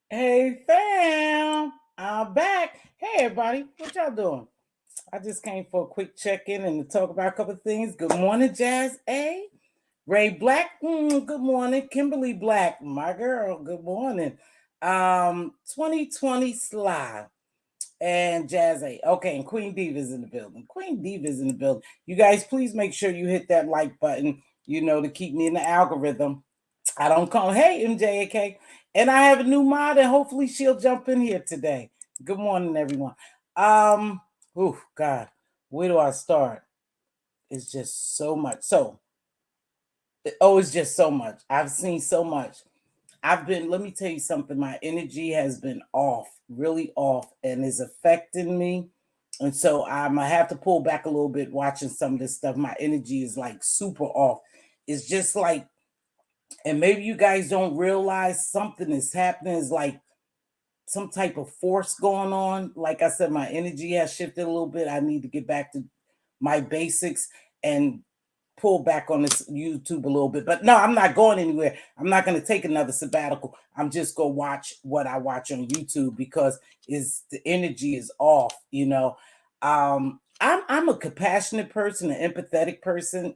Hey fam, I'm back. Hey everybody, what y'all doing? I just came for a quick check-in and to talk about a couple of things. Good morning, Jazz A. Ray Black, good morning. Kimberly Black, my girl, good morning. 2020 Sly and Jazz A. Okay, and Queen Diva's in the building. Queen Diva's in the building. You guys, please make sure you hit that like button, to keep me in the algorithm. I don't call hey MJAK. And I have a new mod, and hopefully she'll jump in here today. Good morning, everyone. Oh God, where do I start? It's just so much. It's just so much. I've seen so much. Let me tell you something, my energy has been off, really off, and is affecting me. And so I'm gonna have to pull back a little bit watching some of this stuff. My energy is like super off. It's just like, and maybe you guys don't realize something is happening, is like some type of force going on. Like I said, my energy has shifted a little bit. I need to get back to my basics and pull back on this YouTube a little bit. But no, I'm not going anywhere. I'm not going to take another sabbatical. I'm just going to watch what I watch on YouTube because the energy is off. I'm a compassionate person, an empathetic person,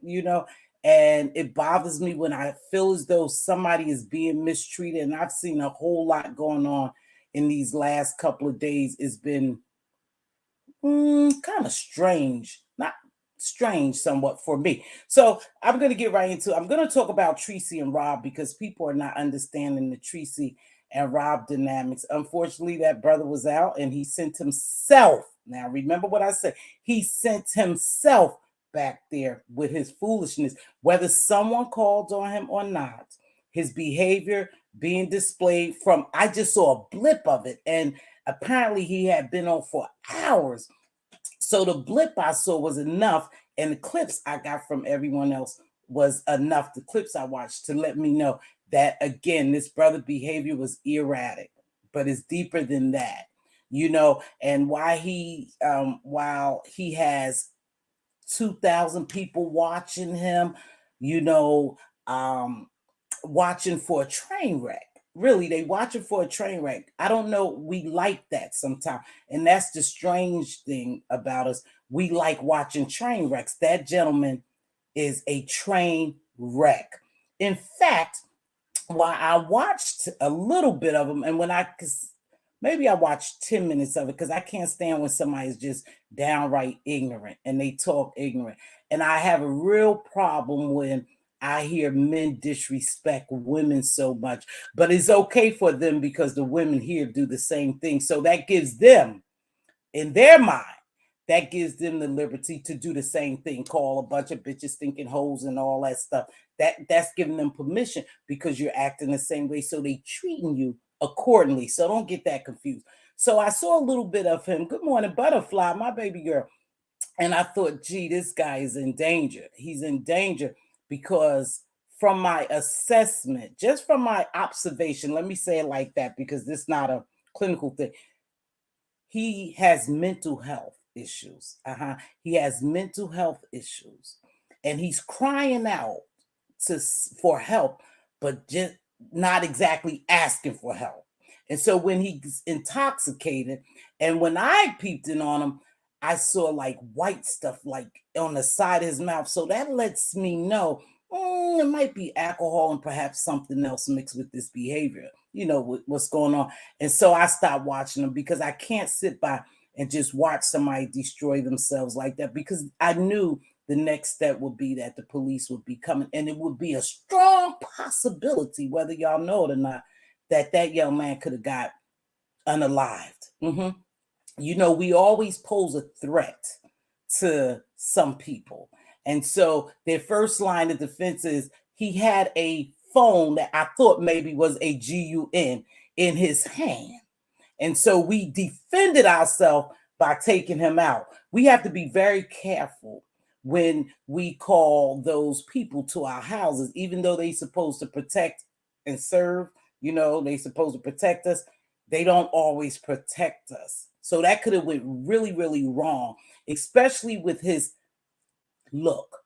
and it bothers me when I feel as though somebody is being mistreated. And I've seen a whole lot going on in these last couple of days. It's been kind of strange, not strange somewhat for me. So I'm going to get right into it. I'm going to talk about Treecey and Rob because people are not understanding the Treecey and Rob dynamics. Unfortunately, that brother was out and he sent himself. Now, remember what I said. He sent himself back there with his foolishness, whether someone called on him or not. His behavior being displayed from, I just saw a blip of it. And apparently he had been on for hours. So the blip I saw was enough, and the clips I got from everyone else was enough. The clips I watched to let me know that again, this brother behavior was erratic, but it's deeper than that. And while he has 2,000 people watching him, you know, um, watching for a train wreck. Really, they watching for a train wreck. I don't know. We like that sometimes. And that's the strange thing about us. We like watching train wrecks. That gentleman is a train wreck. In fact, while I watched a little bit of him, and maybe I watched 10 minutes of it because I can't stand when somebody is just downright ignorant and they talk ignorant. And I have a real problem when I hear men disrespect women so much, but it's okay for them because the women here do the same thing. So that gives them, in their mind, that gives them the liberty to do the same thing, call a bunch of bitches stinking hoes and all that stuff. That's giving them permission because you're acting the same way. So they treating you accordingly. So don't get that confused. So I saw a little bit of him. Good morning, Butterfly, my baby girl. And I thought, gee, this guy is in danger. He's in danger because from my assessment, just from my observation, let me say it like that because this is not a clinical thing. He has mental health issues. He has mental health issues. And he's crying out for help, but just not exactly asking for help. And so when he's intoxicated, and when I peeped in on him, I saw like white stuff like on the side of his mouth. So that lets me know it might be alcohol and perhaps something else mixed with this behavior, what's going on. And so I stopped watching them because I can't sit by and just watch somebody destroy themselves like that because I knew the next step would be that the police would be coming, and it would be a strong possibility, whether y'all know it or not, that young man could have got unalived. We always pose a threat to some people. And so their first line of defense is he had a phone that I thought maybe was a GUN in his hand. And so we defended ourselves by taking him out. We have to be very careful when we call those people to our houses, even though they're supposed to protect and serve, they're supposed to protect us. They don't always protect us. So that could have went really, really wrong, especially with his look.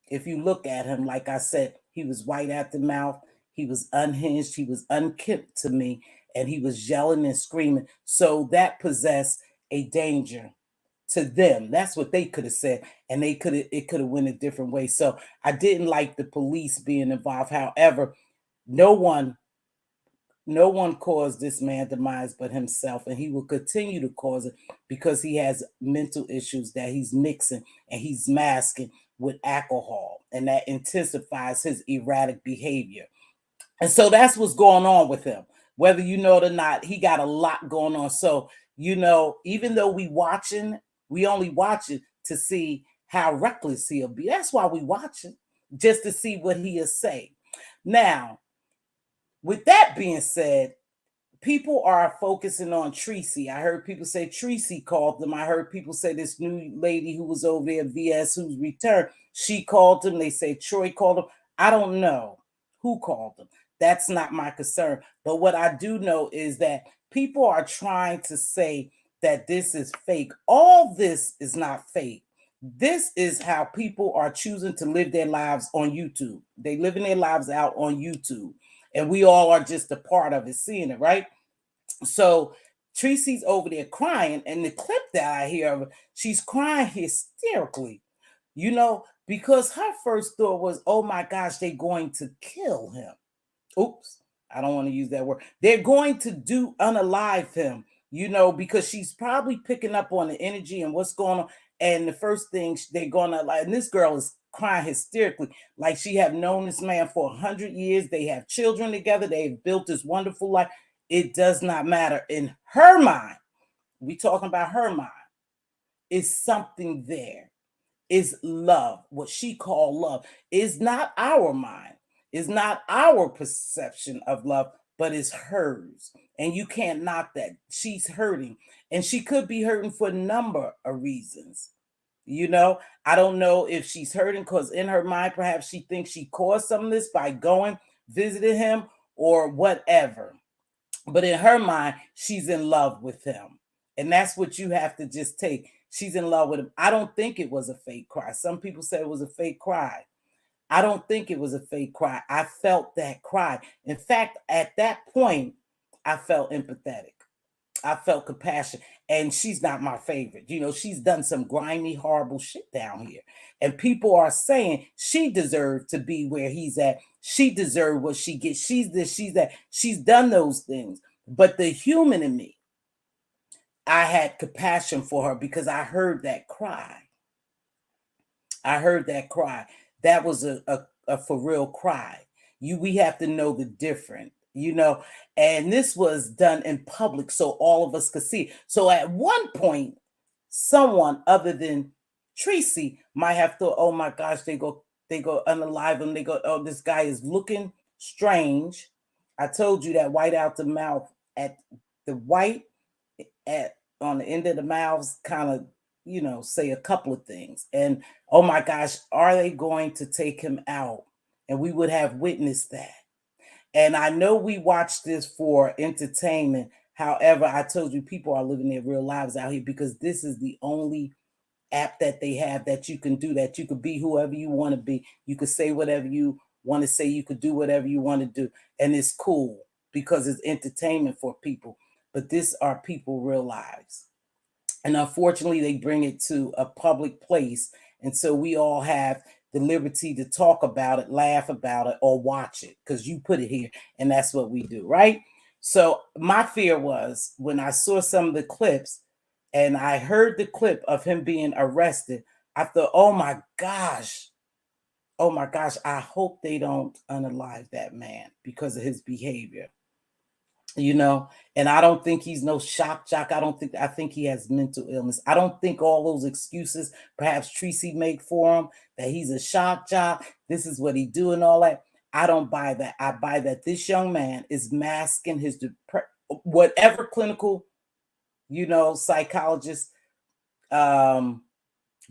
If you look at him, like I said, he was white at the mouth. He was unhinged. He was unkempt to me, and he was yelling and screaming. So that possessed a danger to them. That's what they could have said, and they could have it could have went a different way. So I didn't like the police being involved. However, no one no one caused this man demise but himself, and he will continue to cause it because he has mental issues that he's mixing and he's masking with alcohol, and that intensifies his erratic behavior. And so that's what's going on with him. Whether you know it or not, he got a lot going on. So, even though we only watching to see how reckless he'll be. That's why we watching, just to see what he'll say. Now, with that being said, people are focusing on Treecey. I heard people say Treecey called them. I heard people say this new lady who was over there, VS, who's returned, she called him. They say Troy called him. I don't know who called them. That's not my concern. But what I do know is that people are trying to say that this is fake. All this is not fake. This is how people are choosing to live their lives on YouTube. They living their lives out on YouTube. And we all are just a part of it, seeing it, right? So Treecey's over there crying, and the clip that I hear of her, she's crying hysterically, because her first thought was, oh my gosh, they're going to kill him. Oops, I don't want to use that word. They're going to unalive him, because she's probably picking up on the energy and what's going on. And the first thing they're gonna like, and this girl is crying hysterically, like she have known this man for 100 years. They have children together. They've built this wonderful life. It does not matter in her mind. We talking about her mind. Is something there. Is love, what she called love, is not our mind, is not our perception of love, but it's hers. And you can't knock that. She's hurting, and she could be hurting for a number of reasons. I don't know if she's hurting because in her mind, perhaps she thinks she caused some of this by going, visiting him, or whatever. But in her mind, she's in love with him. And that's what you have to just take. She's in love with him. I don't think it was a fake cry. Some people say it was a fake cry. I don't think it was a fake cry. I felt that cry. In fact, at that point, I felt empathetic. I felt compassion. And she's not my favorite. She's done some grimy, horrible shit down here. And people are saying she deserved to be where he's at. She deserved what she gets. She's this, she's that. She's done those things. But the human in me, I had compassion for her because I heard that cry. I heard that cry. That was a for real cry. We have to know the difference. And this was done in public so all of us could see. So at one point, someone other than Treecey might have thought, oh my gosh, they go unalive him. They go, oh, this guy is looking strange. I told you that white out the mouth at the white at on the end of the mouths kind of say a couple of things. And oh my gosh, are they going to take him out? And we would have witnessed that. And I know we watch this for entertainment. However, I told you people are living their real lives out here because this is the only app that they have that you can do that. You could be whoever you want to be. You could say whatever you want to say. You could do whatever you want to do. And it's cool because it's entertainment for people. But this are people real lives. And unfortunately, they bring it to a public place. And so we all have the liberty to talk about it, laugh about it, or watch it because you put it here. And that's what we do, right? So my fear was when I saw some of the clips and I heard the clip of him being arrested, I thought, oh my gosh, I hope they don't unalive that man because of his behavior. And I don't think he's no shock jock. I think he has mental illness. I don't think all those excuses perhaps Treecey make for him that he's a shock jock, this is what he do and all that. I don't buy that. I buy that this young man is masking his whatever clinical, psychologist going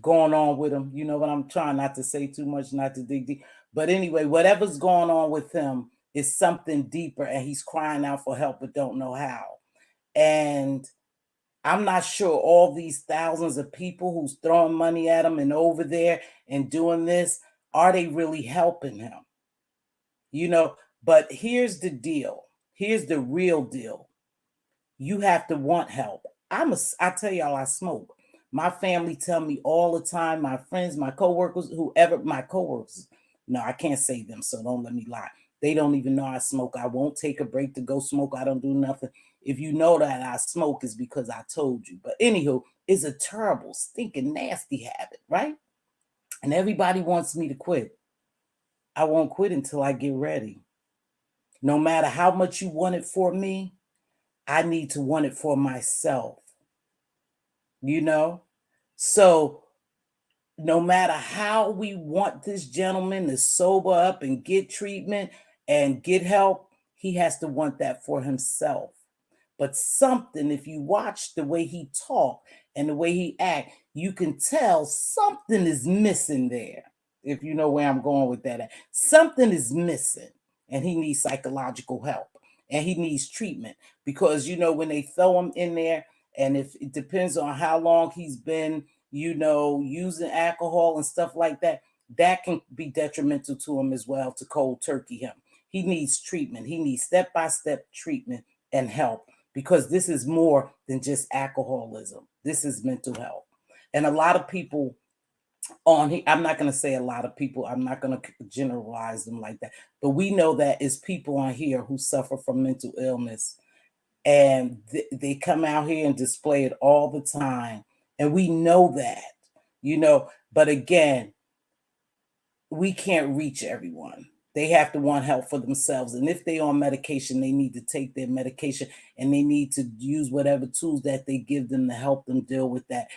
on with him. You know what, I'm trying not to say too much, not to dig deep. But anyway, whatever's going on with him is something deeper, and he's crying out for help but don't know how. And I'm not sure all these thousands of people who's throwing money at him and over there and doing this, are they really helping him? But here's the deal. Here's the real deal. You have to want help. I tell y'all, I smoke. My family tell me all the time, my friends, my coworkers, whoever, my coworkers. No, I can't say them, so don't let me lie. They don't even know I smoke. I won't take a break to go smoke. I don't do nothing. If you know that I smoke, is because I told you. But anywho, it's a terrible, stinking, nasty habit, right? And everybody wants me to quit. I won't quit until I get ready. No matter how much you want it for me, I need to want it for myself, you know? So no matter how we want this gentleman to sober up and get treatment and get help, he has to want that for himself. But something, if you watch the way he talk and the way he act, you can tell something is missing there. If you know where I'm going with that, something is missing, and he needs psychological help and he needs treatment because when they throw him in there, and if it depends on how long he's been, using alcohol and stuff like that, that can be detrimental to him as well. To cold turkey him, he needs treatment. He needs step by step treatment and help because this is more than just alcoholism. This is mental health. And a lot of people on here, I'm not going to say a lot of people, I'm not going to generalize them like that, but we know that it's people on here who suffer from mental illness, and they come out here and display it all the time. And we know that, but again, we can't reach everyone. They have to want help for themselves. And if they're on medication, they need to take their medication and they need to use whatever tools that they give them to help them deal with that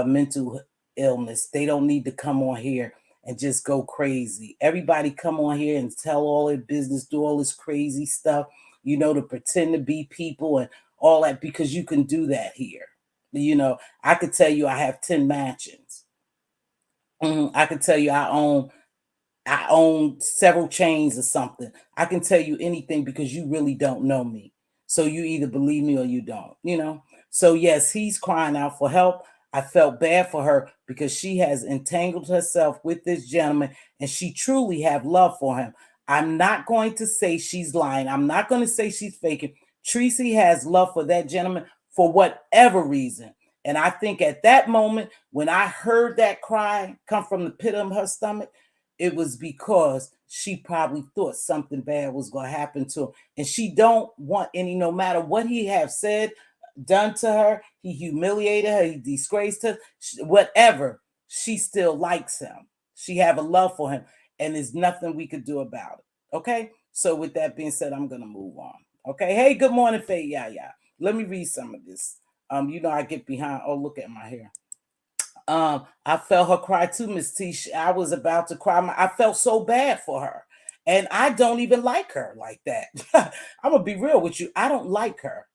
mental illness. They don't need to come on here and just go crazy. Everybody come on here and tell all their business, do all this crazy stuff, to pretend to be people and all that, because you can do that here. I could tell you I have 10 mansions. I could tell you I own several chains or something. I can tell you anything because you really don't know me. So you either believe me or you don't. So yes, he's crying out for help. I felt bad for her because she has entangled herself with this gentleman and she truly have love for him. I'm not going to say she's lying. I'm not going to say she's faking. Treecey has love for that gentleman for whatever reason. And I think at that moment, when I heard that cry come from the pit of her stomach, it was because she probably thought something bad was going to happen to him. And she don't want any, no matter what he have said, done to her, he humiliated her, he disgraced her, whatever, she still likes him. She have a love for him, and there's nothing we could do about it. Okay? So with that being said, I'm going to move on. Okay? Hey, good morning, Faye. Yeah. Let me read some of this. I get behind. Oh, look at my hair. I felt her cry too, Miss T. I was about to cry. I felt so bad for her. And I don't even like her like that. I'm going to be real with you. I don't like her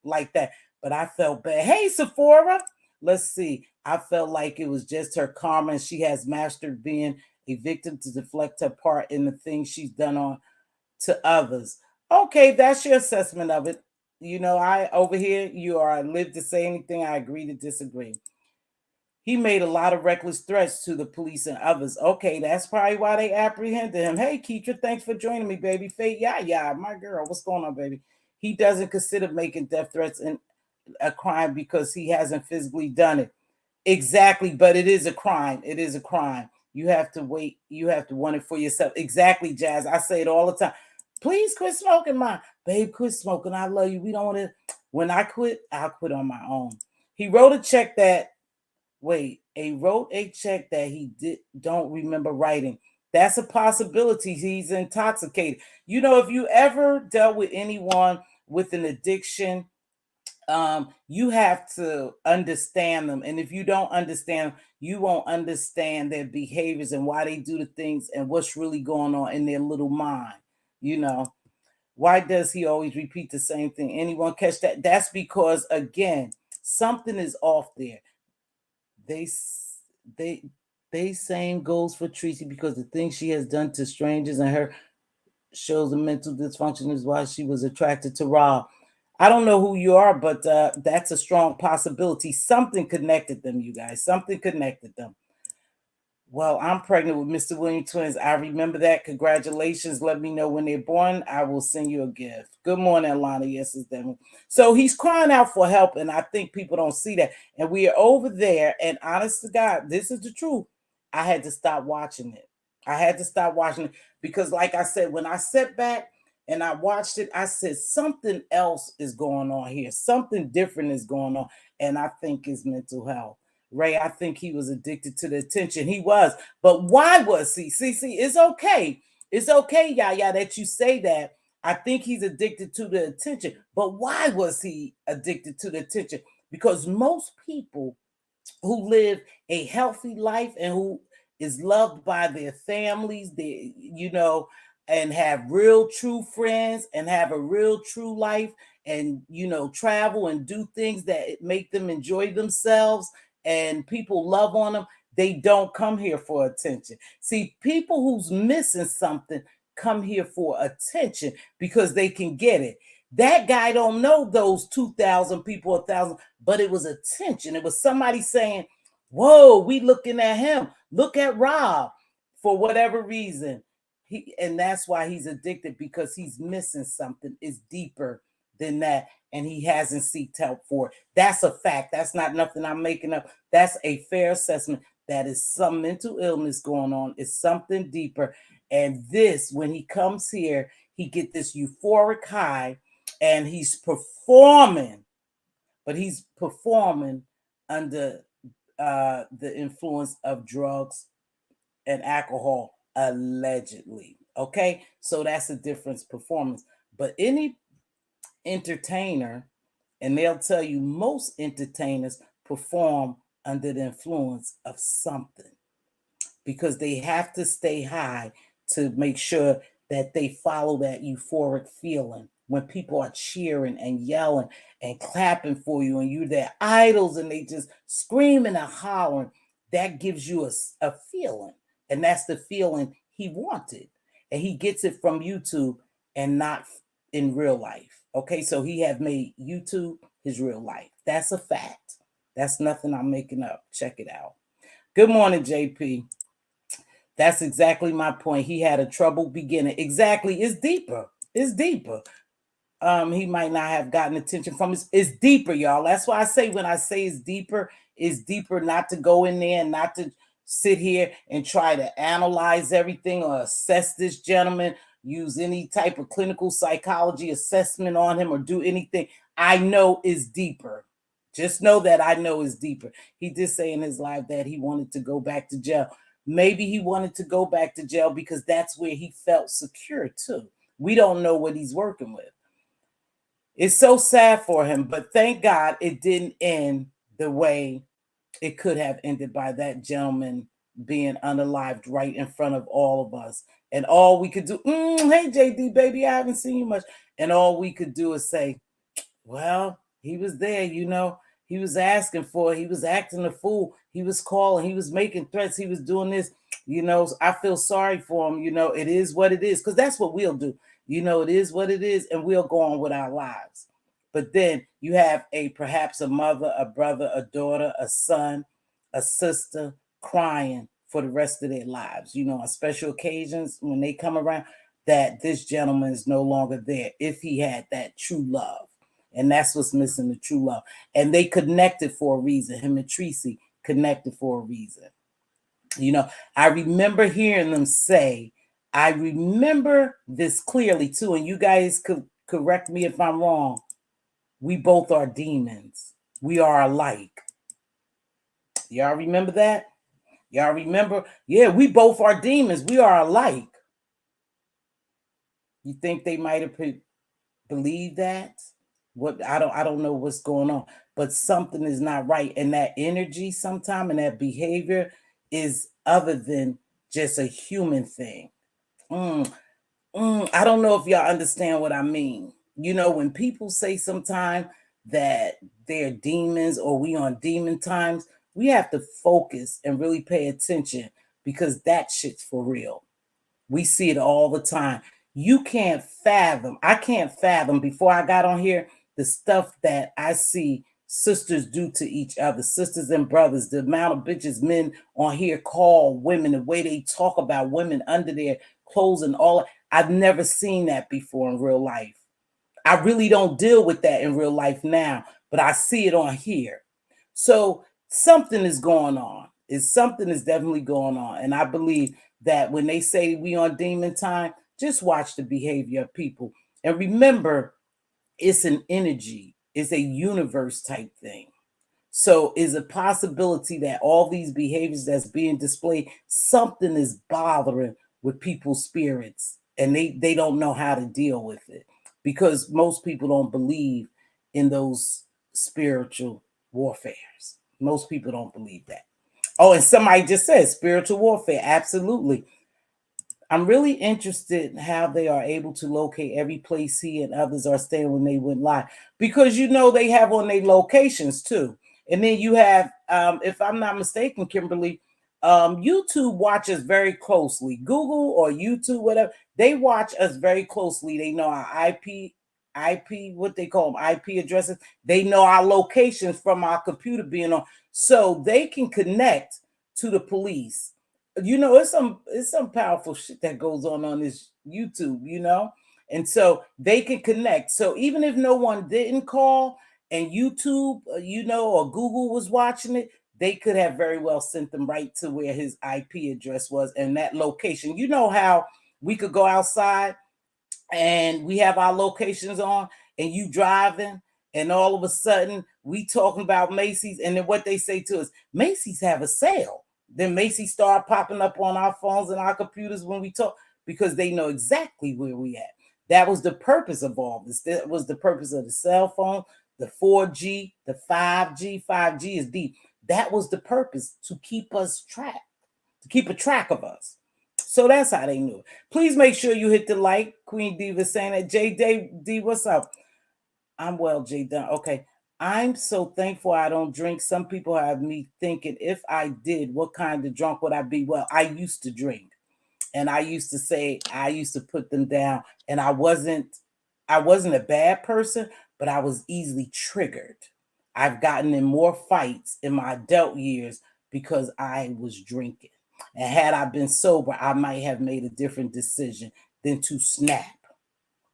like that. But I felt bad. Hey, Sephora. Let's see. I felt like it was just her karma, and she has mastered being a victim to deflect her part in the things she's done on to others. Okay, that's your assessment of it. I over here, you are live to say anything. I agree to disagree. He made a lot of reckless threats to the police and others. Okay, that's probably why they apprehended him. Hey, Keitra, thanks for joining me, baby. Faye, yeah, my girl. What's going on, baby? He doesn't consider making death threats a crime because he hasn't physically done it. Exactly, but it is a crime. It is a crime. You have to wait. You have to want it for yourself. Exactly, Jazz. I say it all the time. Please quit smoking, my babe. Quit smoking. I love you. We don't want to. When I quit, I'll quit on my own. He wrote a check that wrote a check that he don't remember writing. That's a possibility. He's intoxicated. If you ever dealt with anyone with an addiction, you have to understand them. And if you don't understand them, you won't understand their behaviors and why they do the things and what's really going on in their little mind. Why does he always repeat the same thing? Anyone catch that? That's because, again, something is off there. They same goes for Treecey because the things she has done to strangers and her shows a mental dysfunction is why she was attracted to Rob. I don't know who you are, but that's a strong possibility. Something connected them, you guys. Something connected them. Well, I'm pregnant with Mr. William twins. I remember that. Congratulations. Let me know when they're born. I will send you a gift. Good morning, Alana. Yes, it's them. So he's crying out for help, and I think people don't see that. And we are over there, and honest to God, this is the truth. I had to stop watching it. I had to stop watching it because, like I said, when I sat back and I watched it, I said something else is going on here. Something different is going on, and I think it's mental health. Ray, I think he was addicted to the attention. He was. But why was he? See, it's okay. It's okay, Yaya, that you say that. I think he's addicted to the attention. But why was he addicted to the attention? Because most people who live a healthy life and who is loved by their families, and have real true friends and have a real true life and travel and do things that make them enjoy themselves and people love on them, they don't come here for attention. See, people who's missing something come here for attention because they can get it. That guy don't know those 2,000 people, 1,000, but it was attention. It was somebody saying, whoa, we looking at him. Look at Rob. For whatever reason. And that's why he's addicted, because he's missing something. It's deeper than that. And he hasn't sought help for it. That's a fact. That's not nothing I'm making up. That's a fair assessment. That is some mental illness going on. It's something deeper. And this, when he comes here, he get this euphoric high and he's performing, but he's performing under the influence of drugs and alcohol, allegedly. Okay, so that's a difference performance. But any entertainer, and they'll tell you most entertainers perform under the influence of something because they have to stay high to make sure that they follow that euphoric feeling when people are cheering and yelling and clapping for you and you're their idols and they just screaming and hollering. That gives you a feeling, and that's the feeling he wanted, and he gets it from YouTube and not in real life. Okay, so he have made YouTube his real life. That's a fact. That's nothing I'm making up. Check it out. Good morning, JP. That's exactly my point. He had a troubled beginning. Exactly. It's deeper. It's deeper. He might not have gotten attention from his. It's deeper, y'all. That's why I say when I say it's deeper not to go in there and not to sit here and try to analyze everything or assess this gentleman, use any type of clinical psychology assessment on him or do anything. I know is deeper. Just know that I know is deeper. He did say in his life that he wanted to go back to jail. Maybe he wanted to go back to jail because that's where he felt secure too. We don't know what he's working with. It's so sad for him, but thank God it didn't end the way it could have ended, by that gentleman being unalived right in front of all of us. And all we could do, hey JD, baby, I haven't seen you much. And all we could do is say, well, he was there, he was asking for it. He was acting a fool. He was calling, he was making threats, he was doing this. I feel sorry for him. It is what it is, because that's what we'll do. It is what it is, and we'll go on with our lives. But then you have perhaps a mother, a brother, a daughter, a son, a sister crying for the rest of their lives. On special occasions when they come around, that this gentleman is no longer there if he had that true love. And that's what's missing, the true love. And they connected for a reason. Him and Treecey connected for a reason. I remember hearing them say, I remember this clearly too, and you guys could correct me if I'm wrong. We both are demons. We are alike. Y'all remember that? Y'all remember? Yeah, we both are demons. We are alike. You think they might have believed that? I don't know what's going on, but something is not right. And that energy sometime and that behavior is other than just a human thing. I don't know if y'all understand what I mean. When people say sometimes that they're demons or we on demon times, we have to focus and really pay attention, because that shit's for real. We see it all the time. You can't fathom. I can't fathom, before I got on here, the stuff that I see sisters do to each other, sisters and brothers, the amount of bitches men on here call women, the way they talk about women under their clothes and all. I've never seen that before in real life. I really don't deal with that in real life now, but I see it on here. So something is going on. Is something is definitely going on. And I believe that when they say we on demon time, just watch the behavior of people. And remember, it's an energy, it's a universe type thing. So is a possibility that all these behaviors that's being displayed, something is bothering with people's spirits and they don't know how to deal with it because most people don't believe in those spiritual warfares. Most people don't believe that. Oh, and somebody just said spiritual warfare. Absolutely. I'm really interested in how they are able to locate every place he and others are staying when they went live. Because they have on their locations too. And then you have, if I'm not mistaken, Kimberly, YouTube watches very closely. Google or YouTube, whatever, they watch us very closely. They know our IP, what they call them, IP addresses. They know our locations from our computer being on. So they can connect to the police. It's some powerful shit that goes on this YouTube. And so they can connect. So even if no one didn't call and YouTube, or Google was watching it, they could have very well sent them right to where his IP address was and that location. You know how we could go outside and we have our locations on and you driving and all of a sudden we talking about Macy's and then what they say to us, Macy's have a sale. Then Macy's start popping up on our phones and our computers when we talk because they know exactly where we at. That was the purpose of all this. That was the purpose of the cell phone, the 4G, the 5G. 5G is deep. That was the purpose, to keep us track, to keep a track of us. So that's how they knew it. Please make sure you hit the like. Queen Diva saying that. J. What's up? I'm well, J. Dunn. Okay. I'm so thankful I don't drink. Some people have me thinking if I did, what kind of drunk would I be? Well, I used to drink. And I used to say, I used to put them down. And I wasn't a bad person, but I was easily triggered. I've gotten in more fights in my adult years because I was drinking. And had I been sober, I might have made a different decision than to snap.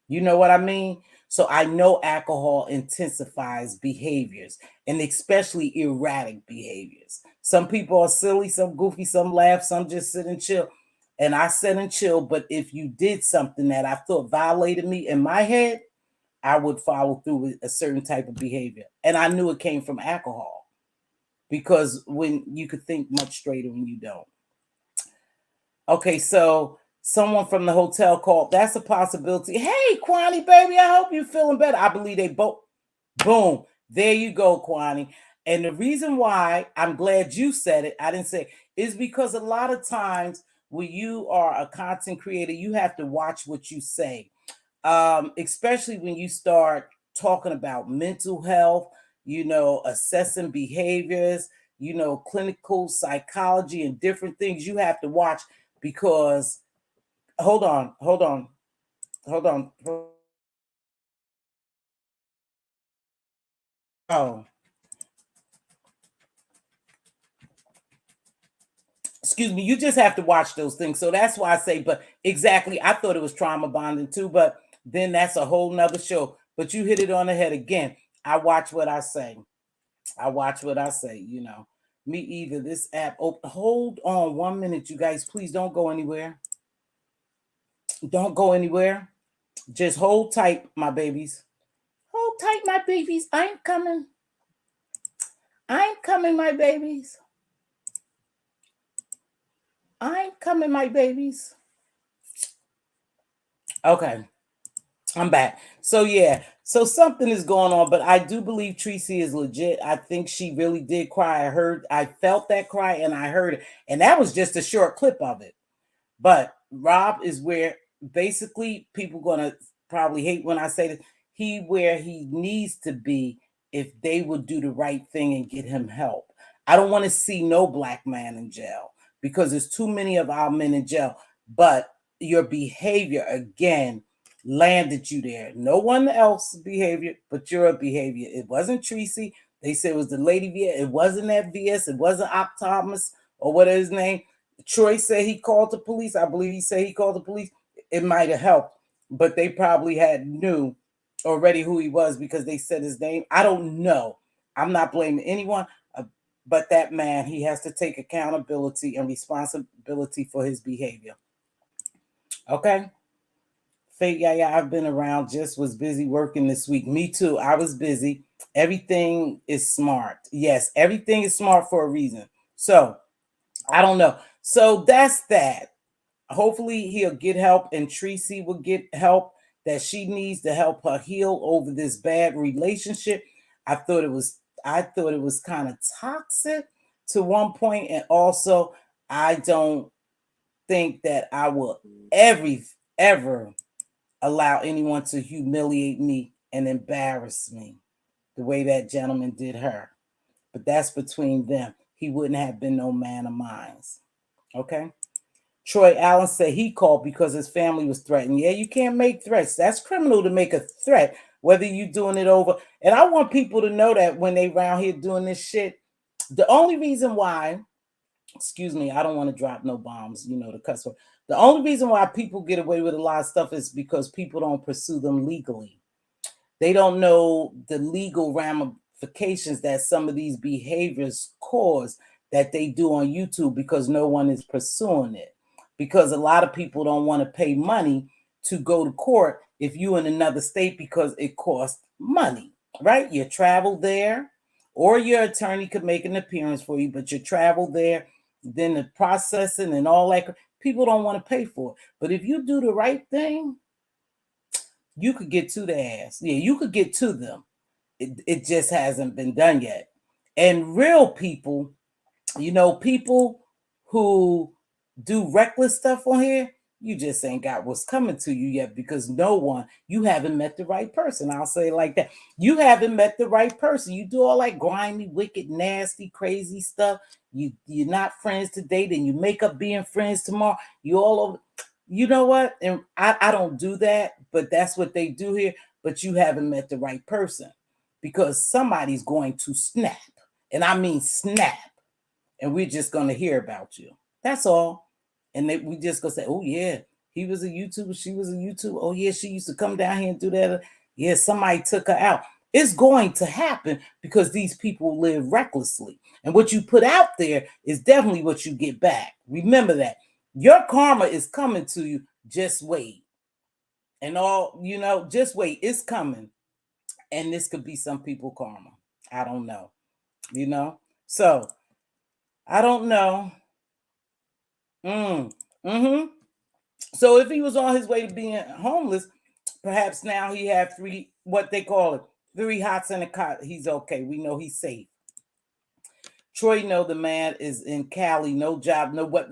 You know what I mean? So I know alcohol intensifies behaviors and especially erratic behaviors. Some people are silly, some goofy, some laugh, some just sit and chill. And I sit and chill. But if you did something that I thought violated me in my head, I would follow through with a certain type of behavior. And I knew it came from alcohol because when you could think much straighter when you don't. Okay, so someone from the hotel called. That's a possibility. Hey, Kwani, baby, I hope you're feeling better. I believe they both. Boom. There you go, Kwani. And the reason why I'm glad you said it, I didn't say, is because a lot of times when you are a content creator, you have to watch what you say, especially when you start talking about mental health, assessing behaviors, clinical psychology and different things. You have to watch because hold on, hold on, hold on. Oh, excuse me. You just have to watch those things. So that's why I say, but exactly, I thought it was trauma bonding too, but then that's a whole nother show. But you hit it on the head again. I watch what I say. I watch what I say. Me either. This app. Oh, hold on 1 minute, you guys. Please don't go anywhere. Don't go anywhere. Just hold tight, my babies. Hold tight, my babies. I'm coming. I'm coming, my babies. I'm coming, my babies. Okay, I'm back. So yeah, so something is going on, but I do believe Treecey is legit. I think she really did cry. I felt that cry and I heard it. And that was just a short clip of it. But Rob is where basically people gonna probably hate when I say that he where he needs to be if they would do the right thing and get him help. I don't want to see no black man in jail because there's too many of our men in jail. But your behavior again landed you there. No one else's behavior, but your behavior. It wasn't Treecey. They said it was the lady VS. It wasn't that VS. It wasn't Optimus or what is his name. Troy said he called the police. I believe he said he called the police. It might have helped, but they probably had knew already who he was because they said his name. I don't know. I'm not blaming anyone, but that man, he has to take accountability and responsibility for his behavior. Okay. Fake, yeah, I've been around, just was busy working this week. Me too. I was busy. Everything is smart. Yes, everything is smart for a reason. So I don't know. So that's that. Hopefully he'll get help and Treecey will get help that she needs to help her heal over this bad relationship. I thought it was I thought it was kind of toxic to one point, and also I don't think that I will ever allow anyone to humiliate me and embarrass me the way that gentleman did her. But that's between them. He wouldn't have been no man of mine. Okay. Troy Allen said he called because his family was threatened. Yeah, you can't make threats. That's criminal to make a threat, whether you're doing it over. And I want people to know that when they around here doing this shit, the only reason why, excuse me, I don't want to drop no bombs, the cuss word. The only reason why people get away with a lot of stuff is because people don't pursue them legally. They don't know the legal ramifications that some of these behaviors cause that they do on YouTube because no one is pursuing it. Because a lot of people don't want to pay money to go to court if you in another state because it costs money, right? You travel there, or your attorney could make an appearance for you, but you travel there, then the processing and all that, people don't want to pay for it. But if you do the right thing, you could get to the ass. Yeah, you could get to them. It just hasn't been done yet. And real people, people who do reckless stuff on here, you just ain't got what's coming to you yet because you haven't met the right person. I'll say it like that. You haven't met the right person. You do all that grimy, wicked, nasty, crazy stuff. You're not friends today, then you make up being friends tomorrow. You all over. You know what? And I don't do that, but that's what they do here. But you haven't met the right person because somebody's going to snap. And I mean snap. And we're just going to hear about you. That's all. And we just going to say, oh, yeah, he was a YouTuber. She was a YouTuber. Oh, yeah, she used to come down here and do that. Yeah, somebody took her out. It's going to happen because these people live recklessly. And what you put out there is definitely what you get back. Remember that. Your karma is coming to you. Just wait. And just wait. It's coming. And this could be some people karma. I don't know. So I don't know. So if he was on his way to being homeless, perhaps now he have what they call it, 3 hots and a cot. He's okay. We know he's safe. Troy know the man is in Cali, no job, no what.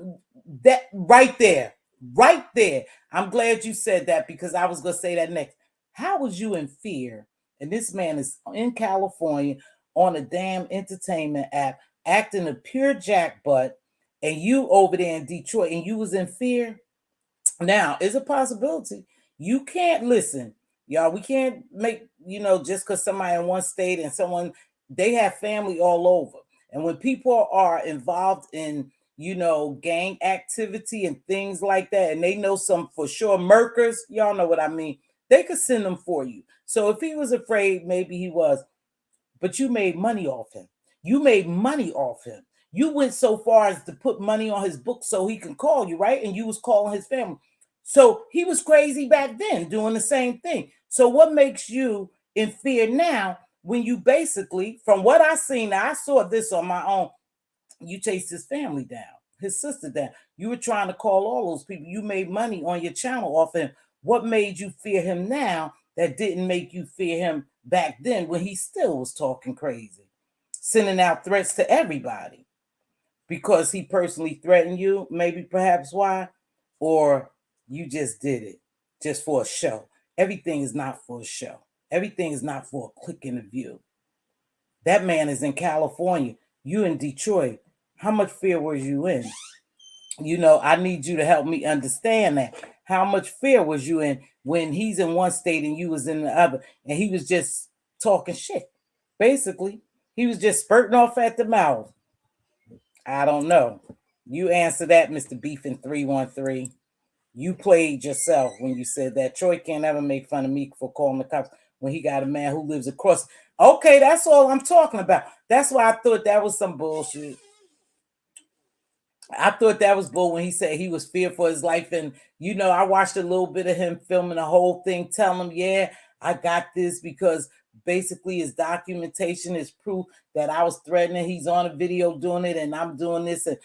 That right there. I'm glad you said that because I was going to say that next. How was you in fear? And this man is in California on a damn entertainment app acting a pure jackbutt, and you over there in Detroit and you was in fear. Now, it's a possibility. You can't listen, y'all. We can't make, just because somebody in one state and they have family all over. And when people are involved in, gang activity and things like that, and they know some for sure murkers, y'all know what I mean, they could send them for you. So if he was afraid, maybe he was, but you made money off him. You went so far as to put money on his book so he can call you, right? And you was calling his family. So he was crazy back then doing the same thing. So what makes you in fear now when you basically, from what I seen, I saw this on my own, you chased his family down, his sister down. You were trying to call all those people. You made money on your channel off him. What made you fear him now that didn't make you fear him back then when he still was talking crazy, sending out threats to everybody? Because he personally threatened you, maybe perhaps why? Or you just did it just for a show. Everything is not for a show. Everything is not for a click in the view. That man is in California. You in Detroit. How much fear was you in? I need you to help me understand that. How much fear was you in when he's in one state and you was in the other, and he was just talking shit, basically. He was just spurting off at the mouth. I don't know. You answer that, Mr. Beef in 313. You played yourself when you said that. Troy can't ever make fun of me for calling the cops when he got a man who lives across. Okay, that's all I'm talking about. That's why I thought that was some bullshit. I thought that was bull when he said he was feared for his life. And, I watched a little bit of him filming the whole thing, telling him, yeah, I got this because basically his documentation is proof that I was threatening. He's on a video doing it and I'm doing this. And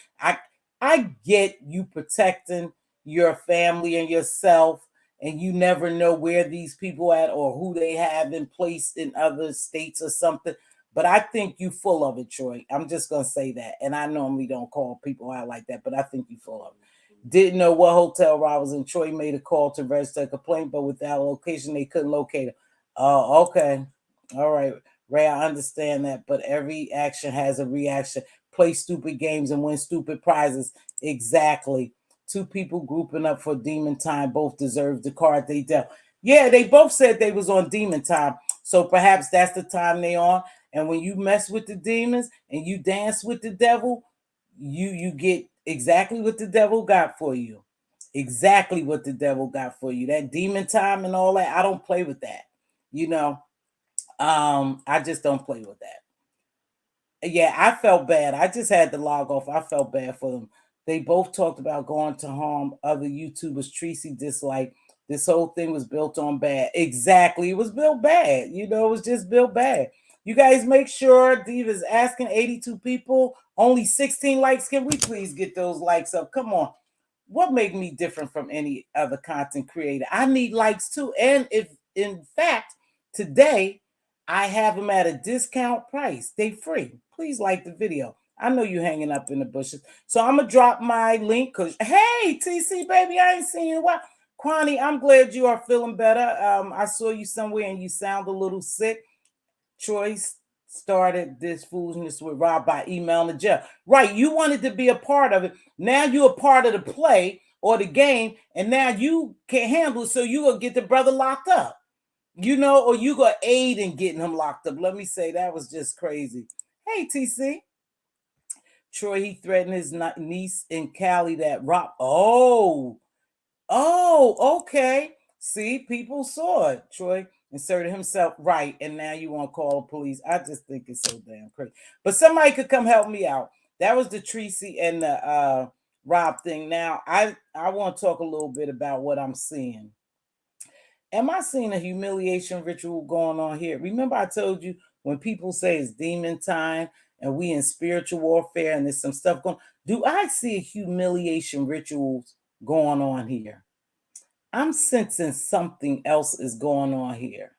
I get you protecting your family and yourself, and you never know where these people at or who they have in place in other states or something. But I think you full of it, Troy. I'm just gonna say that. And I normally don't call people out like that, but I think you full of it. Didn't know what hotel Rob was in. Troy made a call to register a complaint, but without a location, they couldn't locate him. Oh, okay. All right. Ray, I understand that, but every action has a reaction. Play stupid games and win stupid prizes. Exactly. Two people grouping up for demon time both deserve the card they dealt. Yeah, they both said they was on demon time. So perhaps that's the time they on. And when you mess with the demons and you dance with the devil, you get exactly what the devil got for you. Exactly what the devil got for you. That demon time and all that. I don't play with that. You know, I just don't play with that. Yeah, I felt bad. I just had to log off. I felt bad for them. They both talked about going to harm other YouTubers. Treecey disliked this whole thing was built on bad. Exactly. It was built bad. It was just built bad. You guys make sure Diva's asking 82 people, only 16 likes. Can we please get those likes up? Come on. What make me different from any other content creator? I need likes too. And if in fact today I have them at a discount price, they free. Please like the video. I know you hanging up in the bushes. So I'm gonna drop my link because hey TC baby, I ain't seen you in a while. Kwani, I'm glad you are feeling better. I saw you somewhere and you sound a little sick. Troy started this foolishness with Rob by emailing the jail. Right, you wanted to be a part of it. Now you're a part of the play or the game, and now you can't handle it, so you gonna get the brother locked up. Or you gonna aid in getting him locked up. Let me say that was just crazy. Hey, TC. Troy, he threatened his niece in Cali that Rob. Oh, okay. See, people saw it. Troy inserted himself right, and now you want to call the police. I just think it's so damn crazy. But somebody could come help me out. That was the Treecey and the Rob thing. Now I want to talk a little bit about what I'm seeing. Am I seeing a humiliation ritual going on here? Remember, I told you when people say it's demon time and we in spiritual warfare and there's some stuff going. Do I see humiliation rituals going on here? I'm sensing something else is going on here.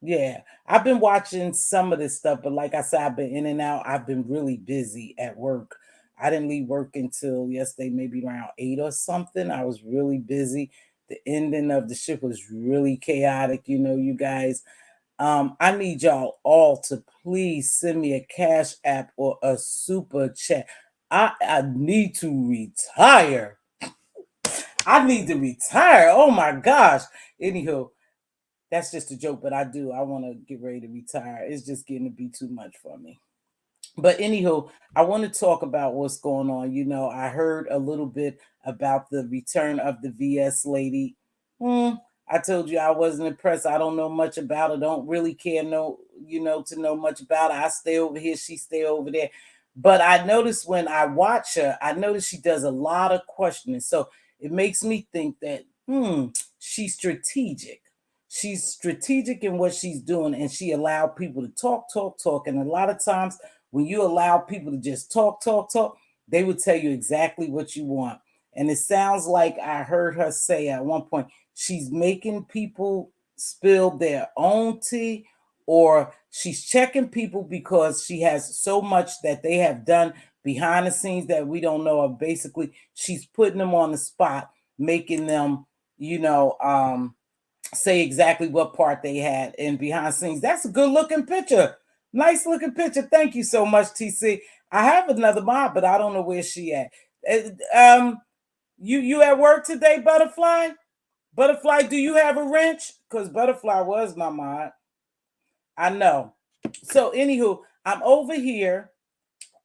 Yeah, I've been watching some of this stuff, but like I said, I've been in and out. I've been really busy at work. I didn't leave work until yesterday, maybe around 8 or something. I was really busy. The ending of the shift was really chaotic, you guys. I need y'all all to please send me a cash app or a super chat. I need to retire. I need to retire. Oh my gosh. Anywho, that's just a joke, but I do. I want to get ready to retire. It's just getting to be too much for me. But anywho, I want to talk about what's going on. I heard a little bit about the return of the VS lady. I told you I wasn't impressed. I don't know much about her. Don't really care to know much about her. I stay over here, she stay over there. But I noticed when I watch her, I notice she does a lot of questioning. So it makes me think that she's strategic. She's strategic in what she's doing, and she allowed people to talk. And a lot of times when you allow people to just talk, they will tell you exactly what you want. And it sounds like I heard her say at one point, she's making people spill their own tea, or she's checking people because she has so much that they have done behind the scenes that we don't know of. Basically, she's putting them on the spot, making them, say exactly what part they had in behind the scenes. That's a good looking picture. Nice looking picture. Thank you so much, TC. I have another mod, but I don't know where she at. You at work today, Butterfly? Butterfly, do you have a wrench? Because Butterfly was my mod. I know. So, anywho, I'm over here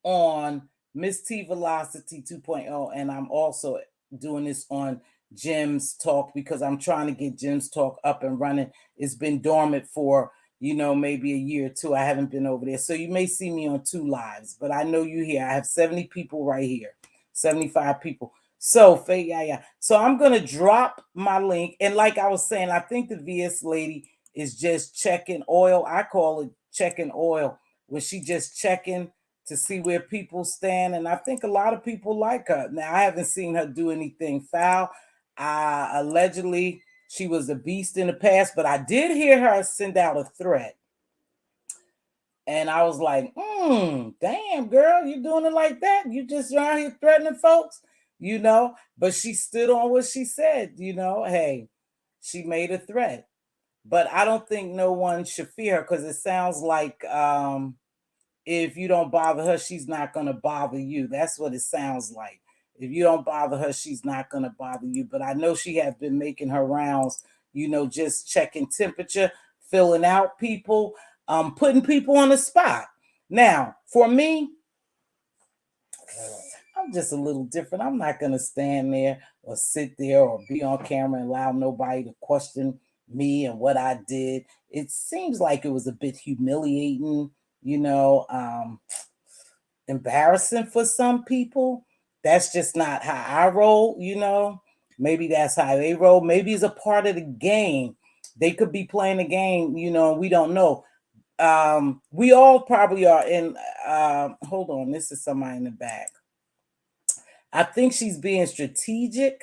on Miss T Velocity 2.0, and I'm also doing this on Jim's Talk because I'm trying to get Jim's Talk up and running. It's been dormant for maybe a year or two. I haven't been over there, so you may see me on 2 lives, but I know you here. I have 70 people right here, 75 people. So, yeah. So I'm gonna drop my link, and like I was saying, I think the VS lady is just checking oil. I call it checking oil, when she just checking to see where people stand. And I think a lot of people like her. Now, I haven't seen her do anything foul. Allegedly, she was a beast in the past, but I did hear her send out a threat. And I was like, damn, girl, you doing it like that? You just around here threatening folks, But she stood on what she said, Hey, she made a threat. But I don't think no one should fear her, because it sounds like if you don't bother her, she's not going to bother you. That's what it sounds like. If you don't bother her, she's not going to bother you. But I know she has been making her rounds, just checking temperature, filling out people, putting people on the spot. Now, for me, I'm just a little different. I'm not going to stand there or sit there or be on camera and allow nobody to question me and what I did. It seems like it was a bit humiliating, embarrassing for some people. That's just not how I roll, Maybe that's how they roll. Maybe it's a part of the game. They could be playing the game, we don't know. We all probably are in hold on, this is somebody in the back. I think she's being strategic,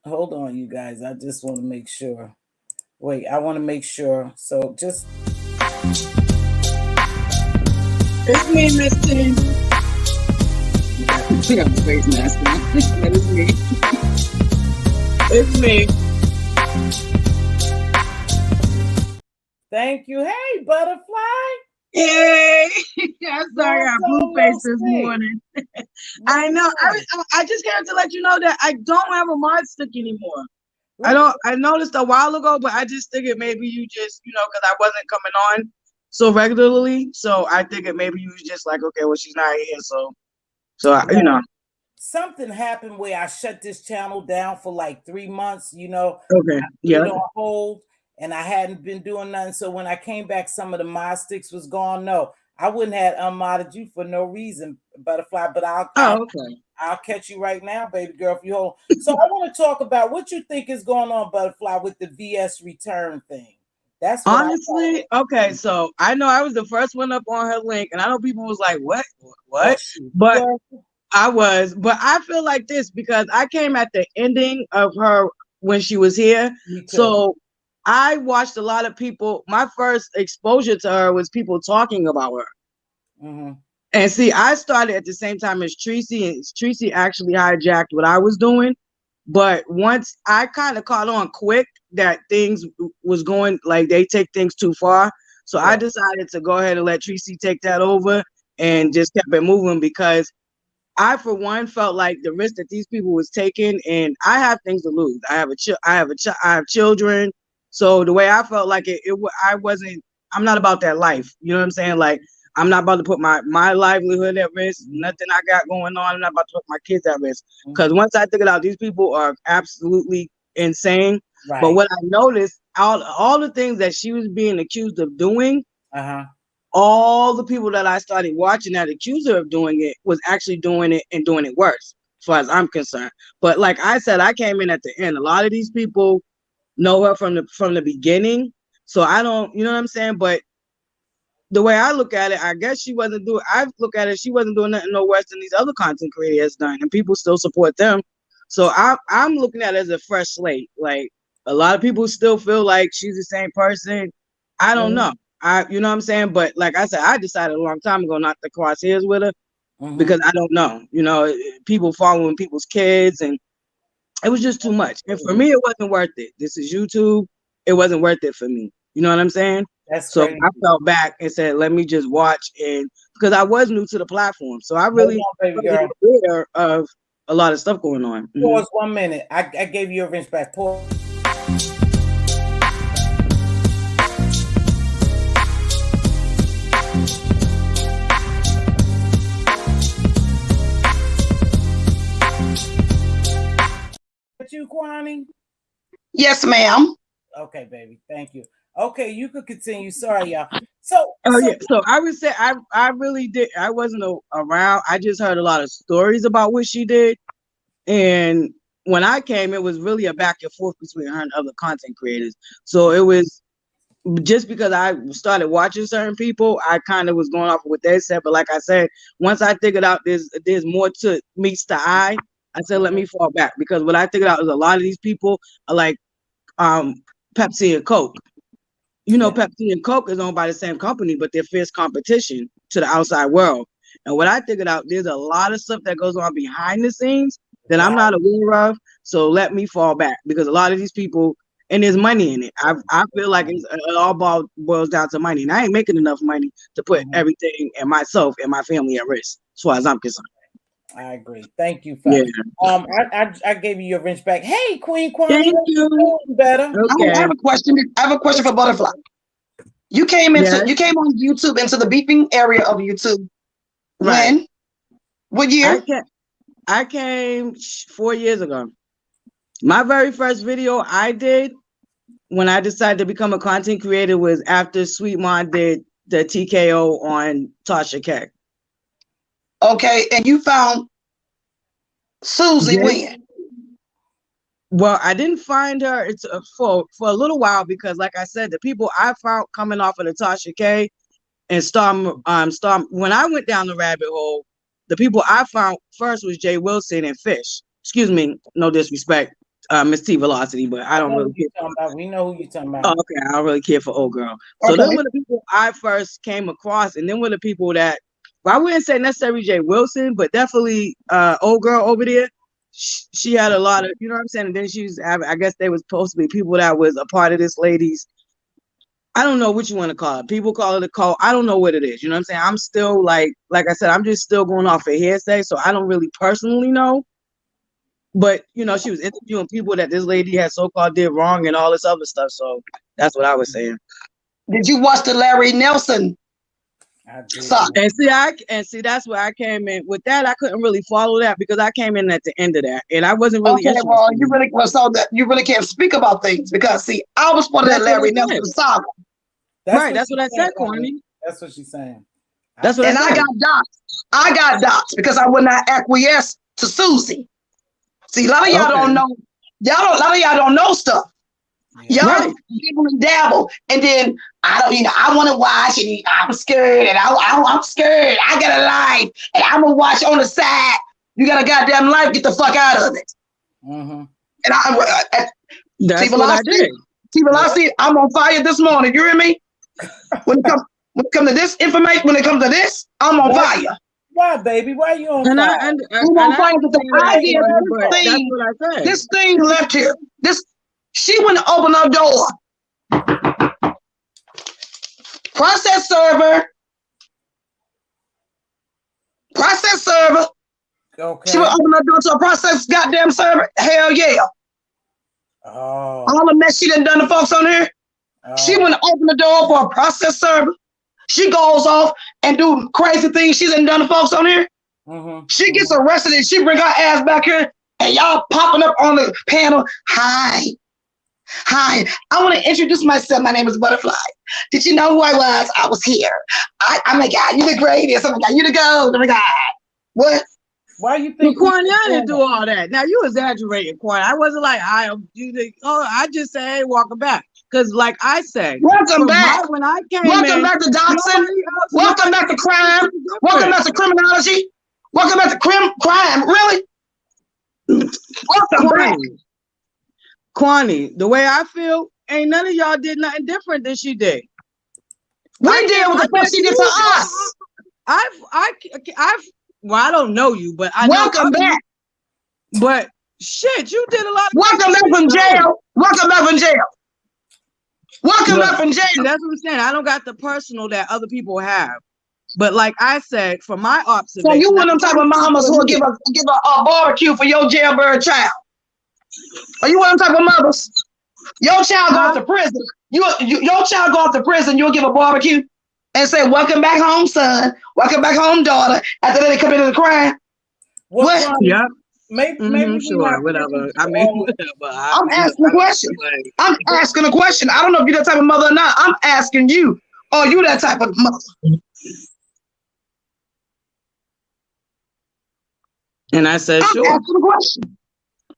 Hold on, you guys. I just want to make sure. Wait, I want to make sure. So just. It's me, Miss T. I got my face mask on. That is me. It's me. Thank you. Hey, butterfly. Hey. I'm sorry, I got blue face this morning. I know. I just came to let you know that I don't have a mod stick anymore. I noticed a while ago, but I just figured maybe you just, because I wasn't coming on so regularly. So I figured maybe you was just like, okay, well, she's not here. So Something happened where I shut this channel down for like 3 months, Okay. Yeah. On hold, and I hadn't been doing nothing. So when I came back, some of the mod sticks was gone. No, I wouldn't have unmodded you for no reason, butterfly. But I'll catch you right now, baby girl, if you hold. So I want to talk about what you think is going on, butterfly, with the VS return thing. That's what honestly, okay. So I know I was the first one up on her link, and I know people was like, "What?" But I was. But I feel like this because I came at the ending of her when she was here. So I watched a lot of people. My first exposure to her was people talking about her. Mm-hmm. And see, I started at the same time as Treecey, and Treecey actually hijacked what I was doing. But once I kind of caught on quick that things was going, like they take things too far. So I decided to go ahead and let Treecey take that over and just kept it moving, because I, for one, felt like the risk that these people was taking, and I have things to lose. I have children. So the way I felt like I'm not about that life. You know what I'm saying? Like, I'm not about to put my livelihood at risk. Nothing I got going on. I'm not about to put my kids at risk. Because once I figured out these people are absolutely insane. Right. But what I noticed, all the things that she was being accused of doing, all the people that I started watching that accused her of doing it was actually doing it and doing it worse, as far as I'm concerned. But like I said, I came in at the end. A lot of these people know her from the beginning. So I don't, you know what I'm saying? But the way I look at it, I guess she wasn't doing nothing no worse than these other content creators done, and people still support them. So I'm looking at it as a fresh slate. Like, a lot of people still feel like she's the same person. I don't know. You know what I'm saying? But like I said, I decided a long time ago not to cross hairs with her because I don't know. People following people's kids, and it was just too much. And for me, it wasn't worth it. This is YouTube. It wasn't worth it for me. You know what I'm saying? That's so crazy. I fell back and said, let me just watch, and because I was new to the platform. So I really wasn't aware of a lot of stuff going on. Pause 1 minute. I gave you a wrench back. Pause. Yes, ma'am. Okay, baby. Thank you. Okay, you could continue. Sorry, y'all. So, yeah. So I would say I really did. I wasn't around. I just heard a lot of stories about what she did, and when I came, it was really a back and forth between her and other content creators. So it was just because I started watching certain people, I kind of was going off of what they said. But like I said, once I figured out there's more to meets the eye, I said let me fall back, because what I figured out is a lot of these people are like Pepsi and Coke. You know, Pepsi and Coke is owned by the same company, but they're fierce competition to the outside world. And what I figured out, there's a lot of stuff that goes on behind the scenes that I'm not aware of. So let me fall back, because a lot of these people, and there's money in it. I feel like it all boils down to money. And I ain't making enough money to put everything and myself and my family at risk, as far as I'm concerned. I agree. Thank you, Father. Yeah. I gave you your wrench back. Hey, Queen Kwani. Thank you. Better. Okay. I have a question. I have a question for Butterfly. You came on YouTube into the beeping area of YouTube. Right. When? What year? I came 4 years ago. My very first video I did when I decided to become a content creator was after Sweet Mom did the TKO on Tasha K. Okay, and you found Susie when? Well, I didn't find her. It's for a little while, because, like I said, the people I found coming off of the Tasha K and Star. When I went down the rabbit hole, the people I found first was Jay Wilson and Fish. Excuse me, no disrespect, Miss T Velocity, but I don't really care. We know who you're talking about. Oh, okay, I don't really care for old girl. So them were the people I first came across, and then were the people that, well, I wouldn't say necessarily Jay Wilson, but definitely old girl over there. She had a lot of, you know what I'm saying? And then I guess they was supposed to be people that was a part of this lady's, I don't know what you want to call it. People call it a cult. I don't know what it is. You know what I'm saying? I'm still like I said, I'm just still going off of hearsay. So I don't really personally know. But, you know, she was interviewing people that this lady had so-called did wrong and all this other stuff. So that's what I was saying. Did you watch the Larry Nelson? And see, that's where I came in. With that, I couldn't really follow that, because I came in at the end of that, and I wasn't really interested. Well, you really can't speak about things, because see, I was part of that Larry Nelson saga. That's what I said, Kwani. That's what she's saying. That's what I said. I got doxxed because I would not acquiesce to Susie. See, a lot of y'all don't know. A lot of y'all don't know stuff. Y'all dabble, and then I want to watch, and I'm scared, and I'm scared. I got a life, and I'm gonna watch on the side. You got a goddamn life. Get the fuck out of it. And that's what I did. Velocity, I'm on fire this morning. You hear me? When it comes to this information, when it comes to this, I'm on fire. Why, baby? Why you on fire? I'm on fire with the idea. This thing left here. She went to open her door. Process server. Okay. She would open her door to a process goddamn server. Hell yeah. Oh. All the mess she done to folks on here. She went to open the door for a process server. She goes off and do crazy things she done to folks on here. She gets arrested and she bring her ass back here, and y'all popping up on the panel. Hi, I want to introduce myself. My name is Butterfly. Did you know who I was? I was here. Oh my God, you the greatest. Oh my God, you the gold. Oh my God. What? Why you think? Kwani, I didn't do all that. Now you exaggerating, Kwani. I wasn't like I just say, hey, welcome back. Because like I said, welcome back. When I came welcome back to doxing. Welcome back to crime. Welcome back to criminology. Welcome back to crime. Really? Welcome back. Kwani, the way I feel, ain't none of y'all did nothing different than she did. We did what the fuck she did to us. Well, I don't know you, but I welcome back. But shit, you did a lot of welcome back from jail. Welcome back from jail. Welcome back from jail. That's what I'm saying. I don't got the personal that other people have. But like I said, from my observation. So you one of them type of mamas who will give a barbecue for your jailbird child. Are you one of them type of mothers? Your child goes to prison. Your child goes to prison, you'll give a barbecue and say, welcome back home, son. Welcome back home, daughter. After they commit a crime. What? Yeah. maybe sure, whatever. I mean, whatever. I'm asking a question. I'm asking a question. I don't know if you're that type of mother or not. I'm asking you. Are you that type of mother? And I said, sure. I'm asking a question.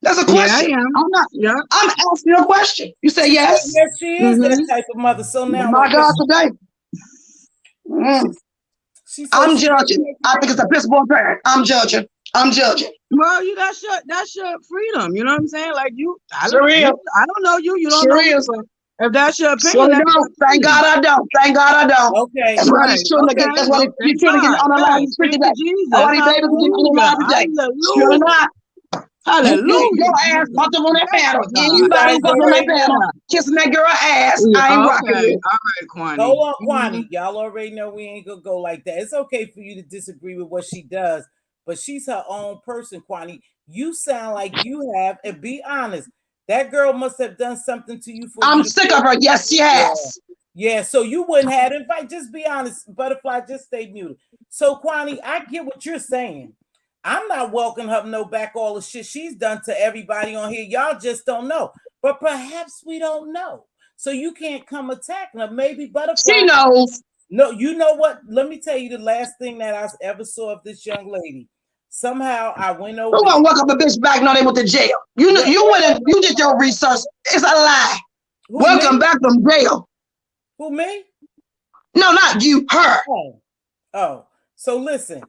That's a question. Yeah, I'm not. Yeah. I'm asking you a question. You say yes. Yes, she is that type of mother. So now, my God, today. I'm judging. I think it's a piss poor parent. I'm judging. Well, that's your freedom. You know what I'm saying? Like I don't know you. You don't sure know is. me. If that's your opinion, Thank God I don't. Okay. That's why these children get. That's why these children get on the line. That's why these babies get on the line today. Sure not. Hallelujah. Your ass bumped up on that paddle. Anybody bumped on that paddle, kissing that girl ass, I ain't rocking with. All right, Kwani. Hold on, Kwani. Y'all already know we ain't gonna go like that. It's okay for you to disagree with what she does, but she's her own person, Kwani. You sound like you have, and be honest, that girl must have done something to you. I'm sick of her. Yes, she has. Yeah, so you wouldn't have invite. Just be honest, Butterfly. Just stay muted. So, Kwani, I get what you're saying. I'm not welcoming her no back all the shit she's done to everybody on here. Y'all just don't know. But perhaps we don't know. So you can't come attacking her. Maybe Butterfly. She knows. No, you know what? Let me tell you the last thing that I ever saw of this young lady. Somehow I went over. Who gonna welcome a bitch back? No, they went to jail. You know, you went and you did your research. It's a lie. Welcome back from jail. Who, me? No, not you. Her. Oh. So listen.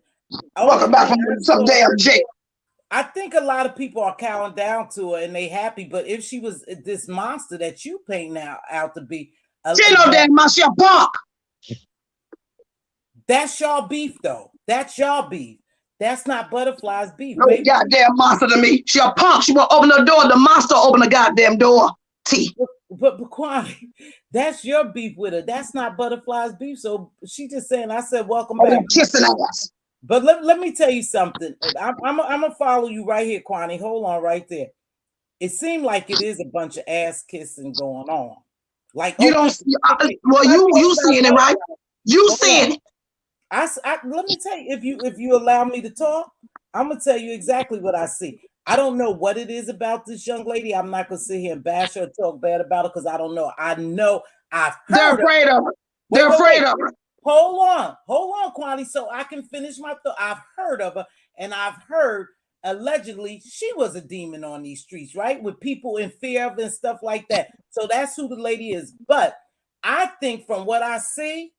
Welcome back from some damn jail. I think a lot of people are cowing down to her and they happy, but if she was this monster that you paint out to be, she no damn monster, she a punk. That's y'all beef though. That's y'all beef. That's not Butterfly's beef. No goddamn monster to me. She a punk. She won't open the door. The monster open the goddamn door. T. But Kwani, that's your beef with her. That's not Butterfly's beef. So she just saying, I said, welcome back. Kissing ass. But let me tell you something. I'm gonna follow you right here, Kwani. Hold on right there. It seemed like it is a bunch of ass kissing going on. Like you don't see. Well, you seeing it, right? You seeing it. Let me tell you, if you allow me to talk, I'm gonna tell you exactly what I see. I don't know what it is about this young lady. I'm not gonna sit here and bash her or talk bad about her because I don't know. I know they're afraid of her. They're afraid of her. Hold on, Kwani, so I can finish my thought. I've heard of her, and I've heard allegedly she was a demon on these streets, right? With people in fear of and stuff like that. So that's who the lady is. But I think from what I see,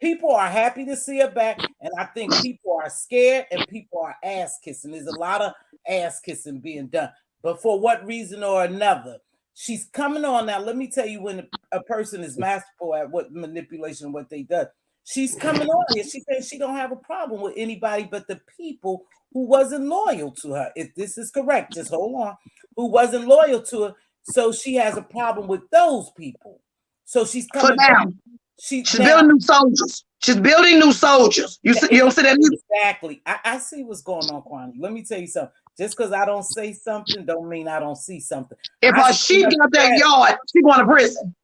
people are happy to see her back, and I think people are scared and people are ass kissing. There's a lot of ass kissing being done, but for what reason or another, she's coming on now. Let me tell you, when a person is masterful at what manipulation, what they do. She's coming on here. She says she don't have a problem with anybody but the people who wasn't loyal to her. If this is correct, just hold on. Who wasn't loyal to her. So she has a problem with those people. So she's coming down. She's building new soldiers. She's building new soldiers. You don't see that either? Exactly. I see what's going on, Kwani. Let me tell you something. Just because I don't say something don't mean I don't see something. If she got that yard, she going to prison.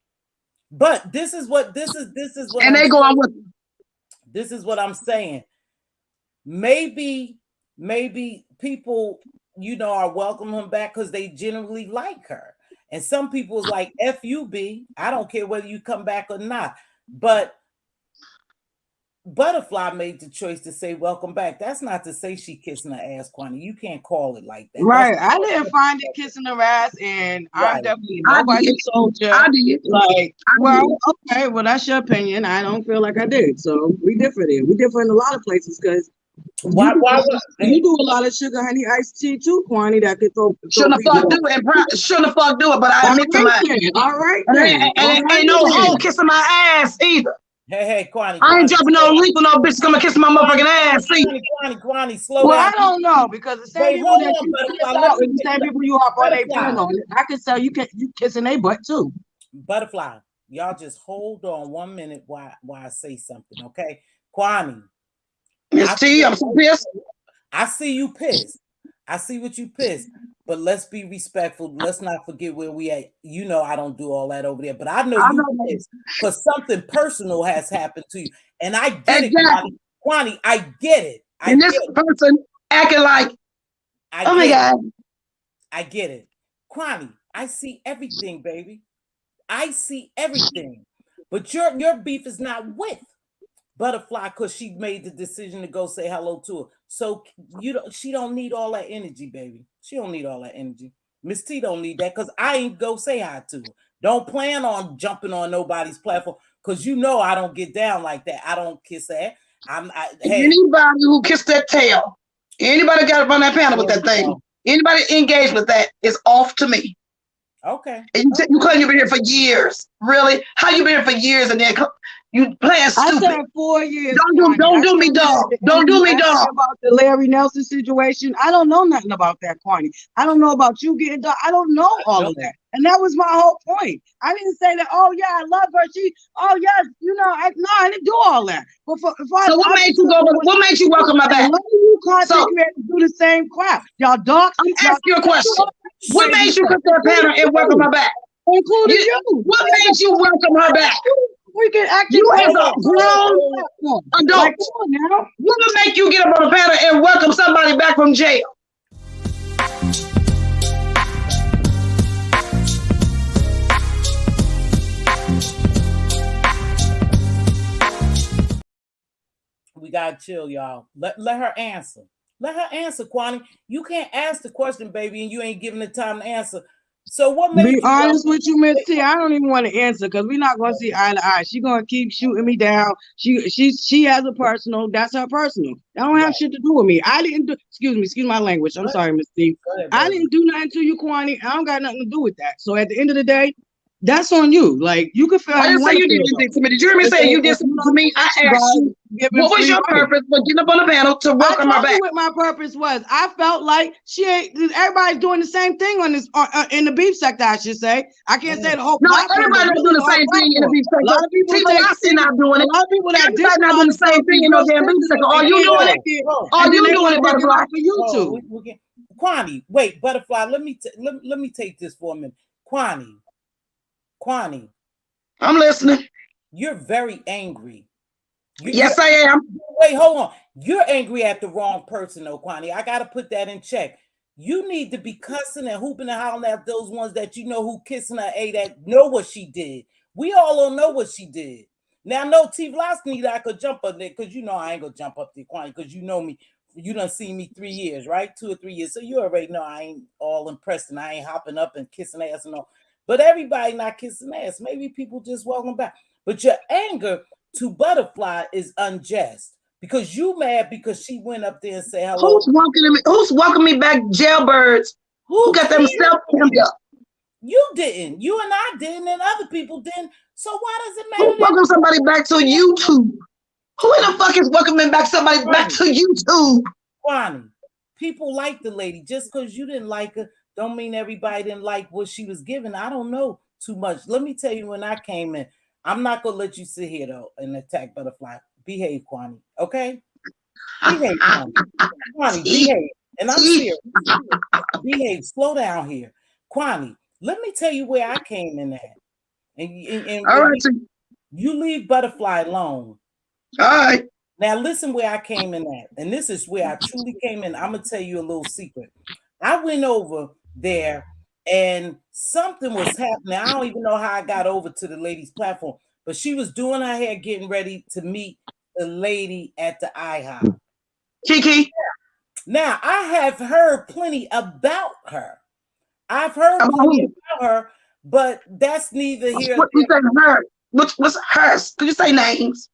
But this is what and they go on with. This is what I'm saying. Maybe people, are welcoming him back because they generally like her. And some people's like, FUB, I don't care whether you come back or not. But Butterfly made the choice to say welcome back. That's not to say she kissing her ass, Kwani. You can't call it like that. Right. I didn't find it kissing her ass, and I'm definitely nobody's soldier. I did. Okay, well, that's your opinion. I don't feel like I did. So we differ there. We differ in a lot of places because you do a lot of sugar honey iced tea too, Kwani, that could throw shouldn't have fuck do it, shouldn't have fuck do it, but I admit to my all right. And ain't no hoe kissing my ass either. Hey, Kwani. I ain't jumping no leap with no bitch come and kiss my motherfucking ass. Kwani, slow down. I don't know because the same people that you kiss out is the same people you hop on their pillow. I can tell you kissing their butt too. Butterfly, y'all just hold on 1 minute while I say something, okay? Kwani. Miss T, I'm so pissed. I see you pissed. I see what you pissed. But let's be respectful. Let's not forget where we at. I don't do all that over there, but I know you pissed because something personal has happened to you. And I get it, Kwani. I get it. And this person acting like Oh my God. I get it. Kwani, I see everything, baby. I see everything. But your beef is not with Butterfly because she made the decision to go say hello to her. So she don't need all that energy, baby. She don't need all that energy. Miss T don't need that because I ain't go say hi to her. Don't plan on jumping on nobody's platform because you know I don't get down like that. I don't kiss that. Hey. Anybody who kissed that tail, anybody got to run that panel with that thing, anybody engaged with that is off to me. Okay. And you claim you've been here for years. Really? How you been here for years and then you playing stupid? I said 4 years. Don't do me dumb. Don't do me dumb. About the Larry Nelson situation, I don't know nothing about that, Kwani. I don't know about you getting done. I don't know all of that. And that was my whole point. I didn't say that, oh yeah, I love her. Oh yes, I didn't do all that. But so what made you go? What made you welcome my back? You content creators do the same crap. Y'all dogs. I'm asking you a question. What made you put that panel and welcome her back? Including you. What made you welcome her back? We can actually you as a grown adult. What would make you get up on the panel and welcome somebody back from jail? We gotta chill, y'all. Let her answer. Let her answer, Kwani. You can't ask the question, baby, and you ain't giving the time to answer. So what made be honest with you, Miss T? I don't even want to answer because we're not going to see eye to eye. She's going to keep shooting me down. She has a personal. That's her personal. That don't have shit to do with me. I didn't do. Excuse my language. I'm sorry, Miss T. I didn't do nothing to you, Kwani. I don't got nothing to do with that. So at the end of the day, that's on you. Like you can feel. I didn't say you did anything to me. Did you hear me say you did something to me? I asked you. What was your purpose for getting up on the panel to welcome her back? What my purpose was, I felt like everybody's doing the same thing on this in the beef sector. I should say. I can't say the whole. No, everybody's doing the same thing in the beef sector. A lot of people not doing it. A lot of people that not doing the same thing in the damn beef sector. Are you doing it? Are you doing it, Butterfly? For YouTube. Kwani, wait, Butterfly. Let me take this for a minute. Kwani. I'm listening. You're very angry. Yes, I am. Wait, hold on. You're angry at the wrong person, though, Kwani. I got to put that in check. You need to be cussing and hooping and howling at those ones that you know who kissing her, that know what she did. We all don't know what she did. Now, no, T. Vlasky that I could jump up there because you know I ain't going to jump up there, Kwani, because you know me. You done seen me 3 years, right? 2 or 3 years. So you already know I ain't all impressed and I ain't hopping up and kissing ass and all. But everybody not kissing ass. Maybe people just welcome back. But your anger to Butterfly is unjust because you mad because she went up there and said hello. Who's welcoming me back, jailbirds? Who got themselves hemmed up? You didn't. You and I didn't, and other people didn't. So why does it matter? Who welcome somebody back to YouTube? Who in the fuck is welcoming back somebody back to YouTube? Kwani, people like the lady. Just because you didn't like her, don't mean everybody didn't like what she was giving. I don't know too much. Let me tell you when I came in. I'm not gonna let you sit here though and attack Butterfly. Behave, Kwani. Okay? Behave, Kwani. Kwani, behave. And I'm serious. Behave. Slow down here. Kwani, let me tell you where I came in at. And all right. You leave Butterfly alone. All right. Now listen where I came in at. And this is where I truly came in. I'm gonna tell you a little secret. I went over there and something was happening. I don't even know how I got over to the lady's platform, but she was doing her hair, getting ready to meet the lady at the IHOP. Kiki. Now, I have heard plenty about her. I've heard plenty about her, but that's neither here nor there. What's hers? Could you say names?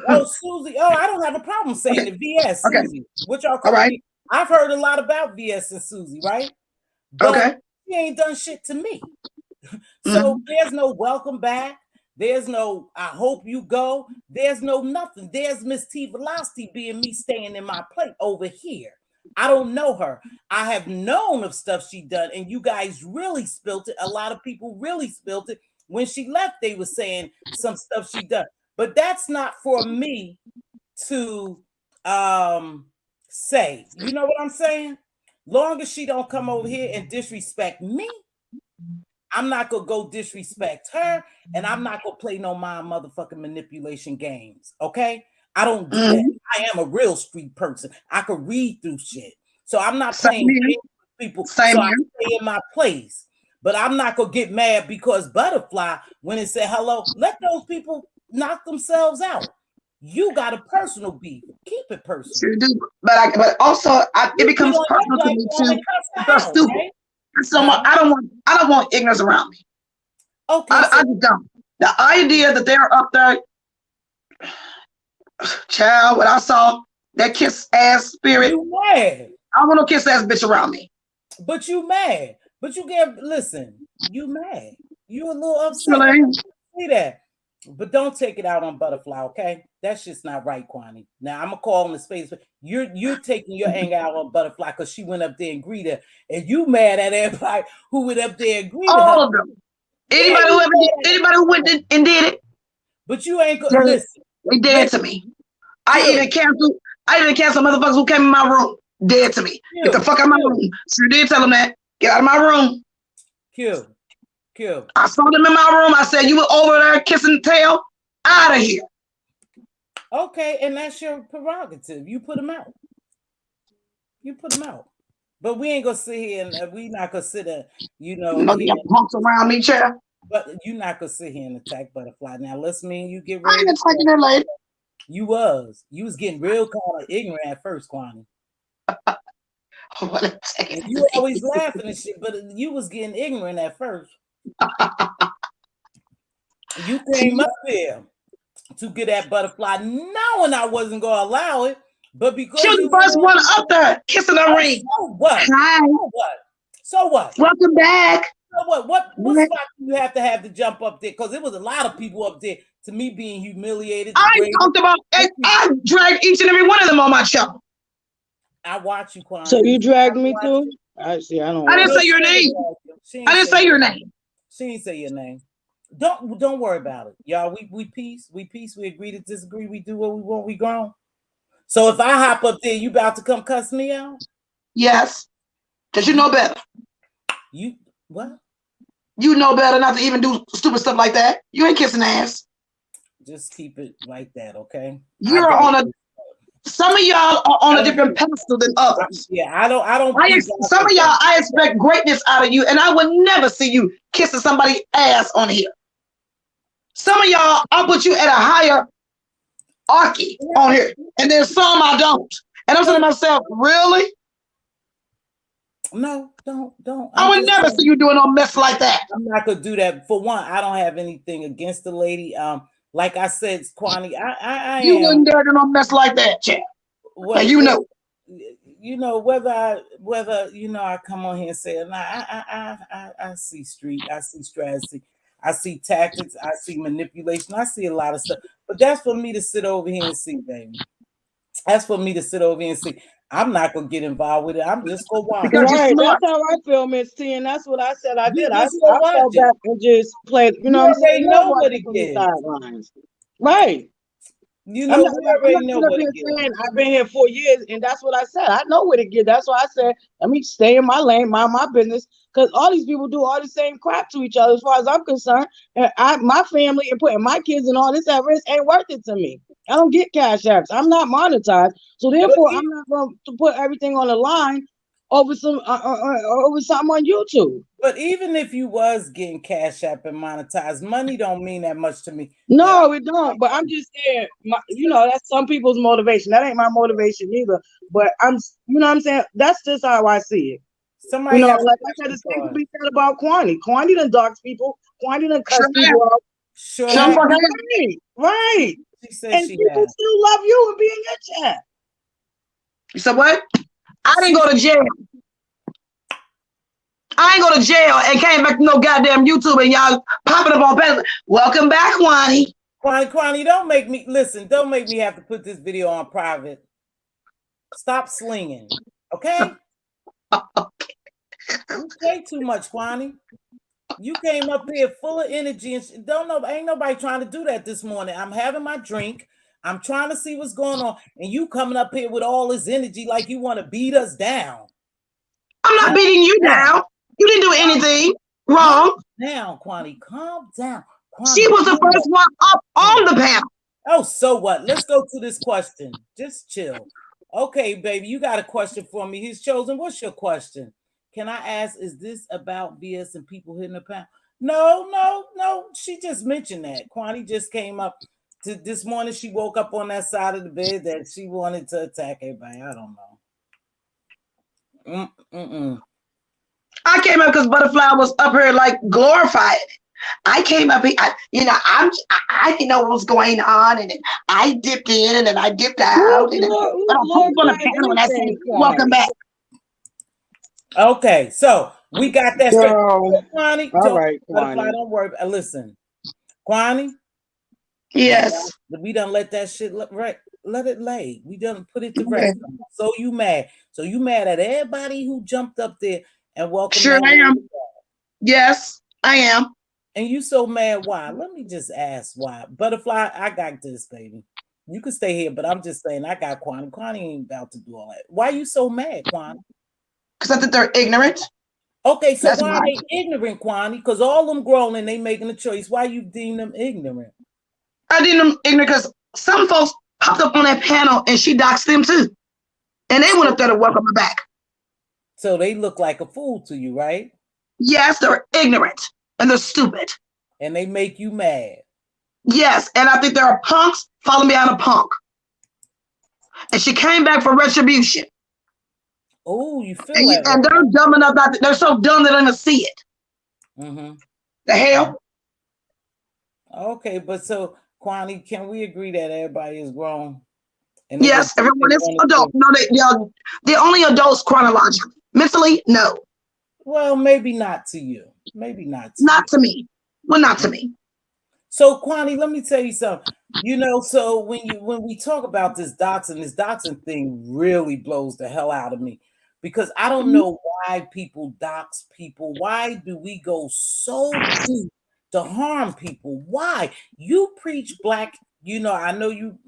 Oh, Susie. Oh, I don't have a problem saying it. VS, okay. Susie. What y'all call me? I've heard a lot about VS and Susie, right? But she ain't done shit to me. So there's no welcome back. There's no I hope you go. There's no nothing. There's Miss T Velocity being me staying in my plate over here. I don't know her. I have known of stuff she done, and you guys really spilt it. A lot of people really spilt it. When she left, they were saying some stuff she done. But that's not for me to say. You know what I'm saying? Long as she don't come over here and disrespect me, I'm not gonna go disrespect her, and I'm not gonna play no mind motherfucking manipulation games. Okay, I don't do that. I am a real street person. I could read through shit. So I'm not playing games with people. Same so here. I stay in my place. But I'm not gonna get mad because Butterfly, when it said hello, let those people knock themselves out. You got a personal beef. Keep it personal. Sure do. But also it becomes personal to me too. Because stupid. Right? I don't want ignorance around me. Okay. I just don't. The idea that they're up there, child, what I saw, that kiss ass spirit. You mad. I want no kiss ass bitch around me. But you mad. But you listen, you mad. You a little upset. Really? See that. But don't take it out on Butterfly, okay? That's just not right, Kwani. Now I'm gonna call in the space, but you're taking your anger out on Butterfly because she went up there and greeted her, and you mad at everybody who went up there and greeted her. All of them. Anybody who went and did it. But you ain't gonna listen. They dead to me. I even canceled motherfuckers who came in my room. Dead to me. Get the fuck out of my room. Sure did tell them that. Get out of my room. Kill. I saw them in my room. I said, you were over there kissing tail. Out of here. Okay, and that's your prerogative. You put them out. But we ain't gonna sit here and we not gonna sit there, punks around me, chair. But you're not gonna sit here and attack Butterfly. Now let's me and you get ready. I ain't attacking her later. You was getting real kind of ignorant at first, Kwani. And you always laughing and shit, but you was getting ignorant at first. You came up there to get that Butterfly, knowing I wasn't gonna allow it, but because she was the first one up there kissing her ring. So what? Hi. So what? Welcome back. So what spot do you have to jump up there? Because there was a lot of people up there. To me, being humiliated. I talked about it. I dragged each and every one of them on my show. I watch you, Kwani. So you dragged me too? I see. I didn't say your name. I didn't say your name. She didn't say your name. Don't worry about it, y'all. We peace. We agree to disagree. We do what we want. We grown. So if I hop up there, you about to come cuss me out? Yes, because you know better. You what? You know better not to even do stupid stuff like that. You ain't kissing ass. Just keep it like that, okay? You're on some of y'all are on a different pedestal than others. Yeah, I don't. Some of y'all, I expect greatness out of you, and I would never see you kissing somebody's ass on here. Some of y'all, I'll put you at a higher archy on here, and then some I don't. And I'm saying to myself, really? No, don't. I would never see you doing no mess like that. I'm not gonna do that. For one, I don't have anything against the lady. Like I said, Kwani, you wouldn't dare do no mess like that, champ. Well, you know. Whether I come on here and say, nah, I see street, I see strategy, I see tactics, I see manipulation, I see a lot of stuff. But that's for me to sit over here and see, baby. That's for me to sit over here and see. I'm not gonna get involved with it. I'm just gonna watch. Right, that's how I feel, Miss T, and that's what I said. I did. I fell back and just played. You know, they know what it is. Right. You know, I've been here 4 years, and that's what I said. I know what it gets. That's why I said, let me stay in my lane, mind my business, because all these people do all the same crap to each other, as far as I'm concerned. And my family and putting my kids and all this at risk ain't worth it to me. I don't get cash apps. I'm not monetized, so therefore I'm not going to put everything on the line over something on YouTube. But even if you was getting cash app and monetized, money don't mean that much to me. No, it don't. But I'm just saying, that's some people's motivation. That ain't my motivation either. But I'm saying? That's just how I see it. Somebody, like I said, the same could be said about Kwani. Kwani done dogs people. Kwani done cuss people out. Sure. Right. She said and people still love you and be in your chat. You said what? I didn't go to jail. I ain't go to jail and came back to no goddamn YouTube and y'all popping up on panels. Welcome back, Kwani. Kwani, don't make me have to put this video on private. Stop slinging, okay? You play too much, Kwani. You came up here full of energy and ain't nobody trying to do that this morning. I'm having my drink. I'm trying to see what's going on, and you coming up here with all this energy like you want to beat us down. I'm not beating you down. You didn't do anything wrong. Calm down, Kwani. Calm down. Kwani, she was the first one up on the panel. Oh, so what? Let's go to this question. Just chill. Okay, baby, you got a question for me. He's chosen. What's your question? Can I ask, is this about BS and people hitting the pound? No. She just mentioned that. Kwani just came up to this morning. She woke up on that side of the bed that she wanted to attack everybody. I don't know. I came up because Butterfly was up here like glorified. I came up here, I didn't know what was going on, and I dipped in and I dipped out. And on the panel and I said, welcome back. Okay, so we got that straight. Kwani, all right, Butterfly, don't worry. Listen, Kwani. Yes. We done let that shit let it lay. We done put it to rest. So you mad. So you mad at everybody who jumped up there and welcomed. Sure I am. Yes, I am. And you so mad, why? Let me just ask why. Butterfly, I got this, baby. You can stay here, but I'm just saying I got Kwani. Kwani ain't about to do all that. Why you so mad, Kwani? Because I think they're ignorant. Okay, so why are they ignorant, Kwani? Because all them grown and they making a choice. Why you deem them ignorant? I deem them ignorant because some folks popped up on that panel and she doxed them too. And they went up there to welcome her back. So they look like a fool to you, right? Yes, they're ignorant and they're stupid. And they make you mad. Yes, and I think there are punks following behind a punk. And she came back for retribution. Oh, you feel and, and they're dumb enough not to, they're so dumb they don't even see it. The hell? Okay, but so Kwani, can we agree that everybody is grown? And yes, everyone is adult. No, they're only adults chronologically. Mentally, no. Well, maybe not to you. Maybe not to Not to me. Well, not to me. So Kwani, let me tell you something. So when we talk about this doxing thing really blows the hell out of me. Because I don't know why people dox people. Why do we go so deep to harm people? Why? You preach black, I know you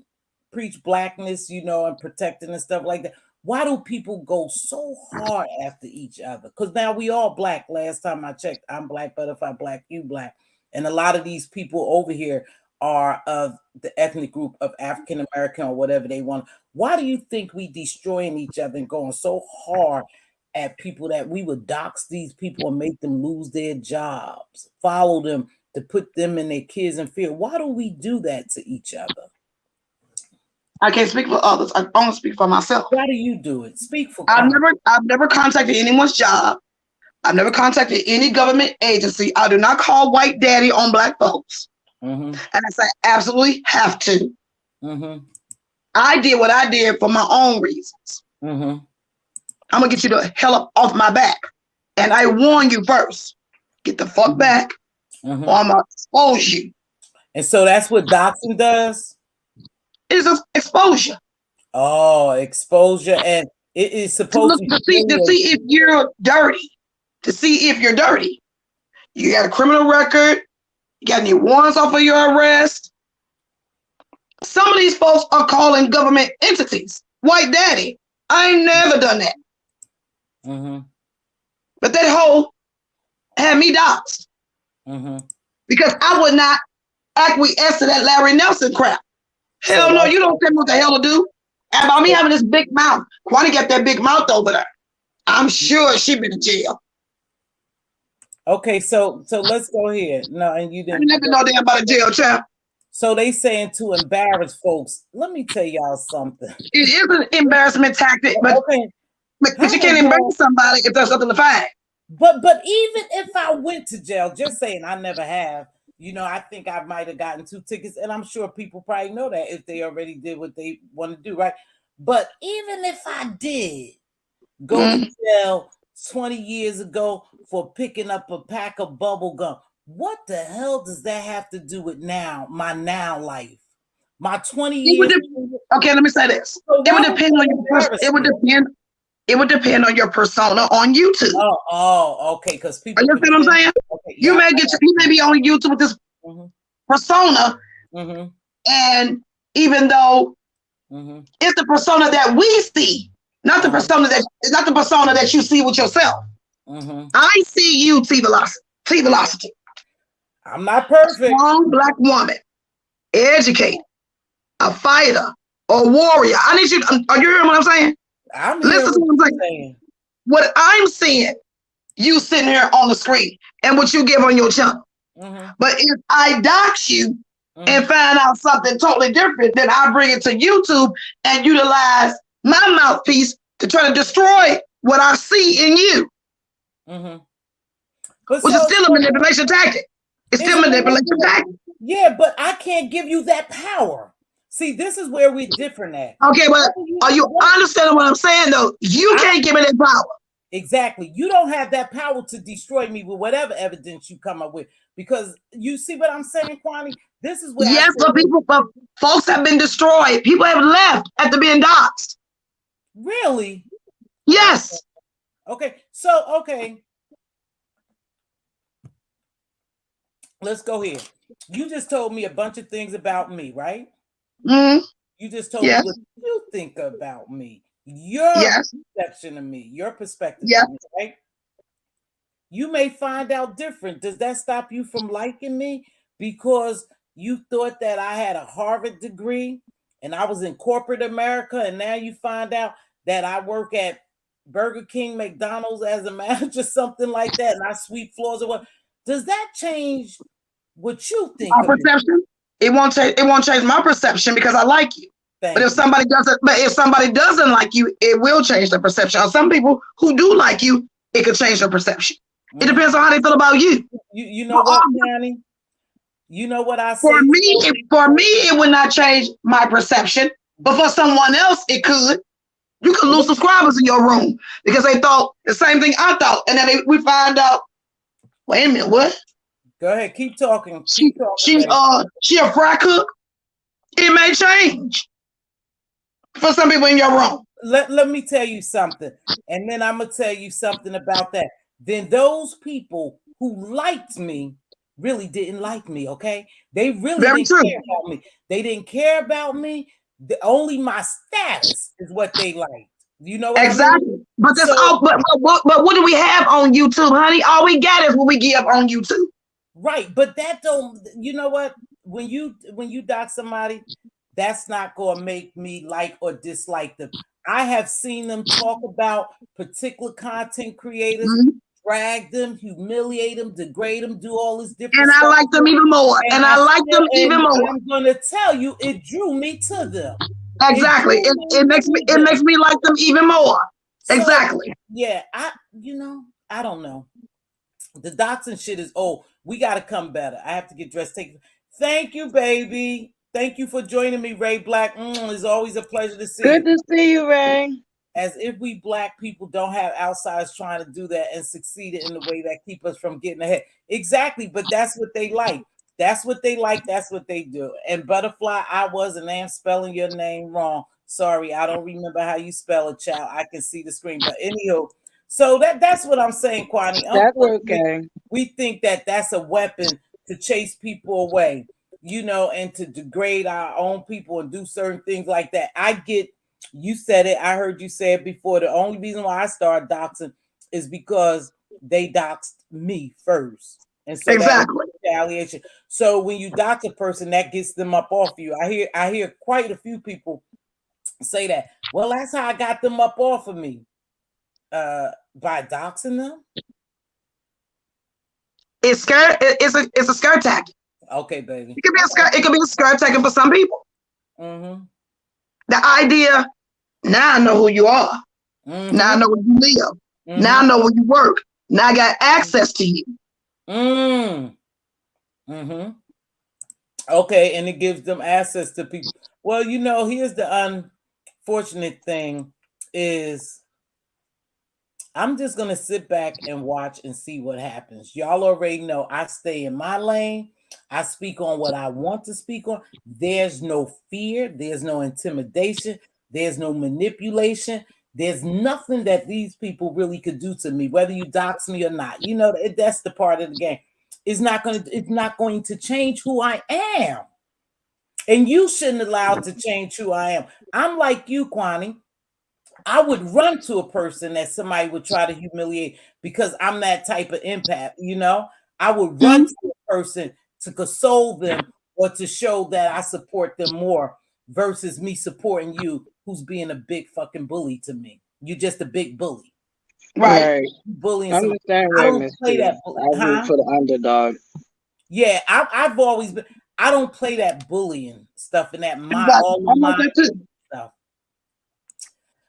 preach blackness, and protecting and stuff like that. Why do people go so hard after each other? Because now we all black. Last time I checked, I'm black, Butterfly black, you black. And a lot of these people over here are of the ethnic group of African American or whatever they want. Why do you think we destroying each other and going so hard at people that we would dox these people and make them lose their jobs, follow them to put them and their kids in fear? Why do we do that to each other? I can't speak for others. I only speak for myself. Why do you do it? Speak for. I've never contacted anyone's job. I've never contacted any government agency. I do not call white daddy on black folks. And I say absolutely have to. I did what I did for my own reasons. I'm gonna get you the hell up off my back. And I warn you first. Get the fuck back or I'm gonna expose you. And so that's what doxing does? It's exposure. Oh, exposure. And it is supposed to see if you're dirty. To see if you're dirty. You got a criminal record. You got any warrants off of your arrest. Some of these folks are calling government entities. White daddy. I ain't never done that. But that hoe had me doxxed. Because I would not acquiesce to that Larry Nelson crap. Hell no, you don't tell me what the hell to do. And about me having this big mouth. Kwani got that big mouth over there. I'm sure she been in jail. Okay, so let's go here. No, and you didn't. I never know damn about a jail child. So they saying to embarrass folks. Let me tell y'all something. It is an embarrassment tactic, but you can't embarrass somebody if there's something to find. But even if I went to jail, just saying I never have. I think I might have gotten 2 tickets, and I'm sure people probably know that if they already did what they want to do, right? But even if I did go to jail 20 years ago for picking up a pack of bubble gum, what the hell does that have to do with my life? My 20 years. Okay, let me say this. It would depend on your It would depend on your persona on YouTube. Oh, okay. Because people. You see what I'm saying? Okay, you may be on YouTube with this persona, and even though it's the persona that we see, not the persona that you see with yourself. I see you, T Velocity. I'm not perfect. A strong black woman, educated, a fighter, or warrior. I need you. Are you hearing what I'm saying? Listen to what I'm saying. What I'm seeing, you sitting here on the screen, and what you give on your channel. But if I dox you and find out something totally different, then I bring it to YouTube and utilize my mouthpiece to try to destroy what I see in you. Which is still a manipulation tactic. It's still a manipulation tactic. Yeah, but I can't give you that power. See, this is where we're different at. Okay, but are you understanding what I'm saying, though? You can't give me that power. Exactly. You don't have that power to destroy me with whatever evidence you come up with. Because you see what I'm saying, Kwani? This is where but folks have been destroyed. People have left after being doxxed. Really? Yes. Okay. So, okay. Let's go here. You just told me a bunch of things about me, right? You just told me what you think about me. Your perception of me, your perspective of me, right? You may find out different. Does that stop you from liking me? Because you thought that I had a Harvard degree and I was in corporate America, and now you find out that I work at Burger King, McDonald's as a manager, something like that, and I sweep floors or what? Does that change what you think? My perception? It won't change my perception because I like you. But if somebody doesn't like you, it will change their perception. Or some people who do like you, it could change their perception. It depends on how they feel about you. You know what, Johnny? You know what I say? For me, it would not change my perception. But for someone else, it could. You could lose subscribers in your room because they thought the same thing I thought. And then we find out, wait a minute, what? Go ahead, keep talking. She a fry cook. It may change for some people in your room. Let me tell you something, and then I'm gonna tell you something about that. Then those people who liked me really didn't like me. Okay, they really didn't care about me. They didn't care about me. Only my status is what they liked. You know what exactly. I mean? But that's all. But what do we have on YouTube, honey? All we got is what we give on YouTube. Right, but that don't. You know what? When you dox somebody, that's not gonna make me like or dislike them. I have seen them talk about particular content creators, drag them, humiliate them, degrade them, do all this different stuff. And I like them even more. And I like them even more. I'm gonna tell you, it drew me to them. Exactly. It makes me like them even more. So, exactly. Yeah, I don't know. The doxing shit is old. We gotta come better. I have to get dressed. Thank you, baby. Thank you for joining me, Ray Black. It's always a pleasure to see you. Good to see you, Ray. As if we Black people don't have outsiders trying to do that and succeed in the way that keep us from getting ahead. Exactly, but that's what they like. That's what they like. That's what they do. And Butterfly, I am spelling your name wrong. Sorry, I don't remember how you spell it, child. I can see the screen. But anywho, so that's what I'm saying, Kwani. That's okay. We think that that's a weapon to chase people away, and to degrade our own people and do certain things like that. I get, you said it. I heard you say it before. The only reason why I started doxing is because they doxed me first. And so exactly. Retaliation. So when you dox a person, that gets them up off you. I hear quite a few people say that. Well, that's how I got them up off of me. By doxing them. It's a skirt tactic. Okay, baby. It could be a skirt. It could be a skirt tactic for some people. The idea. Now I know who you are. Now I know where you live. Now I know where you work. Now I got access to you. Okay, and it gives them access to people. Well, here's the unfortunate thing is I'm just going to sit back and watch and see what happens. Y'all already know I stay in my lane. I speak on what I want to speak on. There's no fear. There's no intimidation. There's no manipulation. There's nothing that these people really could do to me, whether you dox me or not. That's the part of the game. It's not going to change who I am. And you shouldn't allow it to change who I am. I'm like you, Kwani. I would run to a person that somebody would try to humiliate because I'm that type of empath, I would run to a person to console them or to show that I support them more versus me supporting you, who's being a big fucking bully to me. You just a big bully. Right. Bullying I'm the same I way, don't Miss play T. that. I root for the underdog. Yeah, I've always been. I don't play that bullying stuff and that all I'm like my that too. stuff.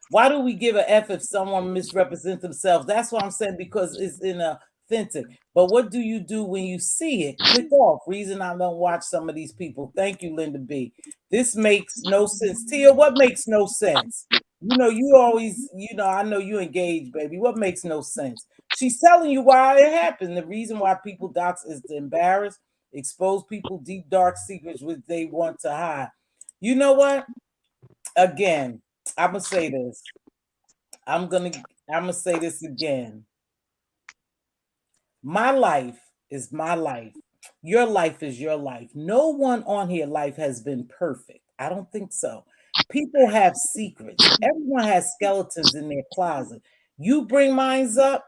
Why do we give a F if someone misrepresents themselves? That's what I'm saying, because it's inauthentic. But what do you do when you see it? Click off. Reason I don't watch some of these people. Thank you, Linda B. This makes no sense. Tia, what makes no sense? You know, you always, I know you engage, baby. What makes no sense? She's telling you why it happened. The reason why people dox is to embarrass, expose people deep, dark secrets which they want to hide. You know what? Again, I'm gonna say this. I'm gonna say this again. My life is my life. Your life is your life. No one on here life has been perfect. I don't think so. People have secrets. Everyone has skeletons in their closet. You bring mines up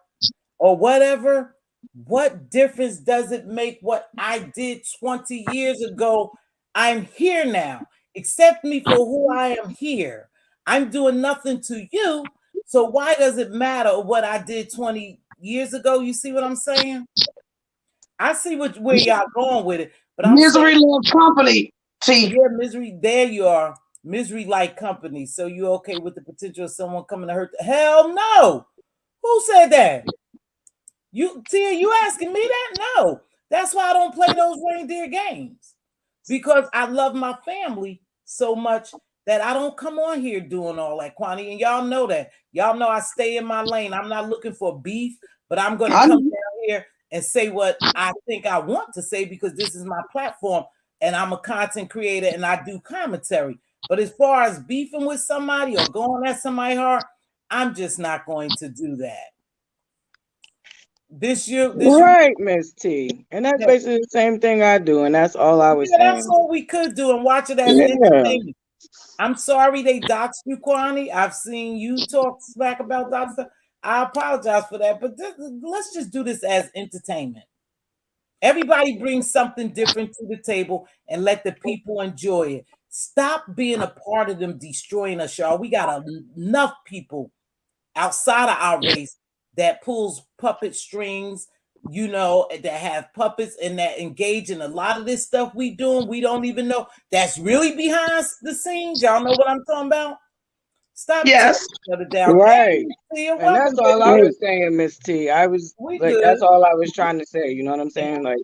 or whatever. What difference does it make what I did 20 years ago? I'm here now. Accept me for who I am here. I'm doing nothing to you. So why does it matter what I did 20 years ago? You see what I'm saying? I see where y'all going with it, but I'm Misery saying, loves company. See, yeah, misery. There you are, misery like company. So you okay with the potential of someone coming to hurt? Hell no. Who said that? Tia, you asking me that? No. That's why I don't play those reindeer games, because I love my family so much that I don't come on here doing all that, Kwani, and y'all know that. Y'all know I stay in my lane. I'm not looking for beef, but I'm going to come down here and say what I think I want to say, because this is my platform and I'm a content creator and I do commentary. But as far as beefing with somebody or going at somebody's heart, I'm just not going to do that. This year, Right, Miss T. And that's basically the same thing I do, and that's all I was saying. That's all we could do and watch it as entertainment. I'm sorry they doxed you, Kwani. I've seen you talk smack about doxing. I apologize for that, but let's just do this as entertainment. Everybody brings something different to the table and let the people enjoy it. Stop being a part of them destroying us, y'all. We got enough people outside of our race that pulls puppet strings, that have puppets and that engage in a lot of this stuff we doing. We don't even know that's really behind the scenes. Y'all know what I'm talking about? Stop. yes, down. Right. And that's all I was saying, Miss T. I was that's all I was trying to say. You know what I'm saying? Like,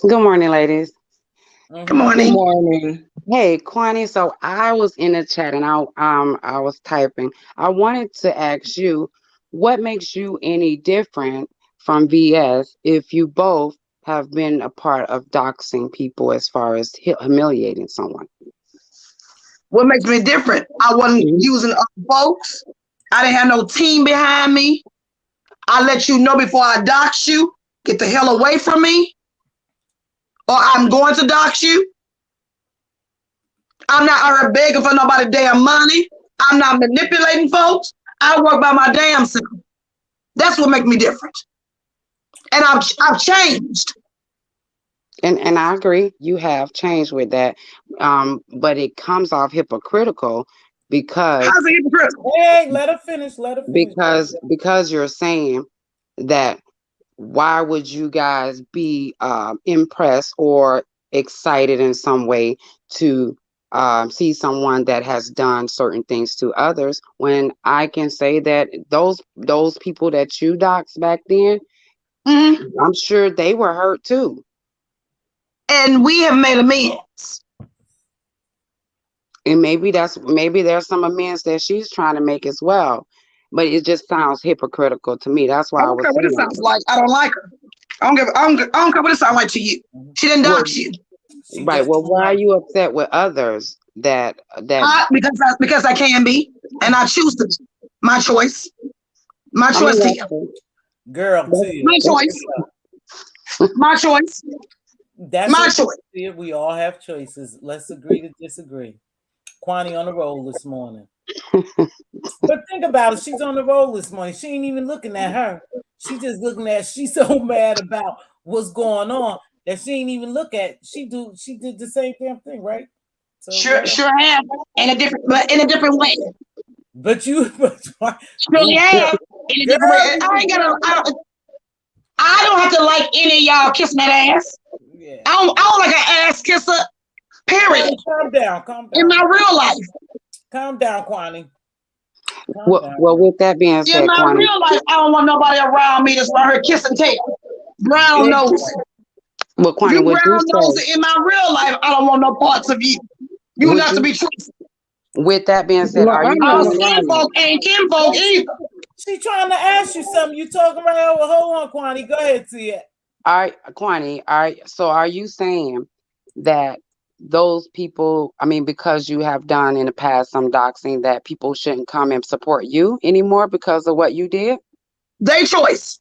good morning, ladies. Good morning. Good morning. Hey, Kwani. So I was in the chat and I was typing. I wanted to ask you, what makes you any different from VS if you both have been a part of doxing people as far as humiliating someone? What makes me different? I wasn't using other folks. I didn't have no team behind me. I let you know before I dox you. Get the hell away from me. Or I'm going to dox you. I'm not out here begging for nobody damn money. I'm not manipulating folks. I work by my damn self. That's what makes me different. And I've changed. And I agree, you have changed with that. But it comes off hypocritical because how's it hypocritical? Hey, let her finish. Let her finish. Because you're saying that why would you guys be impressed or excited in some way to see someone that has done certain things to others, when I can say that those people that you doxed back then, I'm sure they were hurt too. And we have made amends. And maybe there's some amends that she's trying to make as well. But it just sounds hypocritical to me. That's why I don't care what it sounds like. I don't like her. I don't care what it sounds like to you. She didn't dox you. Right. Well, why are you upset with others that because I can be, and I choose to. My choice. My choice, Tia. Girl, Tia. My choice. My choice. That's my choice. We all have choices. Let's agree to disagree. Kwani on the roll this morning. But think about it. She's on the roll this morning. She ain't even looking at her. She just looking at. She's so mad about what's going on that she ain't even look at. She did the same damn thing, right? So sure have in a different way. But Surely have in a different way. I don't have to like any of y'all kissing that ass. Yeah. I don't like an ass kisser. Period. Calm down. In my real life. Calm down, Kwani. Well, with that being said, in my Kwani, real life, I don't want nobody around me that's around her kissing tail. Brown nose. Well, Kwani, you brown nose in my real life, I don't want no parts of you. You not to be Treecey. With that being said, are you kinfolk ain't kinfolk either? She trying to ask you something. You talking right over. Hold on, Kwani. Go ahead, Tia. All right, Kwani. All right. So, are you saying that those people, I mean, because you have done in the past some doxing, that people shouldn't come and support you anymore because of what you did? Their choice.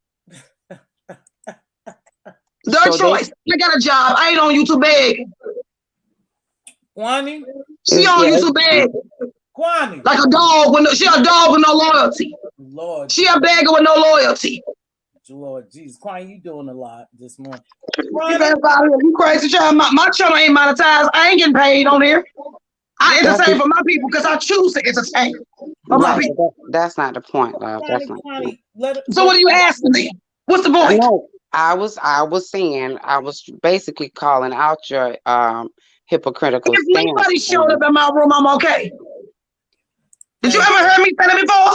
Their choice. I got a job. I ain't on YouTube begging. Kwani? She on YouTube begging. Kwani. Like a dog she a dog with no loyalty. Lord. She a beggar with no loyalty. Lord Jesus. Kwani, you doing a lot this morning. You crazy child. My channel ain't monetized. I ain't getting paid on here. I entertain for my people because I choose to entertain for my people. That's not the point, love. That's not Kwani, so what are you asking me? What's the point? No, I was saying, I was basically calling out your hypocritical if stance. nobody showed up in my room, I'm okay. Did you ever hear me say that before?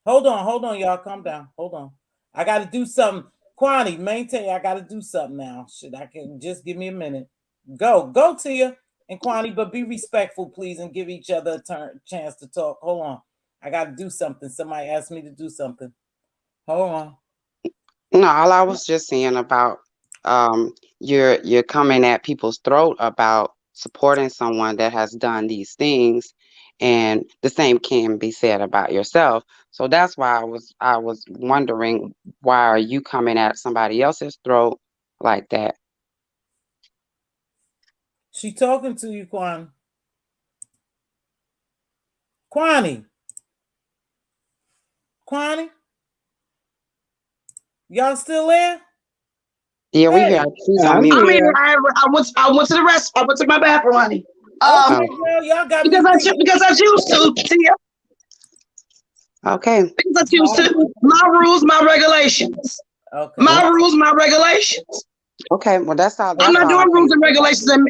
Hold on, y'all. Calm down. Hold on. I got to do something. Kwani, maintain. I got to do something now. Shit, I can just give me a minute. Go, Tia and Kwani, but be respectful, please, and give each other a chance to talk. Hold on. I got to do something. Somebody asked me to do something. Hold on. No, all I was just saying about you're coming at people's throat about supporting someone that has done these things, and the same can be said about yourself. So that's why I was wondering, why are you coming at somebody else's throat like that? She talking to you, Kwani. Kwani? Y'all still there? Yeah, we hear. I went to the rest. I went to my bathroom, honey. Y'all got because I choose to. Tia. Okay. Because I choose to. My rules, my regulations. Okay. My rules, my regulations. Okay. Well, that's all. I'm not doing rules and regulations in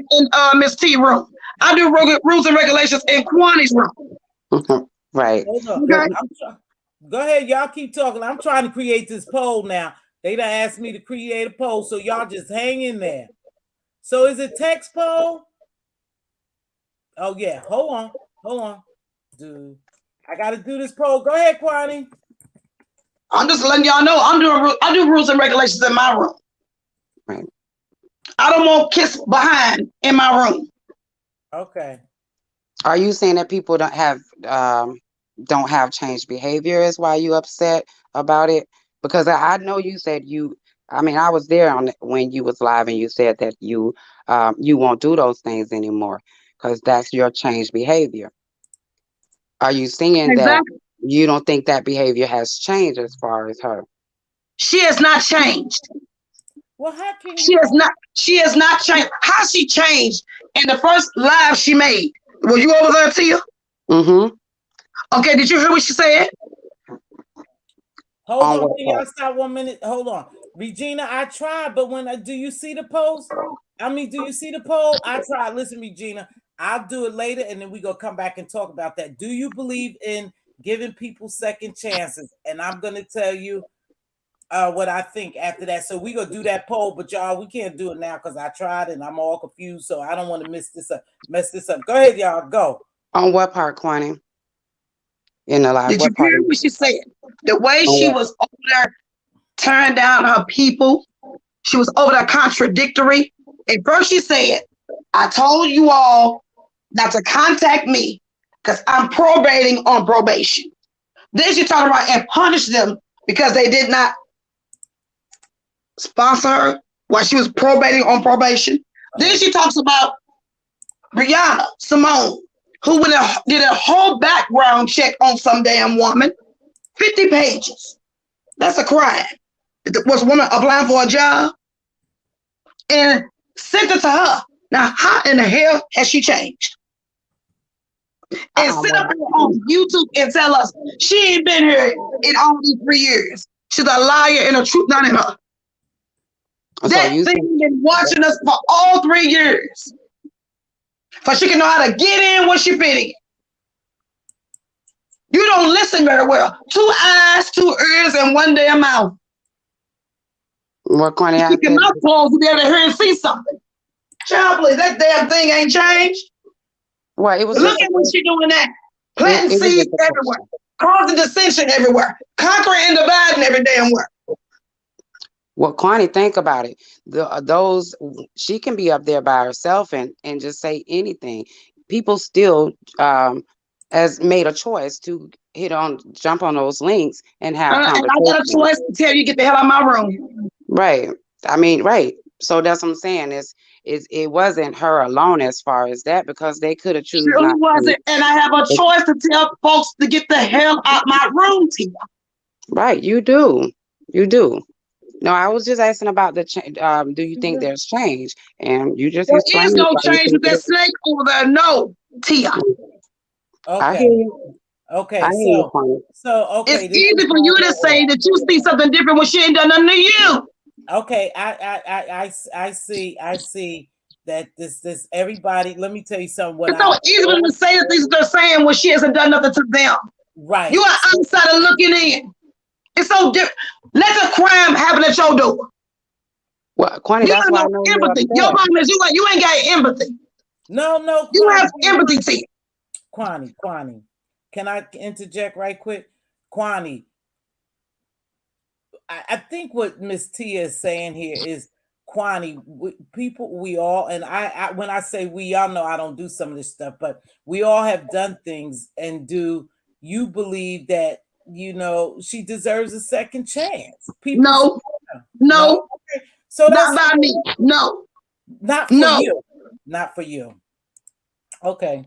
Miss T room. I do rules and regulations in Kwani's room. Right. Okay. Go ahead, y'all keep talking. I'm trying to create this poll now. They done asked me to create a poll, so y'all just hang in there. So is it text poll? Oh yeah, hold on. Dude, I gotta do this poll. Go ahead, Kwani. I'm just letting y'all know I do rules and regulations in my room. Right. I don't want kiss behind in my room. Okay. Are you saying that people don't have changed behavior is why you upset about it? Because I know you said I was there when you was live and you said that you won't do those things anymore because that's your changed behavior. Are you saying that you don't think that behavior has changed as far as her? She has not changed. Well, how can she has not changed? How she changed in the first live she made? Were you over there, Tia? Mm-hmm. Okay, did you hear what she said? Hold on, can y'all stop 1 minute? Hold on. Regina, I tried, but do you see the post? Do you see the poll? I tried. Listen, Regina, I'll do it later, and then we're going to come back and talk about that. Do you believe in giving people second chances? And I'm going to tell you what I think after that. So we're going to do that poll, but y'all, we can't do it now because I tried, and I'm all confused, so I don't want to mess this up. Go ahead, y'all. Go. On what part, Kwani? In the live. Did you hear what she said? The way she was over there tearing down her people. She was over there contradictory. At first she said, I told you all not to contact me because I'm probating on probation. Then she talked about and punished them because they did not sponsor her while she was probating on probation. Then she talks about Brianna Simone, who did a whole background check on some damn woman, 50 pages. That's a crime. Was a woman applying for a job? And sent it to her. Now, how in the hell has she changed? and sit up on YouTube and tell us she ain't been here in all these 3 years. She's a liar and a truth not in her. So that thing been watching us for all 3 years. For she can know how to get in when she fit in. You don't listen very well. 2 eyes, 2 ears, and 1 damn mouth. Well, Connie, keep your mouth closed to be able to hear and see something. Child, please, that damn thing ain't changed. Well, it was. Look at what she doing that. Planting seeds everywhere, causing dissension everywhere, conquering and dividing every damn where. Well, Connie, think about it. Those she can be up there by herself and just say anything. People still has made a choice to jump on those links and have conversations. And I got a choice to tell you get the hell out of my room. Right. I mean, right. So that's what I'm saying. It wasn't her alone as far as that, because they could have chosen. It really wasn't. And I have a choice to tell folks to get the hell out my room, Tia. Right. You do. You do. No, I was just asking about the change. Do you think there's change? And you just explained. There is no change with that snake over there. No, Tia. Okay. Okay. So okay. It's easy for you to say that you see something different when she ain't done nothing to you. Okay. I see that this everybody. Let me tell you something. It's so easy for them to say the things they're saying when she hasn't done nothing to them. Right. You are outside of looking in. It's so different. Let the crime happen at your door. Well, Connie, that's why I know empathy. Your problem is you ain't got empathy. No. You have empathy, Tia. Kwani, can I interject right quick? Kwani, I think what Miss Tia is saying here is, Kwani, we all, and I when I say we, y'all know I don't do some of this stuff, but we all have done things. And do you believe that, she deserves a second chance? No. Okay. So not by me. No. Not for you. Not for you. Okay.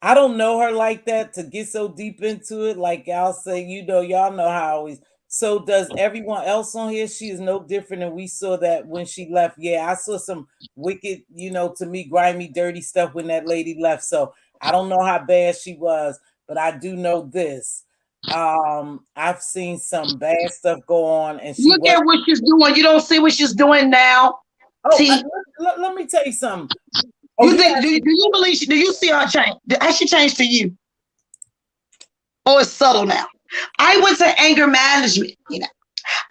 I don't know her like that to get so deep into it. Like I'll say, y'all know how I always. So does everyone else on here? She is no different. And we saw that when she left. Yeah, I saw some wicked, to me, grimy, dirty stuff when that lady left. So I don't know how bad she was, but I do know this. I've seen some bad stuff go on, and look at what she's doing. You don't see what she's doing now. Oh, let me tell you something. Do you believe? Do you see her change? Has she changed to you? Oh, it's subtle now. I went to anger management.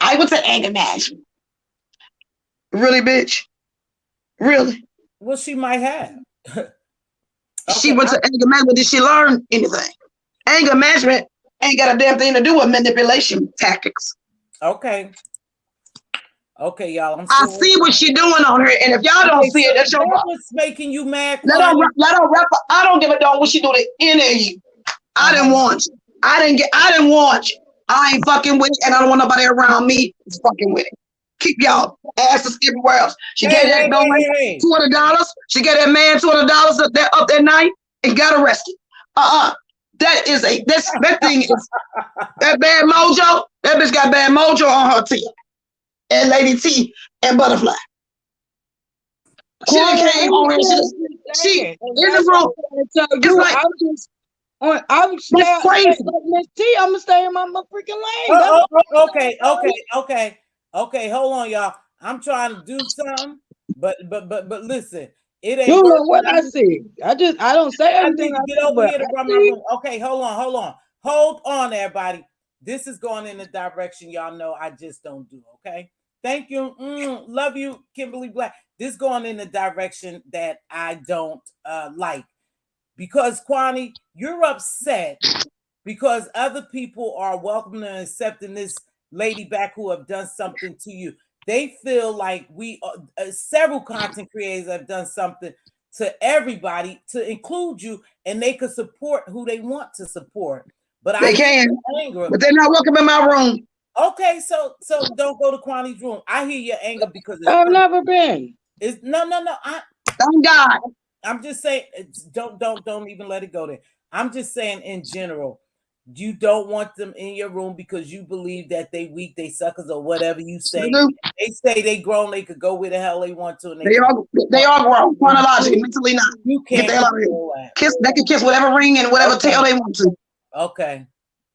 I went to anger management. Really, bitch? Really? Well, she might have. She went to anger management. Did she learn anything? Anger management ain't got a damn thing to do with manipulation tactics. Okay. Okay, y'all. I see what she's doing on her, and if y'all don't see it, that's your problem. What's making you mad? Let her rap. I don't give a damn what she do to any of you. I didn't want you. I didn't want you. I ain't fucking with it, and I don't want nobody around me that's fucking with it. Keep y'all asses everywhere else. She gave that $200. She gave that man $200 up that night and got arrested. That thing is that bad mojo. That bitch got bad mojo on her teeth. And Lady T and Butterfly. She came on and she in the room. I'm crazy. Miss T, I'm gonna stay in my freaking lane. Okay. Hold on, y'all. I'm trying to do something, but listen, it ain't. You know what I see. I don't say everything. I get over here to run my room. Okay, hold on, everybody. This is going in the direction y'all know I just don't do. Okay. Thank you. Love you, Kimberly Black. This going in the direction that I don't like. Because, Kwani, you're upset because other people are welcoming and accepting this lady back who have done something to you. They feel like several content creators have done something to everybody to include you, and they could support who they want to support. But they can, but they're not welcome in my room. Okay, so don't go to Kwani's room. I hear your anger because I've never been. It's no. Thank God. I'm just saying, don't even let it go there. I'm just saying in general, You don't want them in your room because you believe that they weak, they suckers, or whatever you say. They say they grown, they could go where the hell they want to. And they are grown, chronologically, mentally not. You can't get the hell out of here. Kiss, they can kiss whatever ring and whatever tail they want to. Okay.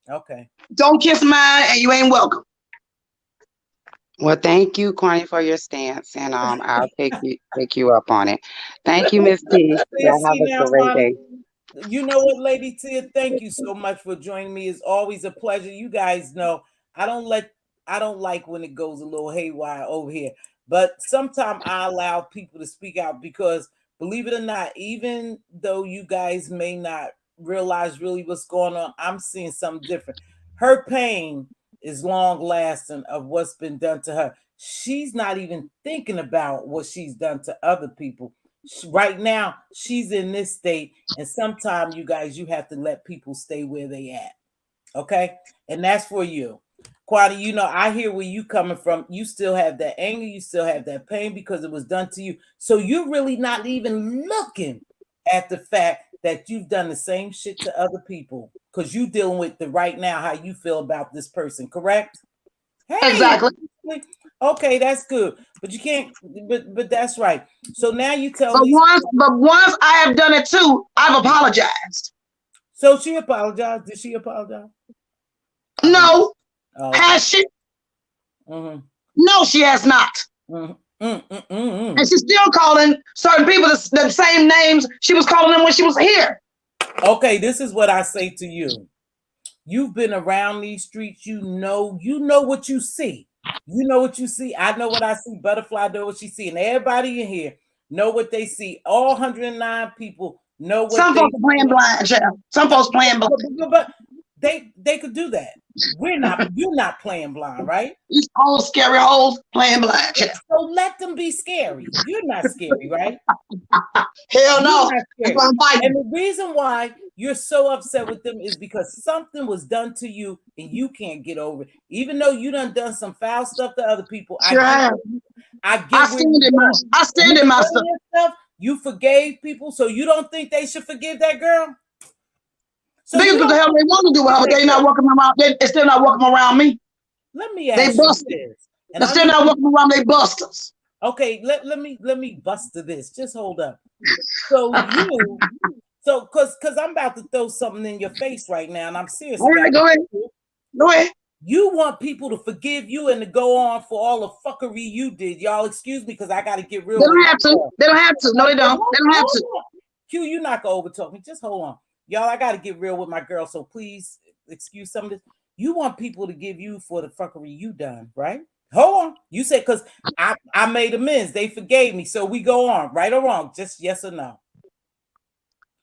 Okay. Don't kiss mine and you ain't welcome. Well, thank you, Kwani, for your stance, and I'll take you up on it. Thank you, Miss T. Y'all have a great day. You know what, Lady Tia? Thank you so much for joining me. It's always a pleasure. You guys know I don't like when it goes a little haywire over here, but sometimes I allow people to speak out because, believe it or not, even though you guys may not realize really what's going on, I'm seeing something different. Her pain is long lasting of what's been done to her. She's not even thinking about what she's done to other people. Right now, she's in this state, and sometimes you guys, you have to let people stay where they at. Okay, and that's for you, Kwani. You know, I hear where you coming from. You still have that anger, you still have that pain because it was done to you. So you're really not even looking at the fact that you've done the same shit to other people because you dealing with the right now how you feel about this person. Correct? Hey, exactly. Okay, that's good, but you can't. But that's right. So now you tell me. But once I have done it too, I've apologized. So she apologized. Did she apologize? No. Has she? Mm-hmm. No, she has not. And she's still calling certain people the same names she was calling them when she was here. Okay, this is what I say to you. You've been around these streets. You know what you see. You know what you see. I know what I see. Butterfly know what she see. And everybody in here know what they see. All 109 people know what some folks playing blind, child. Some folks playing blind. But they could do that. You're not playing blind, right? These old scary hoes playing blind, child. So let them be scary. You're not scary, right? Hell no. And the reason why you're so upset with them is because something was done to you and you can't get over it. Even though you done some foul stuff to other people. Sure I stand in my stuff. You forgave people, so you don't think they should forgive that girl? So they do what the hell they want to do, but they not walking around. They're still not walking around me. Let me ask you this. They're still not walking around. They busters. Okay, let me bust to this. Just hold up. So because I'm about to throw something in your face right now, and I'm serious. All right, go ahead. Go ahead. You want people to forgive you and to go on for all the fuckery you did. Y'all excuse me because I got to get real. They don't have to. They don't have to. No, they don't. They don't have to. Q, you're not going to overtalk me. Just hold on. Y'all, I got to get real with my girl, so please excuse some of this. You want people to give you for the fuckery you done, right? Hold on. You said because I made amends. They forgave me, so we go on. Right or wrong? Just yes or no.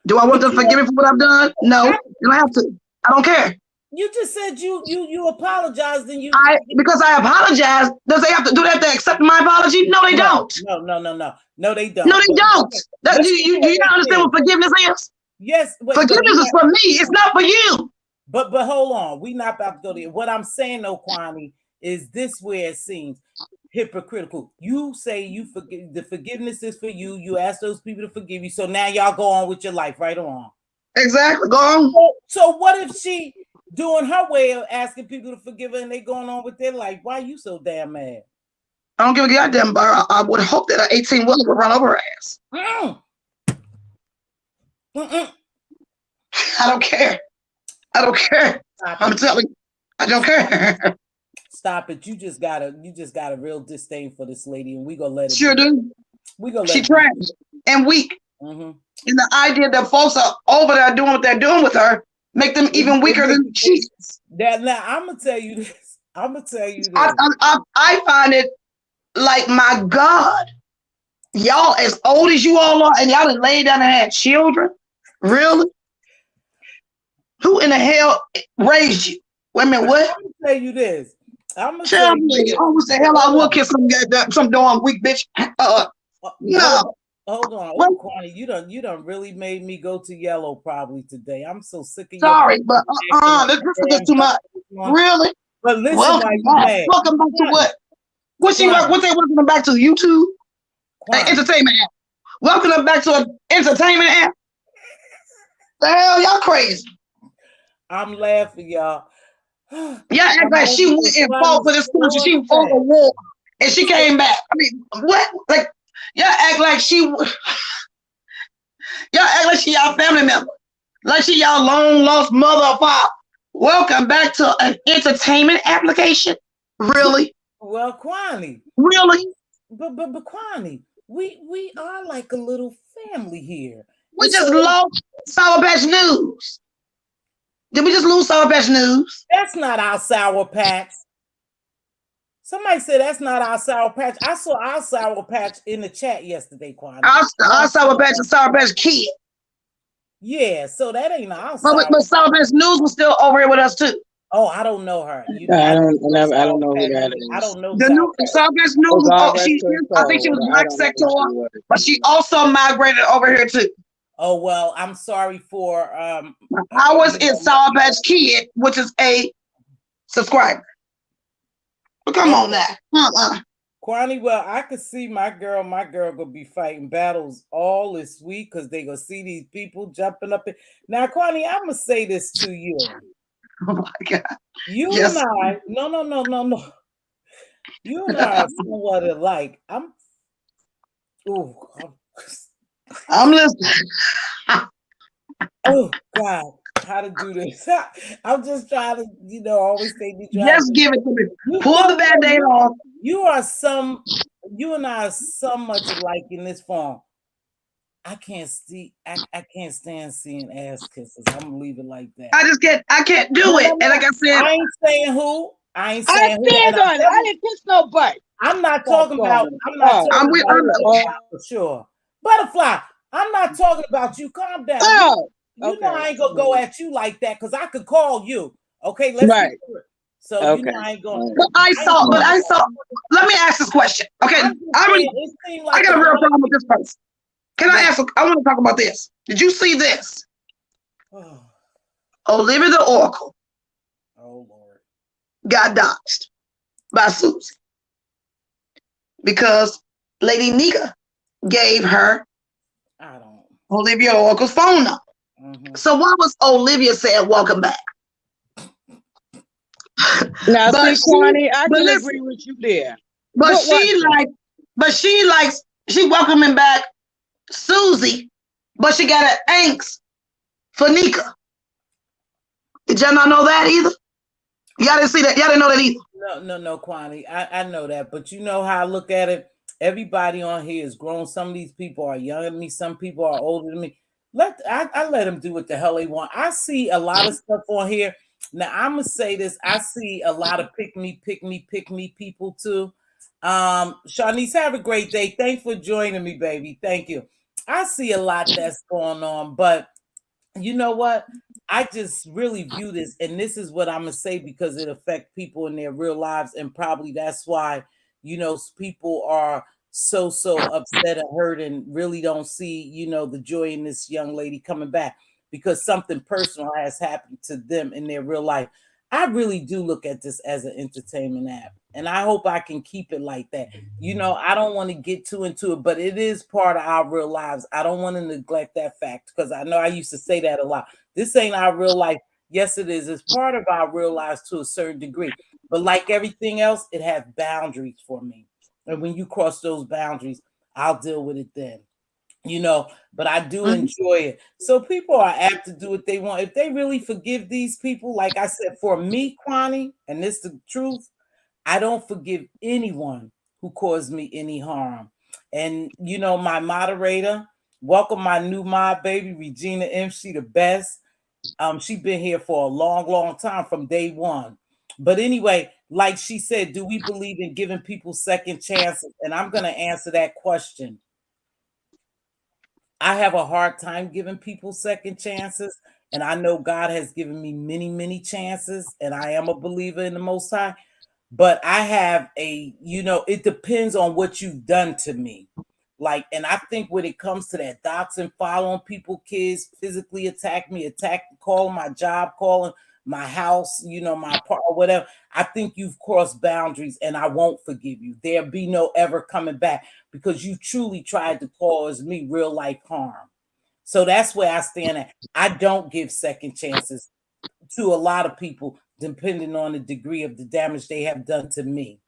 Do I want them to forgive me for what I've done? No, you don't have to. I don't care. You just said you apologized and you. Because I apologized. Does they have to do that to accept my apology? No, they don't. No, they don't. No, they don't. Do you not understand what forgiveness is? Yes. Forgiveness is for me. It's not for you. But hold on. We're not about to go there. What I'm saying, though, Kwani, is this where it seems hypocritical. You say you forgive, the forgiveness is for you. You ask those people to forgive you. So now y'all go on with your life, right or wrong? Exactly. Go on. So what if she doing her way of asking people to forgive her and they going on with their life? Why are you so damn mad? I don't give a goddamn bar. I would hope that an 18-wheeler would run over her ass. I don't care. I don't care. I'm telling you, I don't care. Stop it. You just got a real disdain for this lady, and we gonna let it. Sure do. We gonna let she trash and weak. And the idea that folks are over there doing what they're doing with her make them even weaker than she is. Now I'm gonna tell you this. I find it like, my God, y'all as old as you all are, and y'all done laid down and had children. Really? Who in the hell raised you? Wait a minute, what? I'm gonna tell you this. I'm gonna tell you this. Oh, what the hell I will kiss some darn weak bitch. No. Hold on. Oh, Kwani, you done really made me go to yellow probably today. I'm so sick of you. Sorry, but this is too much. Really? But listen, welcome back to what? What they welcome them back to? YouTube? Entertainment app. Welcome them back to an entertainment app. The hell, y'all crazy. I'm laughing, y'all. Yeah, act like she went and fought for the school. So She fought a war and she came back. I mean, what? Like, y'all act like y'all act like she y'all family member. Like she y'all long lost mother or father. Welcome back to an entertainment application. Really? Well, Kwani. Really? But Kwani, we are like a little family here. We just lost Sour Patch News. Did we just lose Sour Patch News? That's not our Sour Patch. Somebody said that's not our Sour Patch. I saw our Sour Patch in the chat yesterday, Kwani. Our Sour Patch and Sour Patch Kid. Yeah, so that ain't our Sour But Sour Patch News was still over here with us too. Oh, I don't know her. I don't know who that is. I don't know the new Sour Patch News. I think she was black sector, but she also migrated over here too. Oh well, I'm sorry for ours is Sour Patch Kid, which is a subscriber. But come on now. Kwani, well, I could see my girl gonna be fighting battles all this week because they gonna see these people jumping up. Now, Kwani, I'm gonna say this to you. Oh my God. You and I, no. You and I are somewhat alike. I'm listening. Oh God, how to do this? I'm just trying to, always say me. Just give it to me. Pull the band-aid off. You and I are so much alike in this form. I can't stand seeing ass kisses. I'm gonna leave it like that. I can't do it. And like I said, I ain't saying who. I ain't saying who. I didn't kiss nobody. I'm not talking about. For sure. Butterfly. I'm not talking about you. Calm down. You know I ain't gonna go at you like that because I could call you. Okay, let's right. So I ain't gonna. But I saw. Let me ask this question. Okay, I got a real problem with this person. Can I ask? I want to talk about this. Did you see this? Olivia the Oracle. Oh Lord. Got doxxed by Susie because Lady Nika gave her Olivia Oracle's phone number. Mm-hmm. So what was Olivia saying? Welcome back. Now, see, Kwani, I can agree with you there. But she welcoming back Susie, but she got an angst for Nika. Did y'all not know that either? Y'all didn't see that. Y'all didn't know that either. No, Kwani. I know that, but you know how I look at it. Everybody on here is grown. Some of these people are younger than me. Some people are older than me. I let them do what the hell they want. I see a lot of stuff on here. Now I'm gonna say this. I see a lot of pick me people too. Shanice, have a great day. Thanks for joining me, baby. Thank you. I see a lot that's going on, but you know what? I just really view this, and this is what I'm gonna say because it affects people in their real lives, and probably that's why people are so upset and hurt and really don't see the joy in this young lady coming back because something personal has happened to them in their real life. I really do look at this as an entertainment app, and I hope I can keep it like that. I don't want to get too into it, but it is part of our real lives. I don't want to neglect that fact because I know I used to say that a lot. This ain't our real life. Yes, it is. It's part of our real lives to a certain degree. But like everything else, it has boundaries for me. And when you cross those boundaries, I'll deal with it then. But I do enjoy it. So people are apt to do what they want. If they really forgive these people, like I said, for me, Kwani, and this is the truth, I don't forgive anyone who caused me any harm. And my moderator, welcome my new mod baby, Regina M. She the best. She been here for a long time from day one. But anyway, like she said, do we believe in giving people second chances? And I'm going to answer that question. I have a hard time giving people second chances. And I know God has given me many chances. And I am a believer in the Most High. But I have it depends on what you've done to me. And I think when it comes to that doxing, following people, kids, physically attack me, calling my job, calling my house, my apartment, whatever, I think you've crossed boundaries and I won't forgive you. There'll be no ever coming back because you truly tried to cause me real life harm. So that's where I stand at. I don't give second chances to a lot of people, depending on the degree of the damage they have done to me.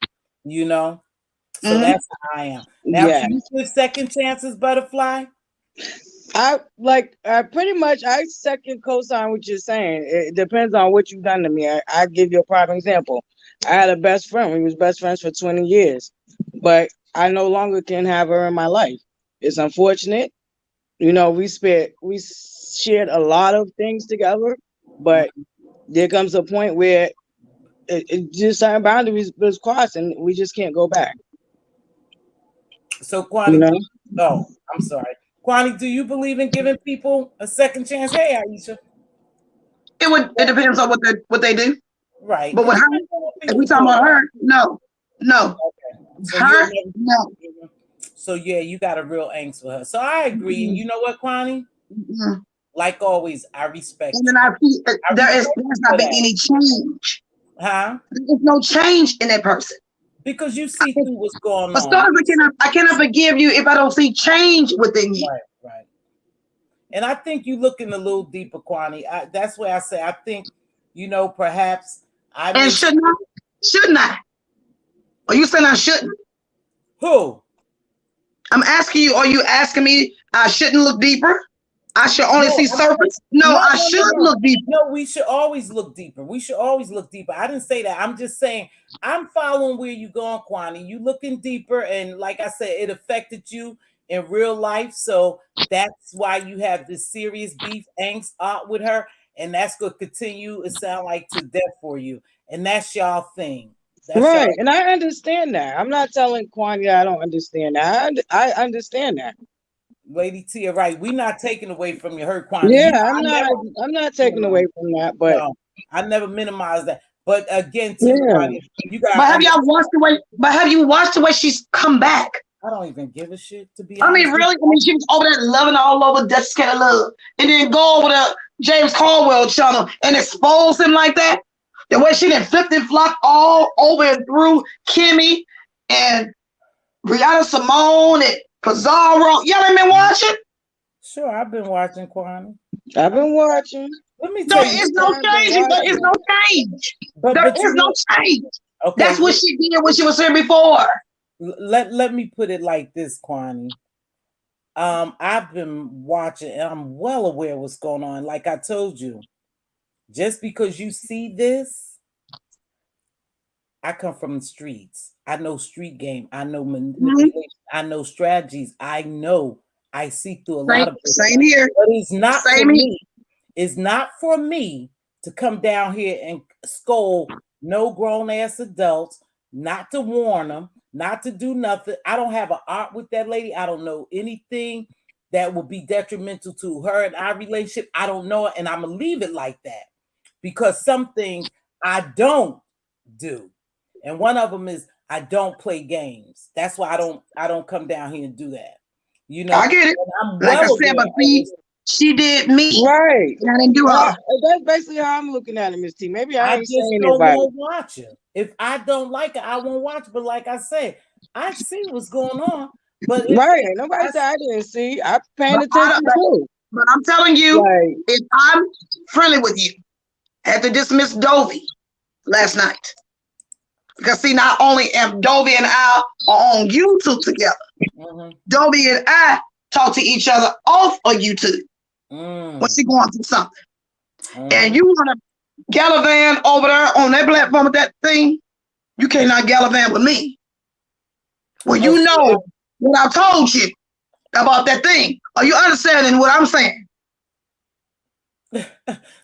You know, so that's how I am. Now, do you give second chances, Butterfly? I pretty much I second co-sign what you're saying. It depends on what you've done to me. I give you a prime example. I had a best friend. We was best friends for 20 years, but I no longer can have her in my life. It's unfortunate. You know, we shared a lot of things together, but there comes a point where it just certain boundaries was crossed, and we just can't go back. So, Kwani, I'm sorry. Kwani, do you believe in giving people a second chance? Hey, Aisha. It depends on what they do. Right. But with her, if we talking about her, no. Okay. So her, no. So yeah, you got a real angst with her. So I agree. And you know what, Kwani? Like always, I respect. And then there's not been any change. Huh? There's no change in that person. Because you see through what's going on. I cannot forgive you if I don't see change within you. Right. And I think you looking a little deeper, Kwani. That's why I say I think, perhaps I and shouldn't I? Are you saying I shouldn't? Who? I'm asking you. Are you asking me I shouldn't look deeper? I should only see surface. No, I should look deeper. No, we should always look deeper. I didn't say that. I'm just saying I'm following where you're going, Kwani. You looking deeper, and like I said, it affected you in real life. So that's why you have this serious beef, angst with her, and that's gonna continue. It sound like to death for you, and that's y'all thing. That's right, and I understand that. I'm not telling Kwani I don't understand that. I understand that. Lady Tia, right? We're not taking away from your hurt, Kwani. Yeah, I'm not taking away from that, but no, I never minimize that. But again, Tia, Kwani, you got. But have y'all watched the way? But have you watched the way she's come back? I don't even give a shit, to be honest. I mean, really? I mean, she was over there loving all over Dutch Kind of Love, and then go over to James Caldwell channel and expose him like that. The way she done flipped and flopped all over and through Kimmy and Brianna Simone and Pizarro. Y'all ain't been watching? Sure, I've been watching, Kwani. I've been watching. Let me tell you. There is no change. There is no change. There is no change. Okay. That's what she did when she was here before. Let me put it like this, Kwani. I've been watching and I'm well aware of what's going on. Like I told you, just because you see this, I come from the streets. I know street game. I know manipulation. I know strategies. I see through a lot of things. Same here. But it's not for me. It's not for me to come down here and scold no grown ass adults, not to warn them, not to do nothing. I don't have an art with that lady. I don't know anything that will be detrimental to her and our relationship. I don't know it, and I'm gonna leave it like that because some things I don't do, and one of them is I don't play games. That's why I don't come down here and do that. I get it. Like I said, but she did me right. I didn't do her. That's basically how I'm looking at it, Miss T. Maybe I ain't just saying don't it right. want to watch it. If I don't like it, I won't watch it. But like I said, I see what's going on. But right, nobody said I didn't see. I'm paying attention too. But I'm telling you, if I'm friendly with you, I had to dismiss Dovey last night. Because see, not only am Dovey and I on YouTube together, Dovey and I talk to each other off of YouTube when she going through something. And you want to gallivant over there on that platform with that thing, you cannot gallivant with me. Well, you know what I told you about that thing. Are you understanding what I'm saying?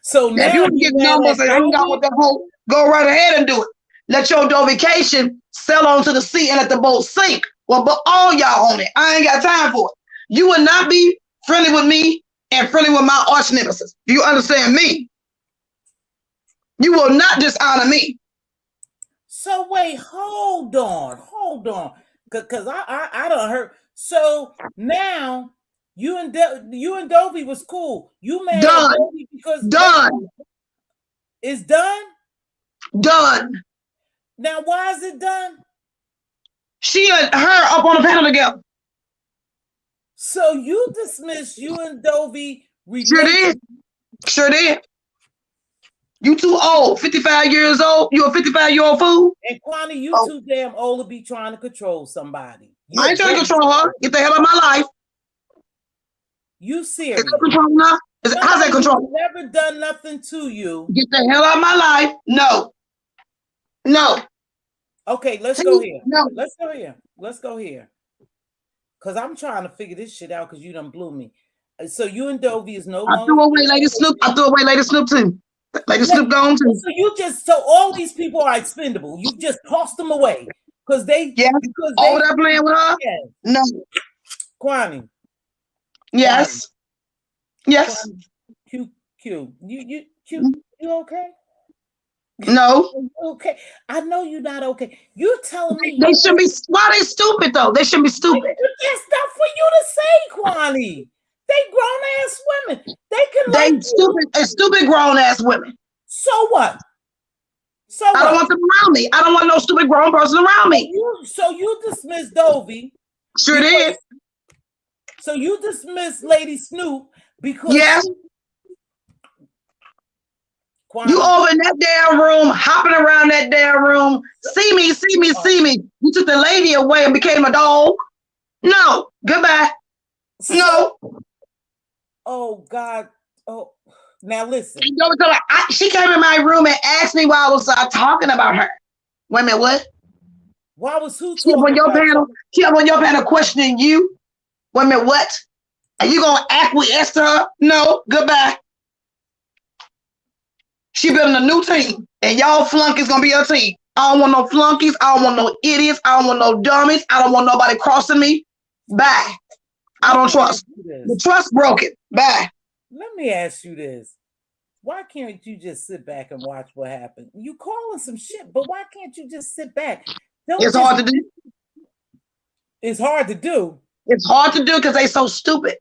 So now if you get numbers and hang out with that whole, go right ahead and do it. Let your vacation sail onto the sea and let the boat sink. Well, but all y'all on it. I ain't got time for it. You will not be friendly with me and friendly with my arch nemesis. Do you understand me? You will not dishonor me. So wait, hold on, because I don't hurt. So now you and Dovey was cool. You mad at Dovey because it's done. Done. Now why is it done? She and her up on the panel together. So you dismissed you and Dovey. Sure did. You too old. 55 years old. You a 55-year-old fool. And Kwani, you too damn old to be trying to control somebody. I ain't trying to control her. Get the hell out of my life. You serious? Is that control now? How's that control? Never done nothing to you. Get the hell out of my life. No. No. Okay, let's go here. No. Let's go here. Let's go here. Because I'm trying to figure this shit out because you done blew me. So you and Dovey is no longer. I threw away Lady Snoop. I threw away Lady Snoop too. Lady Snoop gone too. So all these people are expendable. You just tossed them away because they. Yeah. Because over there playing with her. Yes. No. Kwani. Yes. Kwani. Yes. Q. You okay? No. Okay. I know you're not okay. You're telling me they should be. Why they stupid though? They shouldn't be stupid. That's not for you to say, Kwani. They grown ass women. They can. They stupid grown ass women. So what? I don't want them around me. I don't want no stupid grown person around me. So you dismiss Dovey. Sure did. So you dismiss Lady Snoop because yes. You over in that damn room, hopping around that damn room. See me. You took the lady away and became a dog. No. Goodbye. No. Oh God. Oh, now listen. She came in my room and asked me why I was talking about her. Wait a minute, what? Why was who talking about your panel? She up on your panel questioning you. Wait a minute, what? Are you gonna acquiesce to her? No, goodbye. She building a new team, and y'all flunkies gonna be her team. I don't want no flunkies. I don't want no idiots. I don't want no dummies. I don't want nobody crossing me. Bye. I don't trust. The trust broken. Bye. Let me ask you this. Why can't you just sit back and watch what happened? You calling some shit, but why can't you just sit back? It's hard to do. It's hard to do. It's hard to do because they so stupid.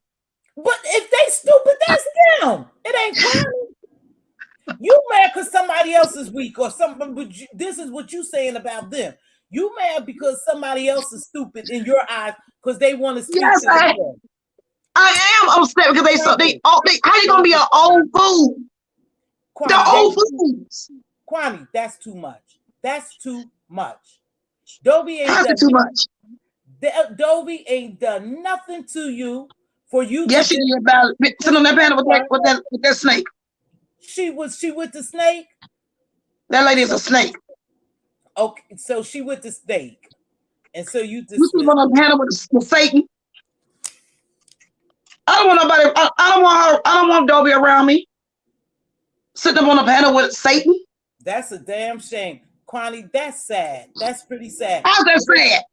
But if they stupid, that's them. It ain't crime. You mad because somebody else is weak or something, but this is what you saying about them. You mad because somebody else is stupid in your eyes because they want to speak to them. I am upset because how you gonna be an old fool? Kwani, the old fools. Kwani, that's too much. That's too much. Dovey ain't done too much. Dovey ain't done nothing to you for you. Yes, she did about sitting on that panel with that snake. She with the snake? That lady is a snake. Okay, so she with the snake. And so you sit on a panel with Satan. I don't want nobody, I don't want her, I don't want Dovey around me. Sitting up on a panel with Satan. That's a damn shame. Kwani, that's sad. That's pretty sad. How's that sad?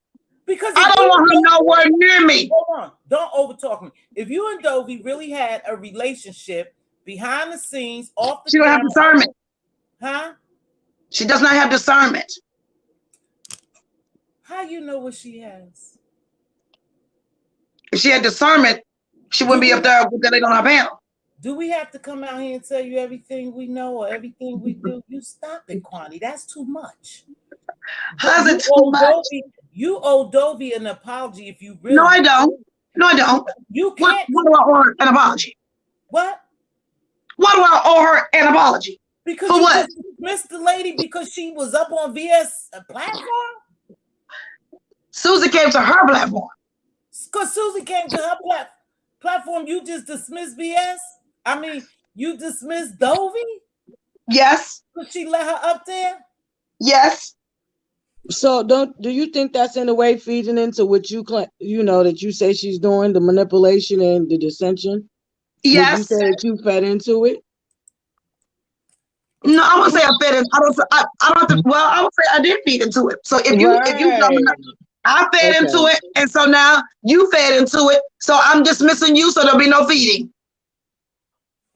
Because I don't want her nowhere near me. Hold on. Don't overtalk me. If you and Dovey really had a relationship behind the scenes, off the she don't have discernment. Huh? She does not have discernment. How you know what she has? If she had discernment, she wouldn't be up there with that lady on her panel. Do we have to come out here and tell you everything we know or everything we do? You stop it, Kwani. That's too much. How's it too much? You owe Dovey an apology if you really. No, I don't. No, I don't. You can't. What do I owe her an apology? What? Why do I owe her an apology? Because for what? Dismissed the lady because she was up on VS platform. Susie came to her platform. Because Susie came to her platform. You just dismissed VS. I mean, you dismissed Dovey. Yes. Because she let her up there. Yes. So do you think that's in a way feeding into what you claim, that you say she's doing, the manipulation and the dissension? Yes. Would you say that you fed into it? No, I won't say I fed into it. I don't have to, well, I would say I did feed into it. So if you I fed into it, and so now you fed into it. So I'm dismissing you, so there'll be no feeding.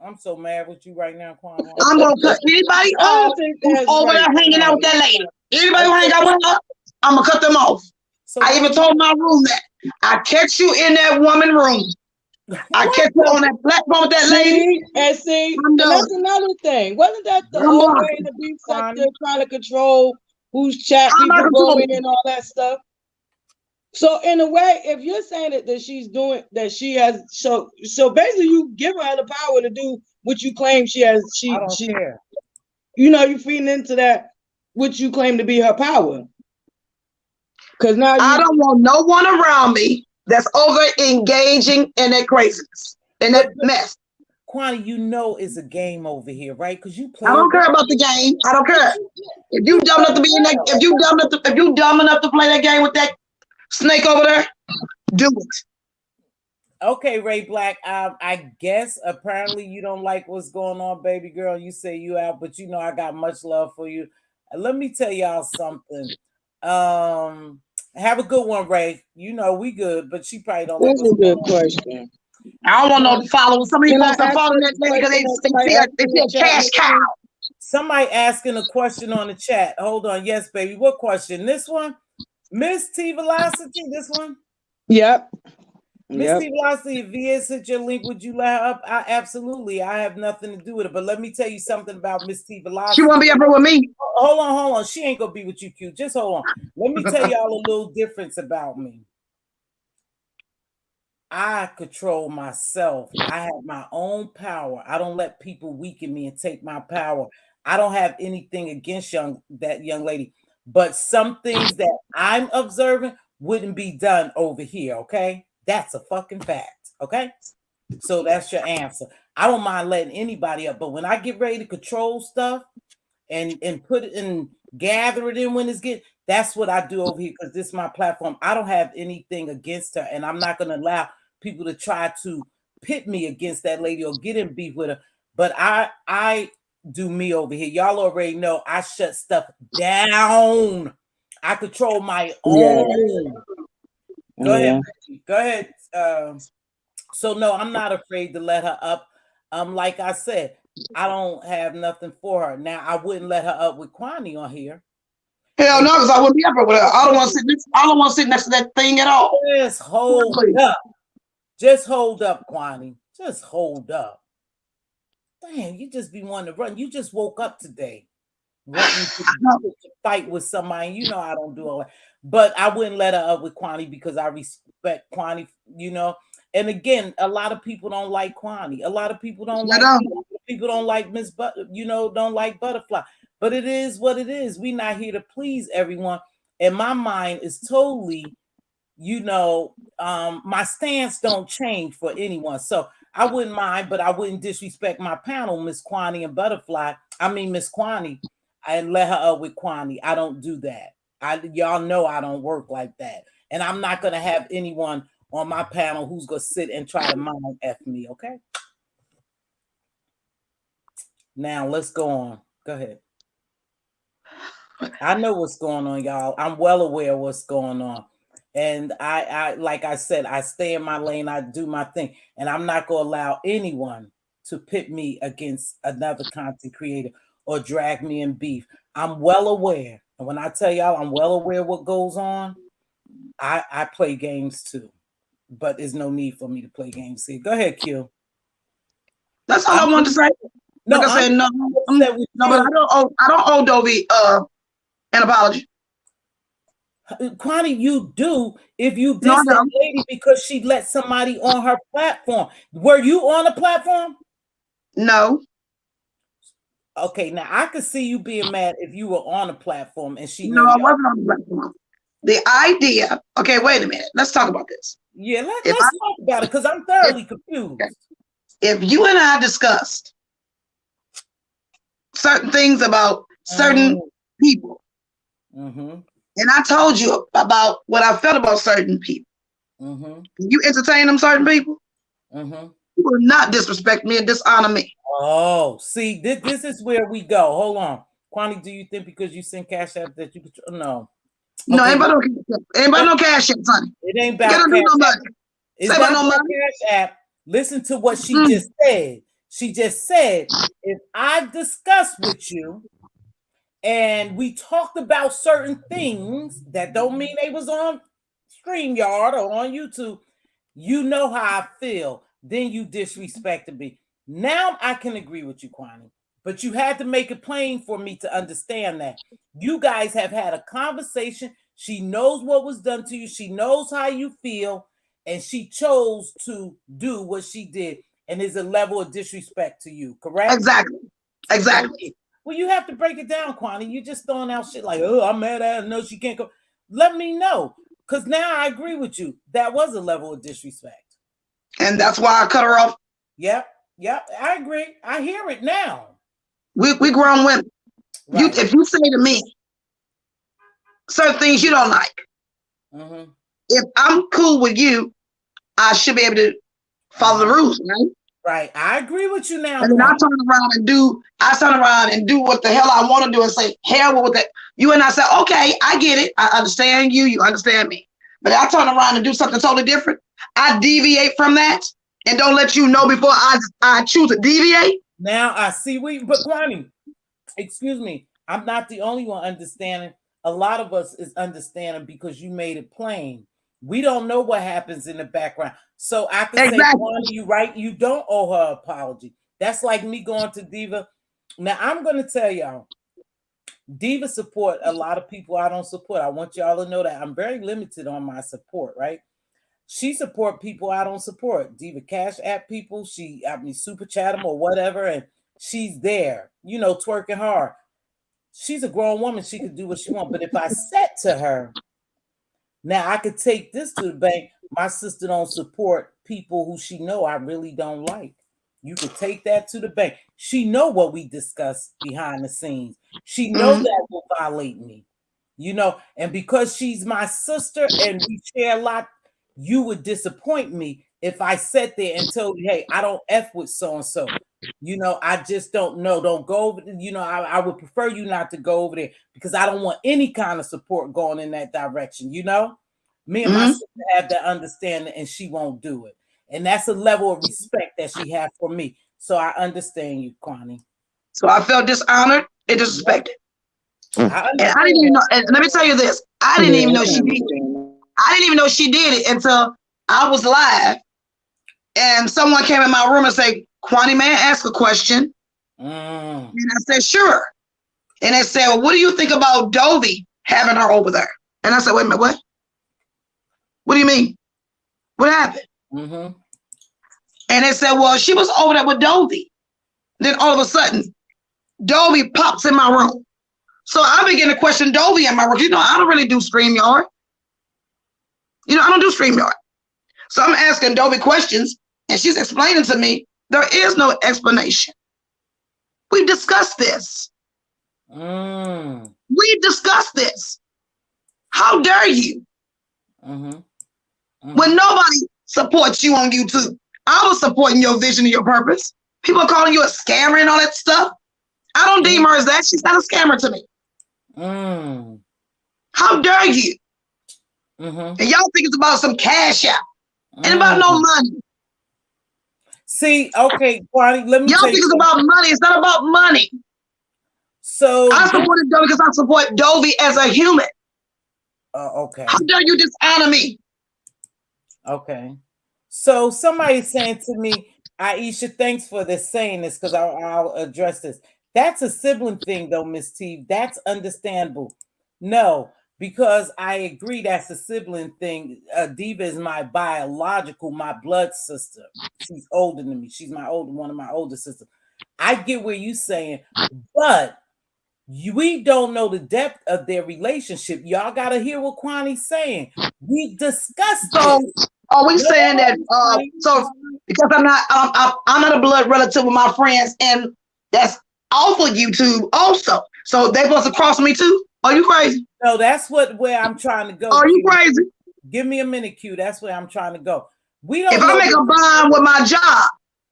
I'm so mad with you right now, Kwani. I'm gonna cut anybody off who's over there hanging out with that lady. Anybody who hang out with her, I'm gonna cut them off. So I even told my room that I catch you in that woman room. I catch you on that platform with that lady. And that's another thing. Wasn't that the old way in the beef sector trying to control whose chat people go in and all that stuff? So in a way, if you're saying that she's doing that, she has so basically you give her the power to do what you claim she has. I don't care. you feeding into that, which you claim to be her power. Because now I don't want no one around me that's over engaging in that craziness and that mess. Kwani, it's a game over here, right? Because you play. I don't care about the game. I don't care. If you dumb enough to be in that, if you dumb enough to play that game with that snake over there, do it. Okay, Ray Black. I guess apparently you don't like what's going on, baby girl. You say you out, but I got much love for you. Let me tell y'all something. Have a good one, Ray. We good, but she probably don't like what's a good question. I don't want no followers. Some of you folks are following that lady because they see a cash cow. Somebody asking a question on the chat. Hold on. Yes, baby. What question? This one? Miss T Velocity? This one? Yep. Miss T Velocity, if VS hit your link, would you let her up? Absolutely. I have nothing to do with it. But let me tell you something about Miss T Velocity. She won't be up here with me. Hold on. She ain't gonna be with you, Q. Just hold on. Let me tell y'all a little difference about me. I control myself. I have my own power. I don't let people weaken me and take my power. I don't have anything against that young lady, but some things that I'm observing wouldn't be done over here. Okay, that's a fucking fact. Okay, so that's your answer. I don't mind letting anybody up, but when I get ready to control stuff and put it and gather it in when it's that's what I do over here because this is my platform. I don't have anything against her, and I'm not going to allow people to try to pit me against that lady or get in beef with her. But I do me over here. Y'all already know I shut stuff down. I control my own. Go ahead. Go ahead. So no, I'm not afraid to let her up. Like I said, I don't have nothing for her. Now I wouldn't let her up with Kwani on here. Hell no, because I wouldn't be up with her. I don't want to sit next to that thing at all. Just hold up. Just hold up, Kwani. Just hold up. Damn, you just be wanting to run. You just woke up today. Wanting to fight with somebody. I don't do all that. But I wouldn't let her up with Kwani because I respect Kwani, And again, a lot of people don't like Kwani. A lot of people don't people don't like Miss don't like Butterfly. But it is what it is. We're not here to please everyone. And my mind is totally my stance don't change for anyone. So I wouldn't mind, but I wouldn't disrespect my panel, Miss Kwani and Butterfly. I mean, Miss Kwani, and let her up with Kwani. I don't do that. Y'all know I don't work like that. And I'm not going to have anyone on my panel who's going to sit and try to mind F me, okay? Now, let's go on. Go ahead. I know what's going on, y'all. I'm well aware of what's going on. And I like I said, I stay in my lane. I do my thing. And I'm not going to allow anyone to pit me against another content creator or drag me in beef. I'm well aware. And when I tell y'all I'm well aware what goes on, I play games too. But there's no need for me to play games. See, go ahead, Q. That's all I wanted to say. No, like I said, no, but I don't owe Dovey an apology. Kwani, you do if you diss that lady because she let somebody on her platform. Were you on a platform? No. Okay, now I could see you being mad if you were on a platform and she. No, I wasn't on the platform. The idea. Okay, wait a minute. Let's talk about this. Yeah, let's talk about it because I'm thoroughly confused. If you and I discussed certain things about certain people, and I told you about what I felt about certain people, you entertain them certain people, you will not disrespect me and dishonor me. Oh, see, this is where we go. Hold on. Kwani, do you think because you send Cash App that you could? No. No, anybody no Cash App, honey. It ain't about Cash App. It's not about Cash App. Listen to what she just said. She just said, if I discuss with you and we talked about certain things that don't mean they was on StreamYard or on YouTube, you know how I feel. Then you disrespected me. Now I can agree with you, Kwani, but you had to make it plain for me to understand that. You guys have had a conversation. She knows what was done to you. She knows how you feel, and she chose to do what she did, and is a level of disrespect to you, correct? Exactly. Well, you have to break it down, Kwani. You just throwing out shit like, oh, I'm mad at her. No, she can't go. Let me know. Because now I agree with you. That was a level of disrespect. And that's why I cut her off. Yep. I agree. I hear it now. We grown women. Right. If you say to me certain things you don't like, if I'm cool with you, I should be able to follow the rules, right? Right. I agree with you now. And then I turn around and do what the hell I want to do and say, hell with that. You and I say, okay, I get it. I understand you. You understand me. But I turn around and do something totally different. I deviate from that and don't let you know before I choose to deviate. Now I see but Kwani, excuse me, I'm not the only one understanding. A lot of us is understanding because you made it plain. We don't know what happens in the background. So I can say, Kwani, you right, you don't owe her an apology. That's like me going to Diva. Now I'm going to tell y'all, Diva support a lot of people I don't support. I want y'all to know that I'm very limited on my support, right? She support people I don't support. Diva Cash App people, super chat them or whatever, and she's there, twerking hard. She's a grown woman. She could do what she wants. But if I said to her, now I could take this to the bank. My sister don't support people who she know I really don't like. You could take that to the bank. She know what we discuss behind the scenes. She know that will violate me, and because she's my sister and we share a lot, you would disappoint me if I sat there and told you, hey, I don't F with so-and-so. I just don't know. Don't go over. I would prefer you not to go over there because I don't want any kind of support going in that direction. Me and my sister have that understanding, and she won't do it. And that's a level of respect that she has for me. So I understand you, Kwani. So I felt dishonored and disrespected. And I didn't even know. And let me tell you this: I didn't even know she did it. I didn't even know she did it until I was live, and someone came in my room and said, Kwani, may I ask a question? And I said, sure. And they said, well, what do you think about Dovey having her over there? And I said, wait a minute, what? What do you mean? What happened? And they said, well, she was over there with Dovey. Then all of a sudden, Dovey pops in my room. So I began to question Dovey in my room. I don't really do StreamYard. I don't do StreamYard. So I'm asking Dovey questions, and she's explaining to me there is no explanation. We discussed this. We discussed this. How dare you? When nobody supports you on YouTube, I was supporting your vision and your purpose. People are calling you a scammer and all that stuff. I don't deem her as that. She's not a scammer to me. How dare you? And y'all think it's about some cash out. Ain't about no money. See, okay, Kwani, let me y'all think it's about money. It's not about money. So I supported Dovey because I support Dovey as a human. Okay. How dare you dishonor me? Okay. So somebody's saying to me, Aisha, thanks for this saying this because I'll address this. That's a sibling thing, though, Miss T. That's understandable. No, because I agree that's a sibling thing. Diva is my blood sister. She's older than me. She's one of my older sisters. I get where you're saying, but we don't know the depth of their relationship. Y'all got to hear what Kwani's saying. We discussed this. Are we saying that? So because I'm not a blood relative with my friends, and that's off of YouTube also. So they supposed to cross me too? Are you crazy? No, that's where I'm trying to go. Are you crazy? Give me a minute, Q. That's where I'm trying to go. We don't. If I make a bond with my job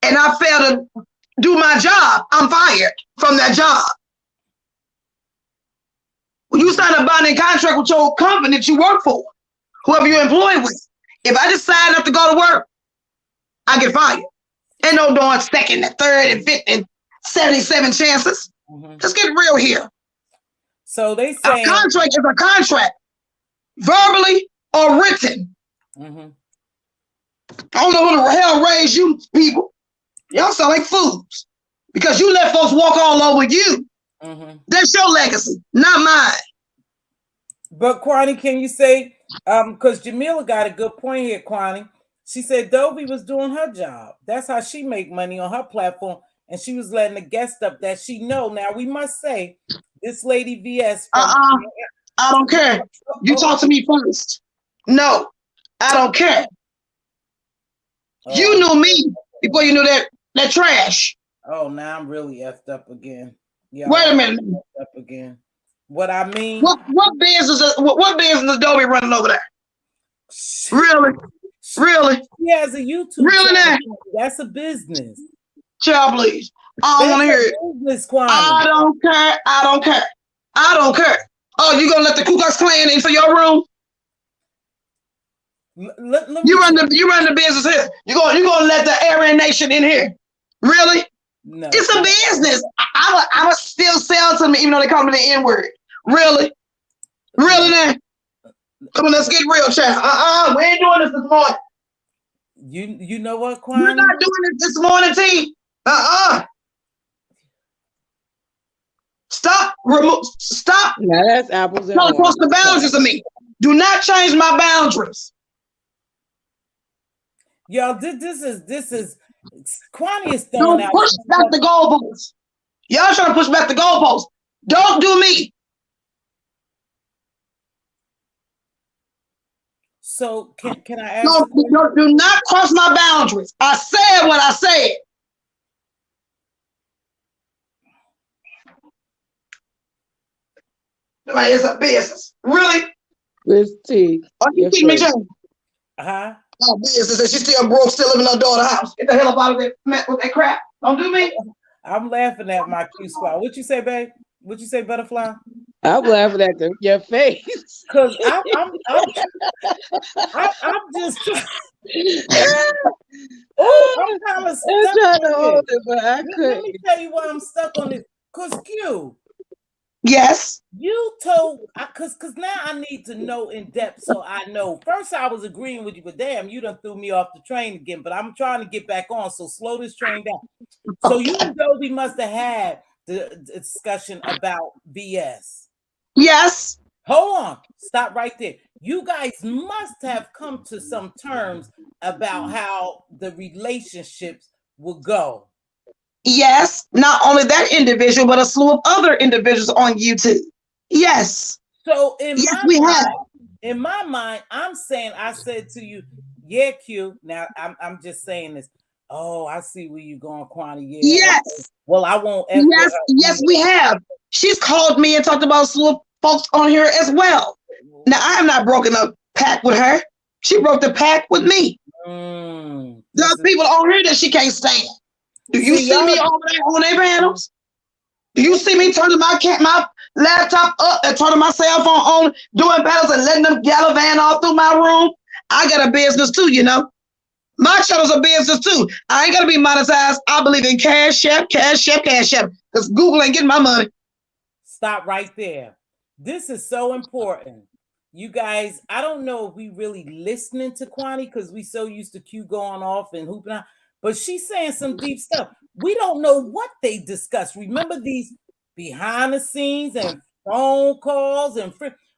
and I fail to do my job, I'm fired from that job. When you sign a bonding contract with your company that you work for, whoever you're employed with, if I just sign up to go to work, I get fired. Ain't no doing second and third and fifth and 77 chances. Let's get real here. So they say a contract is a contract, verbally or written. I don't know who the hell raised you people. Y'all sound like fools because you let folks walk all over you. That's your legacy, not mine. But Kwani, can you say, because Jamila got a good point here, Kwani. She said Dovey was doing her job. That's how she make money on her platform. and she was letting the guest up that she know. Now we must say, this lady VS. I don't care. You talk to me first. No, I don't care. You knew me before you knew that trash. Oh, now I'm really effed up again. Yeah. Wait a minute. Up again. What I mean? What business? What business is Dobie running over there? Really? Really? He has a YouTube really channel. That's a business. Child, please. I don't want to hear it. Business, I don't care. I don't care. I don't care. Oh, you gonna let the Ku Klux Klan into your room? You run the business here. You gonna let the Aryan Nation in here? Really? No. It's a business. I would still sell to me even though they call me the N-word. Really? Really now? Come on, let's get real, child. We ain't doing this morning. You know what, Kwani? We're not doing this morning, T. Stop. Stop. Now that's apples and oranges. Don't cross the boundaries of me. Do not change my boundaries. Y'all, this is Kwani is throwing out. Don't push back the goalposts. Y'all trying to push back the goalposts. Don't do me. So can I ask? Do not cross my boundaries. I said what I said. Like it's a business. Really? This T. Are you kidding me, Jane? Oh, business. And she's still broke, still living in her daughter's house. Get the hell up out of that with that crap. Don't do me. I'm laughing at my Q spot. What you say, babe? What you say, butterfly? I'm laughing at your face. Cause I'm just. I'm kind of stuck. I'm trying to hold it, but I couldn't. Let me tell you why I'm stuck on this. Cause Q. Yes. You told, cause now I need to know in depth so I know. First, I was agreeing with you, but damn, you done threw me off the train again. But I'm trying to get back on, so slow this train down. So you and Dobie must have had the discussion about BS. Yes. Hold on, stop right there. You guys must have come to some terms about how the relationships will go. Yes, not only that individual, but a slew of other individuals on YouTube. Yes. So in my mind, I'm saying, I said to you, yeah, Q. Now I'm just saying this. Oh, I see where you're going, Kwani. Yeah. Yes. Well, I won't. Yes, we have. She's called me and talked about a slew of folks on here as well. Now I have not broken a pact with her. She broke the pact with me. There's people on here that she can't stand. Do you see me over there on their panels? Do you see me turning my laptop up and turning my cell phone on, doing panels and letting them gallivant all through my room? I got a business too, you know. My channel's a business too. I ain't gonna be monetized. I believe in Cash App, because Google ain't getting my money. Stop right there. This is so important. You guys, I don't know if we really listening to Kwani because we so used to Q going off and hooping out. But she's saying some deep stuff. We don't know what they discuss. Remember these behind the scenes and phone calls and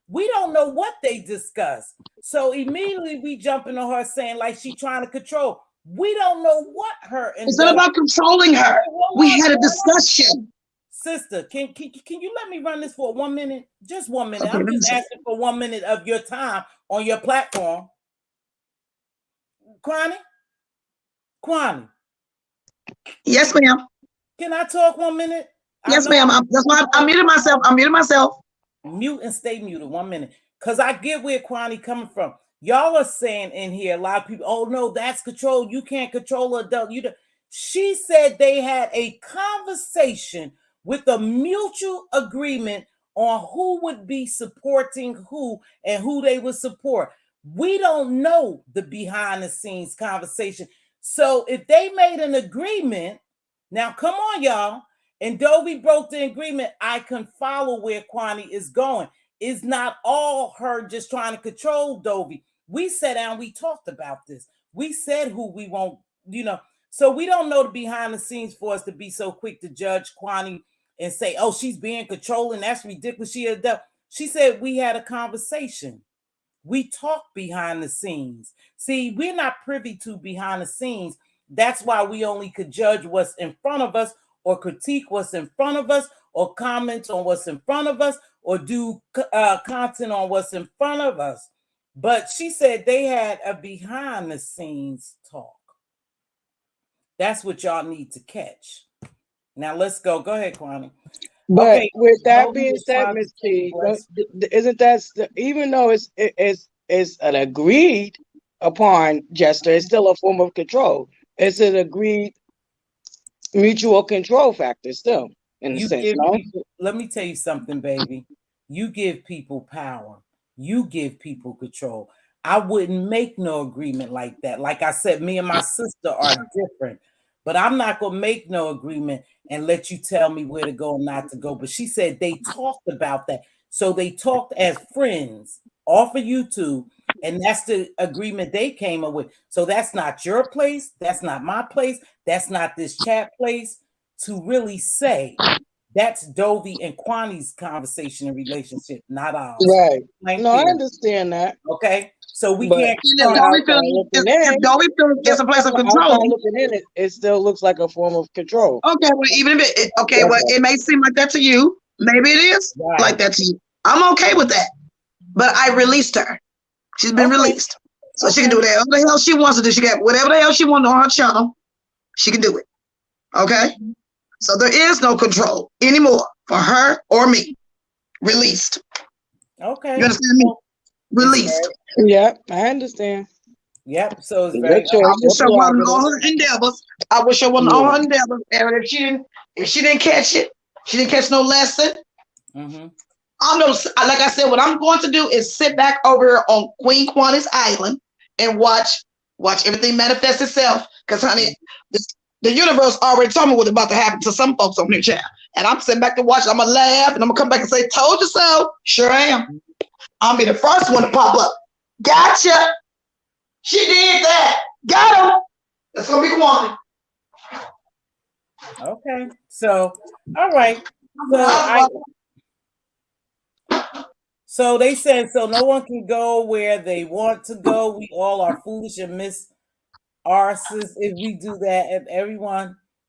we don't know what they discuss. So immediately we jump into her saying like she's trying to control. We don't know what her. It's not about controlling her. We had a discussion. Sister, can you let me run this for 1 minute? Just 1 minute. Okay, I'm just asking for 1 minute of your time on your platform. Kwani. Yes, ma'am. Can I talk 1 minute? Yes, ma'am. That's why I'm muting myself. Mute and stay muted 1 minute. Because I get where Kwani coming from. Y'all are saying in here, a lot of people, oh no, that's control. You can't control an adult. She said they had a conversation with a mutual agreement on who would be supporting who and who they would support. We don't know the behind the scenes conversation. So if they made an agreement, now come on, y'all, and Dobie broke the agreement, I can follow where Kwani is going. It's not all her just trying to control Dobie. We sat down, we talked about this. We said who we want, so we don't know the behind the scenes for us to be so quick to judge Kwani and say, oh, she's being controlling. That's ridiculous. She said we had a conversation. We talk behind the scenes. See, we're not privy to behind the scenes. That's why we only could judge what's in front of us, or critique what's in front of us, or comment on what's in front of us, or do content on what's in front of us. But she said they had a behind the scenes talk. That's what y'all need to catch. Now let's go. Go ahead, Kwani. But okay, with that being said, Miss T, isn't that even though it's an agreed upon gesture, it's still a form of control. It's an agreed mutual control factor still, in a sense, no? People, let me tell you something, baby. You give people power. You give people control. I wouldn't make no agreement like that. Like I said, me and my sister are different. But I'm not going to make no agreement and let you tell me where to go and not to go. But she said they talked about that. So they talked as friends off of YouTube. And that's the agreement they came up with. So that's not your place. That's not my place. That's not this chat place to really say. That's Dovey and Kwani's conversation and relationship, not ours. Right. No, I understand that. Okay. So we can't. If Dovey feels it's a place of control, looking in it, it still looks like a form of control. Okay, well, even if it may seem like that to you, maybe it is like that to you. I'm okay with that. But I released her. She's been released. So she can do whatever the hell she wants to do. She got whatever the hell she wants on her channel. She can do it. Okay? So there is no control anymore for her or me. Released. Okay. You understand me? Released. Yeah, I understand. Yep. So it's very. I wish her wasn't on her endeavors. I wish her wasn't on her endeavors. And if she didn't catch it, she didn't catch no lesson. Like I said, what I'm going to do is sit back over here on Queen Kwani's Island and watch everything manifest itself. Because, honey, the universe already told me what's about to happen to some folks on their chat. And I'm sitting back to watch. I'm going to laugh and I'm going to come back and say, told you so. Sure am. I'll be the first one to pop up. Gotcha. She did that. Got him. That's going to be Kwani. Okay. So, all right. So they said, so no one can go where they want to go. We all are foolish and miss arses if we do that. And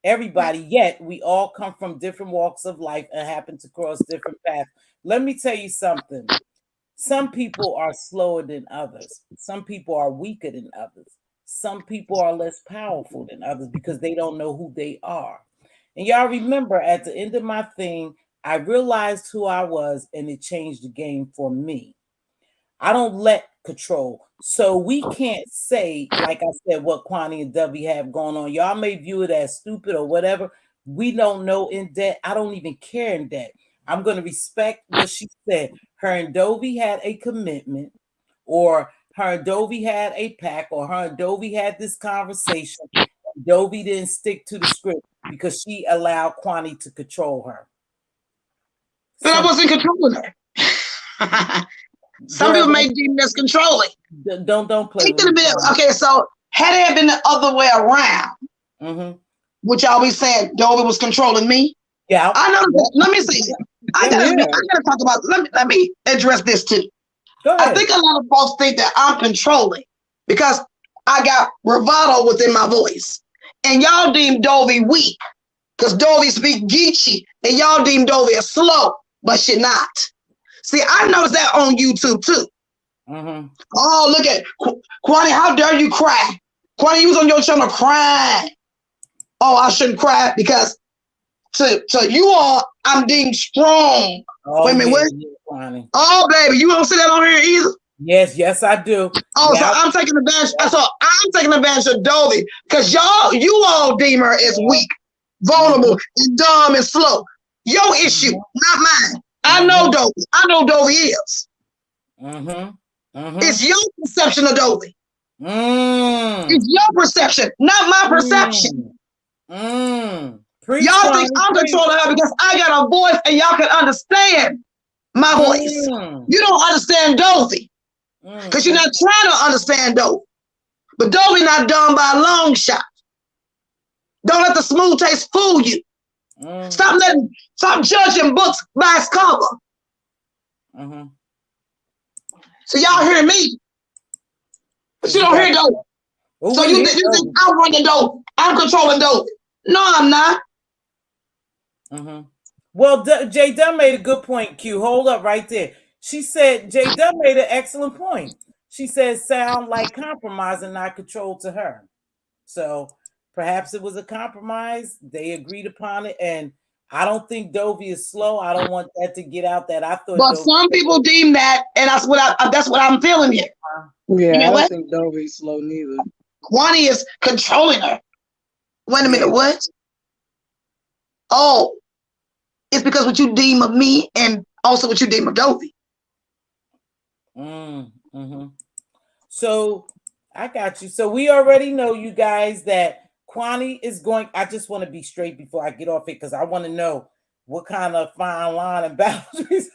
everybody, yet we all come from different walks of life and happen to cross different paths. Let me tell you something. Some people are slower than others. Some people are weaker than others. Some people are less powerful than others because they don't know who they are. And y'all remember at the end of my thing, I realized who I was and it changed the game for me. I don't let control. So we can't say, like I said, what Kwani and Dovey have going on. Y'all may view it as stupid or whatever. We don't know in depth. I don't even care in depth. I'm going to respect what she said. Her and Dovey had a commitment, or her and Dovey had a pact, or her and Dovey had this conversation. Dovey didn't stick to the script because she allowed Kwani to control her. But I wasn't controlling her. Some people may deem that's controlling. Don't play with me. Okay, so had it been the other way around, would y'all be saying Dovey was controlling me? Yeah. I know that. Let me see. I gotta talk about. Let me address this too. I think a lot of folks think that I'm controlling because I got bravado within my voice, and y'all deem Dovey weak because Dovey speak Geechee, and y'all deem Dovey as slow, but she not. See, I noticed that on YouTube too. Oh, look at Kwani! How dare you cry? Kwani, you was on your channel crying. Oh, I shouldn't cry because to you all, I'm deemed strong. Oh, wait a minute, what? Oh, baby, you don't see that on here either. Yes, I do. Oh, so I'm taking advantage. So I'm taking advantage of Dovey because you all deem her as weak, vulnerable, and dumb and slow. Your issue, not mine. I know Dovey. I know Dovey is. It's your perception of Dovey. It's your perception, not my perception. Y'all think I'm controlling her because I got a voice and y'all can understand my voice. You don't understand Dovey because you're not trying to understand Dovey. But Dovey not dumb by a long shot. Don't let the smooth taste fool you. Stop judging books by its cover. So y'all hear me, but you don't hear Dovey. Well, So you think I'm running dope? I'm controlling dope? No, I'm not. Mm-hmm. Well, J Dunn made a good point. Q, hold up right there. She said J Dunn made an excellent point. She said sound like compromise and not control to her. So perhaps it was a compromise. They agreed upon it, and I don't think Dovey is slow. I don't want that to get out that I thought. But some people deem that, and that's what I'm feeling here. Yeah, I don't think Dovey's slow neither. Kwani is controlling her. Wait a minute, what? Oh, it's because what you deem of me, and also what you deem of Dovey. Mm-hmm. So I got you. So we already know, you guys, that Kwani is going. I just want to be straight before I get off it because I want to know what kind of fine line and boundaries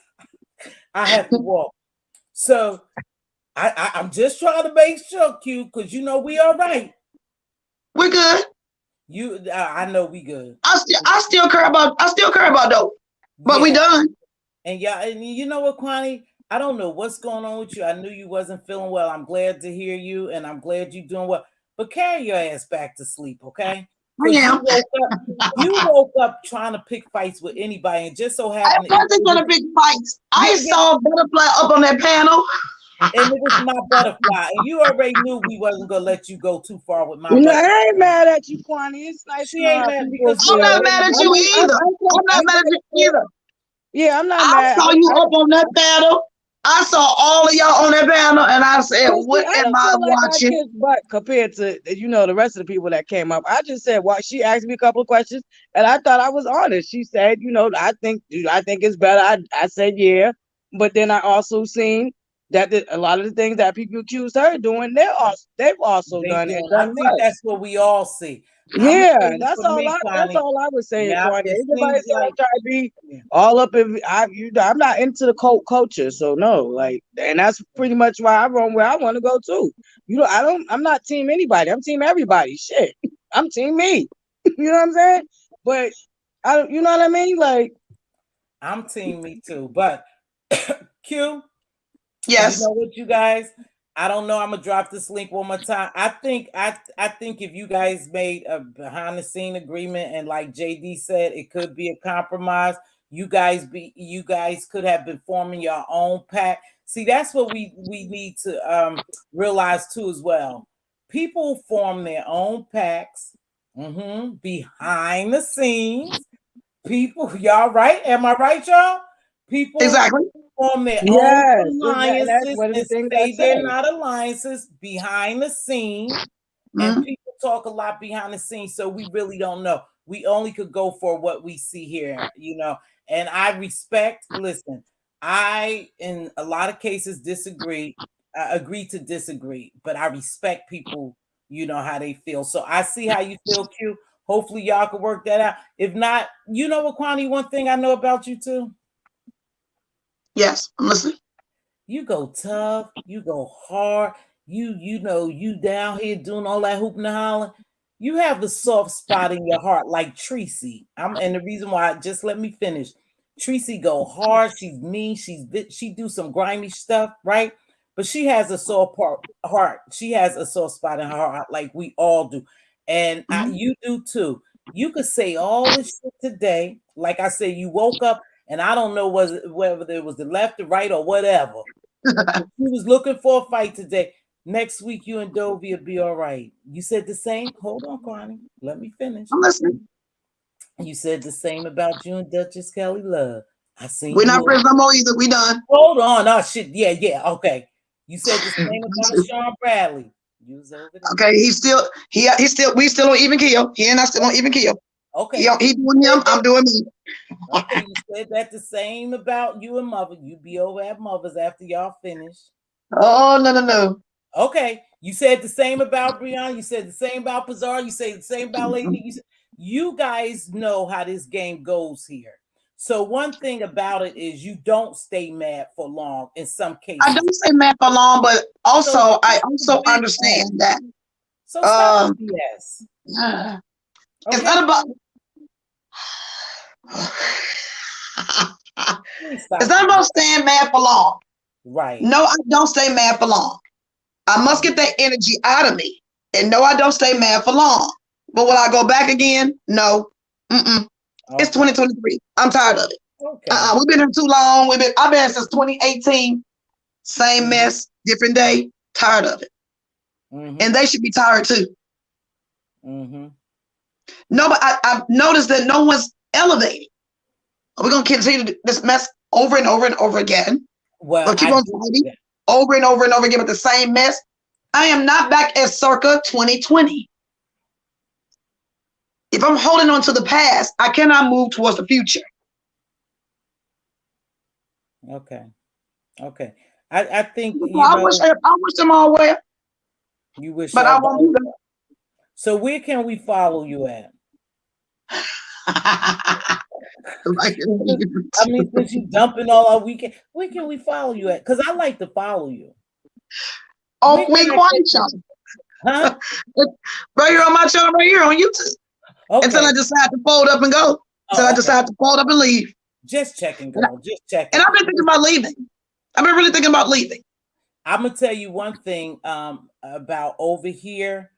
I have to walk. So I'm just trying to make sure, Q, because you know we all right. We're good. I know we good. I still care about dope, but we done. And you know what, Kwani? I don't know what's going on with you. I knew you wasn't feeling well. I'm glad to hear you, and I'm glad you're doing well. But carry your ass back to sleep, okay? Yeah. You woke up trying to pick fights with anybody, and just so happened. I wasn't gonna pick fights. I saw a butterfly up on that panel. And it was my butterfly. And you already knew we wasn't gonna let you go too far with my butterfly. I ain't mad at you, Kwani. It's nice. She ain't mad because I'm not mad at you either. I'm not mad at you either. Yeah, I'm not mad. I saw you up on that panel. I saw all of y'all on that panel, and I said, "What am I watching?" But compared to the rest of the people that came up, I just said, "Well, she asked me a couple of questions, and I thought I was honest." She said, I think it's better." I said, "Yeah," but then I also seen that a lot of the things that people accuse her of doing, they've also done it. I think that's what we all see. Yeah, that's all I was saying, Kwani. Everybody try to be all up in I'm not into the cult culture, so no, and that's pretty much why I run where I want to go too. I'm not team anybody, I'm team everybody. Shit. I'm team me. You know what I'm saying? But you know what I mean? I'm team me too. But Q, yes. You know what, you guys? I don't know. I'm gonna drop this link one more time. I think if you guys made a behind the scene agreement and like JD said, it could be a compromise. You guys could have been forming your own pack. See, that's what we need to realize too as well. People form their own packs behind the scenes. People, y'all right? Am I right, y'all? People exactly form their own alliances and say they're not alliances behind the scene. And people talk a lot behind the scenes, so we really don't know. We only could go for what we see here, And I respect, listen, I, in a lot of cases, agree to disagree, but I respect people, how they feel. So I see how you feel, Q. Hopefully y'all can work that out. If not, you know what, Kwani, one thing I know about you too? Yes, I'm listening. You go tough, you go hard, you down here doing all that hooping and hollering. You have a soft spot in your heart like Treecey. And the reason why, just let me finish. Treecey go hard, she's mean, she do some grimy stuff, right? But she has a soft heart. She has a soft spot in her heart like we all do. And you do too. You could say all this shit today. Like I said, you woke up and I don't know whether it was the left or right or whatever. She was looking for a fight today. Next week, you and Dovey will be all right. You said the same. Hold on, Kwani. Let me finish. I'm listening. You said the same about you and Duchess Kelly Love. I seen we're not friends no more either. We done. Hold on. Oh shit. Yeah. Okay. You said the same about Sean Bradley. You was over there. Okay, we still on even kill. He and I still on even kill. Okay. He doing him, I'm doing me. Okay, you said that the same about you and Mother. You be over at Mother's after y'all finish. Oh, no. Okay, you said the same about Breon. You said the same about Pizarro. You said the same about Lady. You guys know how this game goes here. So one thing about it is you don't stay mad for long in some cases. I don't stay mad for long, but also I also understand that. So stop yes. It's not about it's not about staying mad for long. Right. No, I don't stay mad for long. I must get that energy out of me. And no, I don't stay mad for long. But will I go back again? No. Okay. It's 2023. I'm tired of it. Okay. We've been here too long. I've been since 2018. Same mess, different day. Tired of it. And they should be tired too. No, but I've noticed that no one's elevating. Are we going to continue this mess over and over and over again? Well, we'll keep on fighting over and over and over again with the same mess. I am not back at circa 2020. If I'm holding on to the past, I cannot move towards the future. Okay. I think I wish them all well. You wish, but I won't do that. So where can we follow you at? I mean, since you dumping all our weekend, where can we follow you at? Because I like to follow you. On Queen Quantity channel. Huh? Right here on my channel, right here on YouTube. Okay. Until I decide to fold up and go. Until I decide to fold up and leave. Just checking, girl. Just checking. And I've been thinking about leaving. I've been really thinking about leaving. I'm gonna tell you one thing about over here,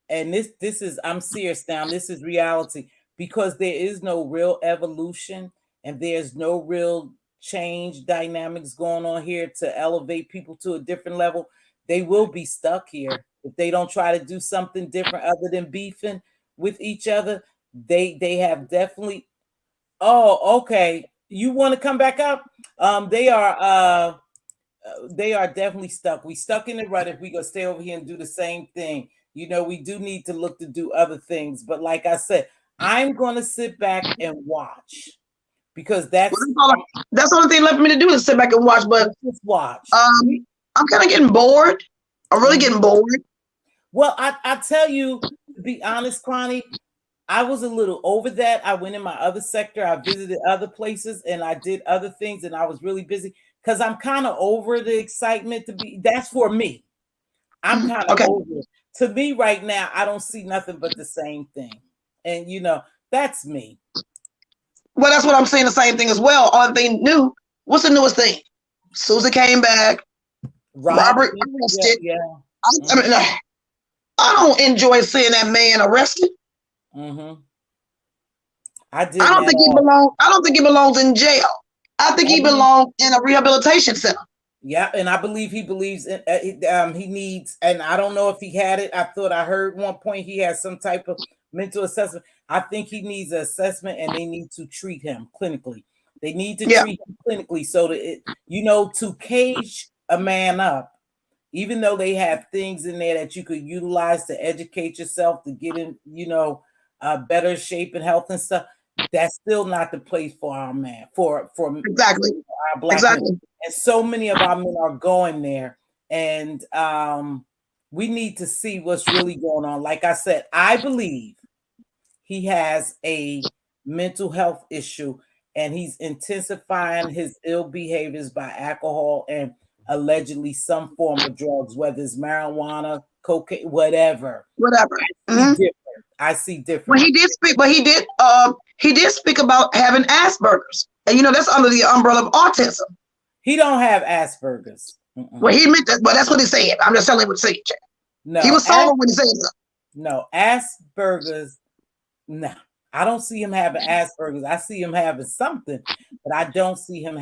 and this is, I'm serious now. This is reality, because there is no real evolution and there's no real change dynamics going on here to elevate people to a different level. They will be stuck here if they don't try to do something different other than beefing with each other. They have definitely. Oh, okay. You want to come back up? They are definitely stuck. We stuck in the rut if we go stay over here and do the same thing. You know, we do need to look to do other things. But like I said, I'm going to sit back and watch, because that's the only thing left for me to do is sit back and watch. But just watch. I'm kind of getting bored. I'm really getting bored. Well, I tell you, to be honest, Connie, I was a little over that. I went in my other sector. I visited other places and I did other things, and I was really busy because I'm kind of over the excitement to be. That's for me. I'm kind of over it. To me right now, I don't see nothing but the same thing. And, you know, that's me. Well, that's what I'm saying. The same thing as well. Only thing new. What's the newest thing? Susan came back. Robert arrested. Yeah. I mean, I don't enjoy seeing that man arrested. I don't think he belongs. I don't think he belongs in jail. I think he belongs in a rehabilitation center. Yeah, and I believe he believes in, he needs, and I don't know if he had it. I thought I heard one point he has some type of mental assessment. I think he needs an assessment, and they need to treat him clinically. They need to treat him clinically so that to cage a man up, even though they have things in there that you could utilize to educate yourself to get in, better shape and health and stuff. That's still not the place for our man, for exactly our black men. And so many of our men are going there, and we need to see what's really going on. Like I said, I believe he has a mental health issue, and he's intensifying his ill behaviors by alcohol and allegedly some form of drugs, whether it's marijuana, cocaine, whatever. I see different. Well, he did speak about having Asperger's, and that's under the umbrella of autism. He don't have Asperger's. Well, he meant that, but that's what he said. I'm just telling you what he said. No, he was sober when he said that. No, Asperger's. No, I don't see him having Asperger's. I see him having something, but I don't see him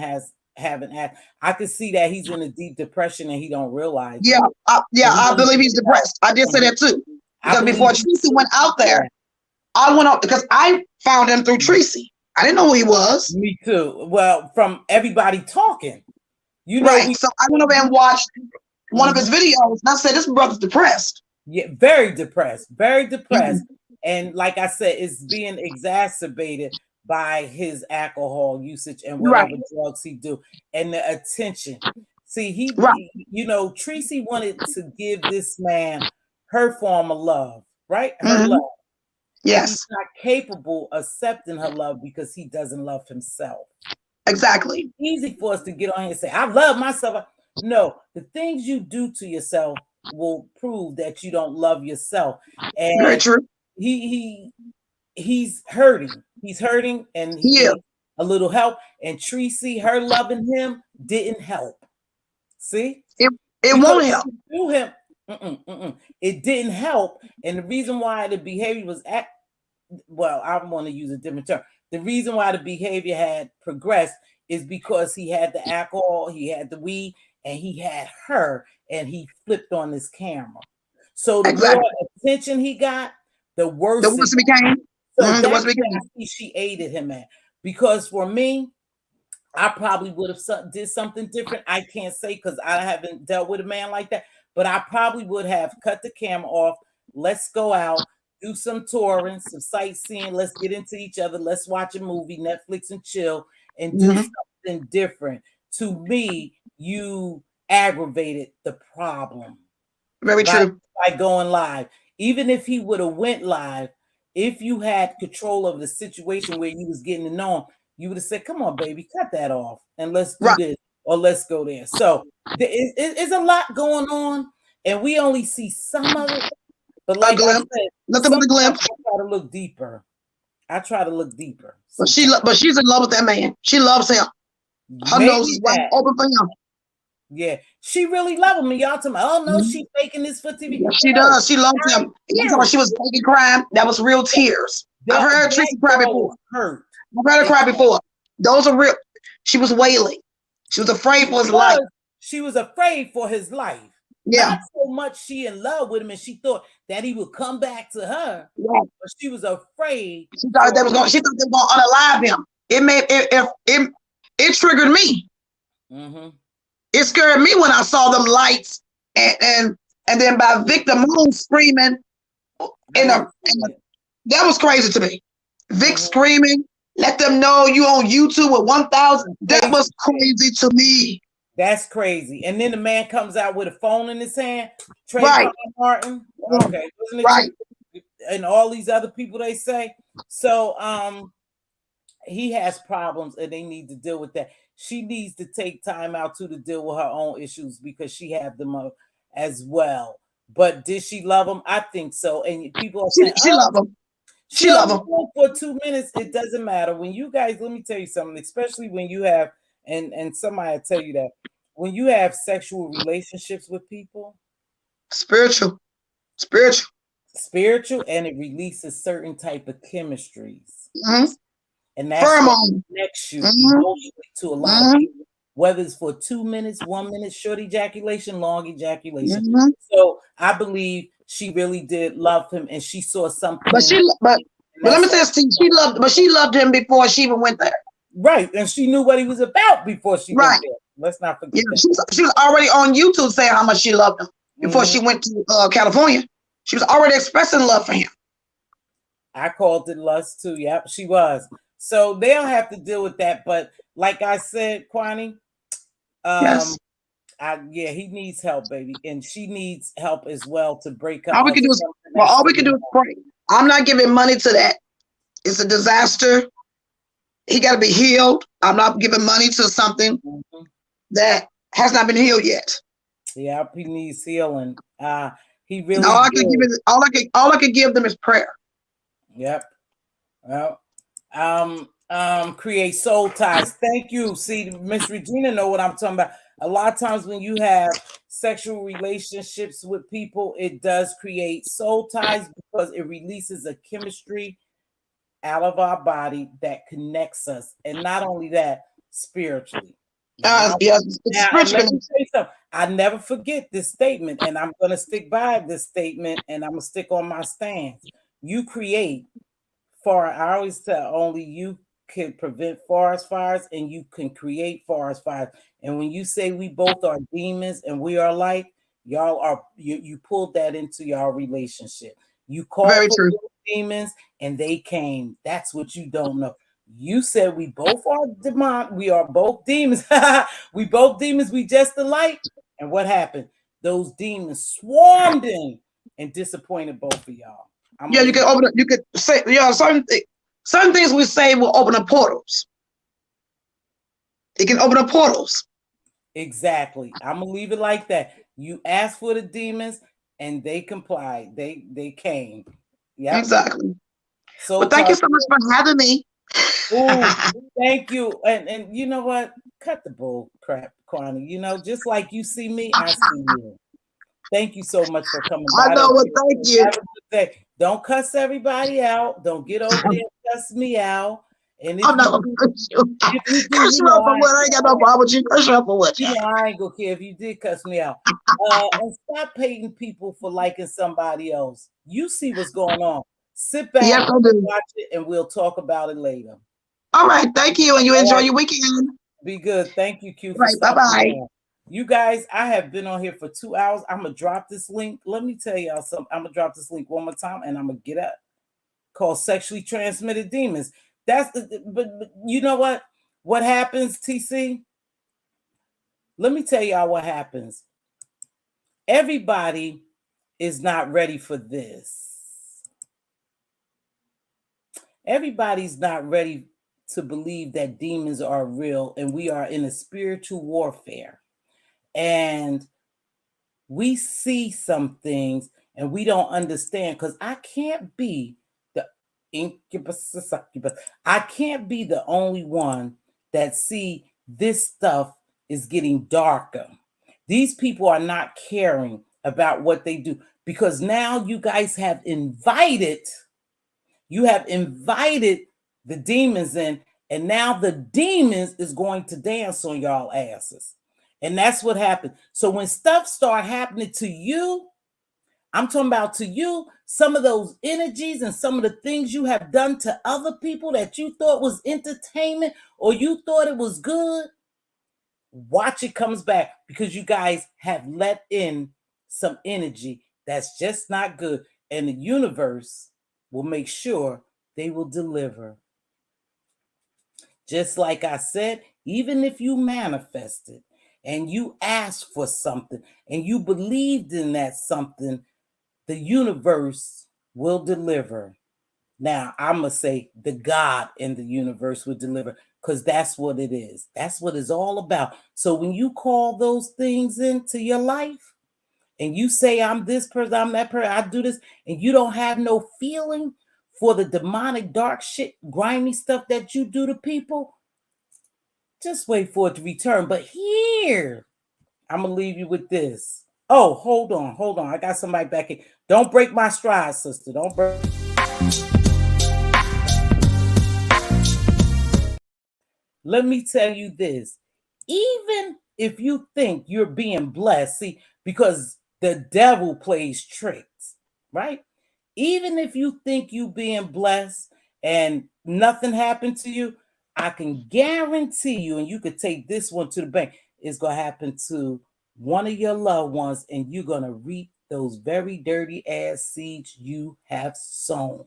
having. I could see that he's in a deep depression and he don't realize. Yeah, I believe he's depressed. I did say that too. Because before Treecey went out there, I went out because I found him through Treecey. I didn't know who he was. Me too. Well, from everybody talking, right. So I went over and watched one of his videos, and I said, "This brother's depressed." Yeah, very depressed, very depressed. And like I said, it's being exacerbated by his alcohol usage and whatever drugs he do, and the attention. See, Treecey wanted to give this man her form of love, right? Her love. Yes. He's not capable of accepting her love because he doesn't love himself. Exactly. Easy for us to get on here and say, I love myself. No, the things you do to yourself will prove that you don't love yourself. And very true. He's hurting. He's hurting, and he needs a little help. And Treecey, her loving him didn't help. See? It won't help. It didn't help. And the reason why the behavior was well, I want to use a different term. The reason why the behavior had progressed is because he had the alcohol, he had the weed, and he had her, and he flipped on his camera. So the more attention he got, the worse it became. So that's what she aided him at. Because for me, I probably would have did something different. I can't say because I haven't dealt with a man like that, but I probably would have cut the camera off. Let's go out, do some touring, some sightseeing. Let's get into each other. Let's watch a movie, Netflix and chill, and do something different. To me, you aggravated the problem. Very true. By going live. Even if he would have went live, if you had control of the situation where you was getting to know him, you would have said, come on, baby, cut that off and let's do this or let's go there. So it's a lot going on and we only see some of it. But like I said, nothing but a glimpse. I try to look deeper. But she's in love with that man. She loves him. Her nose is wide open for him. Yeah, she really loved him. Y'all talking about, oh no, she faking this for TV. Yeah, she does. She loves him. She was faking crime. That was real tears. I've heard Treecey cry before. I've heard her cry before. Those are real. She was wailing. She was afraid for his life. She was afraid for his life. Yeah. Not so much she in love with him and she thought that he would come back to her. Yeah. But she was afraid. She thought they were going to unalive him. It triggered me. It scared me when I saw them lights and then by Victor Moon screaming that was crazy to me. Vic screaming, let them know you on YouTube with 1,000. That was crazy to me. That's crazy. And then the man comes out with a phone in his hand. Trayvon Martin. Okay. Wasn't it right. And all these other people they say. So he has problems and they need to deal with that. She needs to take time out too to deal with her own issues because she had them as well. But did she love him? I think so. And people are saying she loved him. She loved him for 2 minutes. It doesn't matter. When you guys, let me tell you something, especially when you have, and somebody will tell you that when you have sexual relationships with people, spiritual, and it releases certain type of chemistries. And that's what connects you emotionally to a lot of people, whether it's for 2 minutes, 1 minute, short ejaculation, long ejaculation. So I believe she really did love him, and she saw something. But let me say this: she loved him before she even went there. Right, and she knew what he was about before she went there. Let's not forget. Yeah, she was already on YouTube saying how much she loved him before she went to California. She was already expressing love for him. I called it lust too. Yep, she was. So they'll have to deal with that. But like I said, Kwani, he needs help, baby. And she needs help as well to break up. All we can do is pray. I'm not giving money to that. It's a disaster. He got to be healed. I'm not giving money to something that has not been healed yet. Yeah, he needs healing. He really all I can give them is prayer. Yep. Well, create soul ties. Thank you. See, Miss Regina know what I'm talking about. A lot of times when you have sexual relationships with people, it does create soul ties because it releases a chemistry out of our body that connects us. And not only that, spiritually. I never forget this statement, and I'm going to stick by this statement, and I'm going to stick on my stance. You create I always tell only you can prevent forest fires and you can create forest fires. And when you say we both are demons and we are like, y'all are, you pulled that into y'all relationship. You called for demons and they came. That's what you don't know. You said we both are demon. We are both demons. We both demons. We just alike. And what happened? Those demons swarmed in and disappointed both of y'all. You can open it. You could say, certain things we say will open up portals. It can open up portals. Exactly. I'm gonna leave it like that. You asked for the demons and they complied. They came. Yeah. Exactly. So thank you so much for having me. Ooh, thank you. And you know what? Cut the bull crap, Kwani. You know, just like you see me, I see you. Thank you so much for coming I by. know. Well, thank you. Have a good day. Don't cuss everybody out. Don't get over there and cuss me out. And I'm not gonna curse you. if you do, Curse you out for what? I ain't got no problem with you. Curse you out for what? I ain't gonna care if you did cuss me out. And stop hating people for liking somebody else. You see what's going on. Sit back, Yes, I do. watch it, and we'll talk about it later. All right. Thank you, and you enjoy right. your weekend. Be good. Thank you, Q, All for right. Bye stopping bye. on. You guys, I have been on here for 2 hours. I'm gonna drop this link. Let me tell y'all something. I'm gonna drop this link one more time, and I'm gonna get up. Called Sexually Transmitted Demons. That's but you know what? What happens, TC? Let me tell y'all what happens. Everybody is not ready for this. Everybody's not ready to believe that demons are real and we are in a spiritual warfare. And we see some things and we don't understand, because I can't be the incubus, succubus. I can't be the only one that see this stuff is getting darker. These people are not caring about what they do, because now you guys have invited the demons in, and now the demons is going to dance on y'all asses. And that's what happened. So when stuff start happening to you, I'm talking about to you, some of those energies and some of the things you have done to other people that you thought was entertainment or you thought it was good, watch it comes back, because you guys have let in some energy that's just not good. And the universe will make sure they will deliver. Just like I said, even if you manifested and you asked for something and you believed in that something, the universe will deliver. Now, I'm going to say the God in the universe will deliver, because that's what it is. That's what it's all about. So when you call those things into your life and you say, I'm this person, I'm that person, I do this, and you don't have no feeling for the demonic, dark shit, grimy stuff that you do to people, just wait for it to return. But here, I'm going to leave you with this. Oh, hold on. I got somebody back in. Don't break my stride, sister. Don't break. Let me tell you this. Even if you think you're being blessed, see, because the devil plays tricks, right? Even if you think you being blessed and nothing happened to you, I can guarantee you, and you could take this one to the bank, it's going to happen to one of your loved ones, and you're going to reap those very dirty ass seeds you have sown.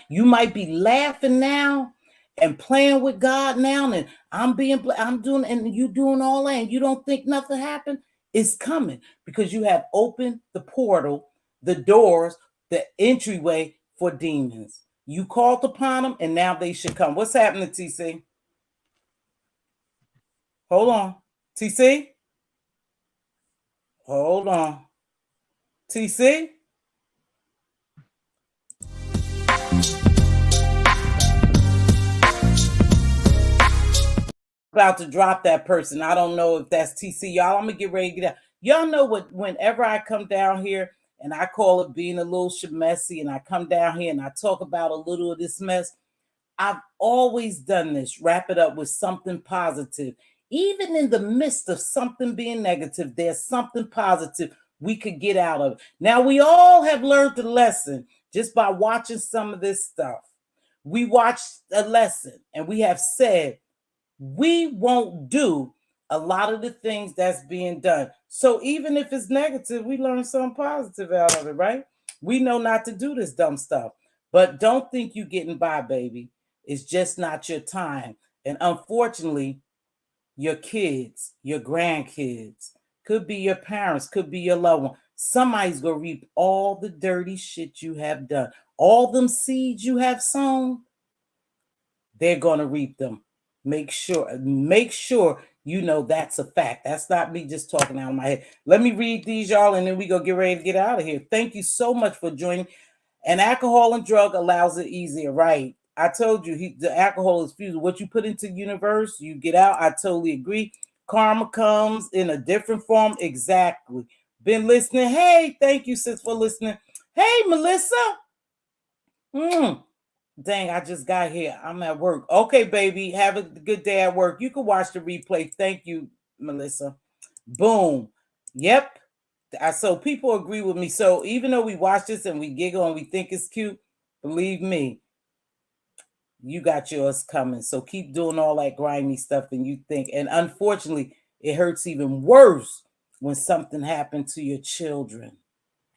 You might be laughing now and playing with God now, and I'm doing, and you doing all that, and you don't think nothing happened. It's coming, because you have opened the portal, the doors, the entryway for demons. You called upon them, and now they should come. What's happening, TC? Hold on. TC? Hold on. TC? About to drop that person. I don't know if that's TC. Y'all, I'm going to get ready to get out. Y'all know what, whenever I come down here and I call it being a little messy, and I come down here and I talk about a little of this mess, I've always done this. Wrap it up with something positive. Even in the midst of something being negative, there's something positive we could get out of it. Now, we all have learned the lesson just by watching some of this stuff. We watched a lesson and we have said we won't do a lot of the things that's being done. So even if it's negative, we learn something positive out of it, right? We know not to do this dumb stuff. But don't think you're getting by, baby. It's just not your time. And unfortunately, your kids, your grandkids, could be your parents, could be your loved one. Somebody's going to reap all the dirty shit you have done. All them seeds you have sown, they're going to reap them. Make sure you know that's a fact. That's not me just talking out of my head. Let me read these, y'all, and then we go get ready to get out of here. Thank you so much for joining. And alcohol and drug allows it easier, right? I told you, the alcohol is fused. What you put into the universe, you get out. I totally agree. Karma comes in a different form. Exactly. Been listening. Hey, thank you, sis, for listening. Hey, Melissa. Dang, I just got here. I'm at work. Okay, baby. Have a good day at work. You can watch the replay. Thank you, Melissa. Boom. Yep. So people agree with me. So even though we watch this and we giggle and we think it's cute, believe me, you got yours coming. So keep doing all that grimy stuff and you think. And unfortunately, it hurts even worse when something happened to your children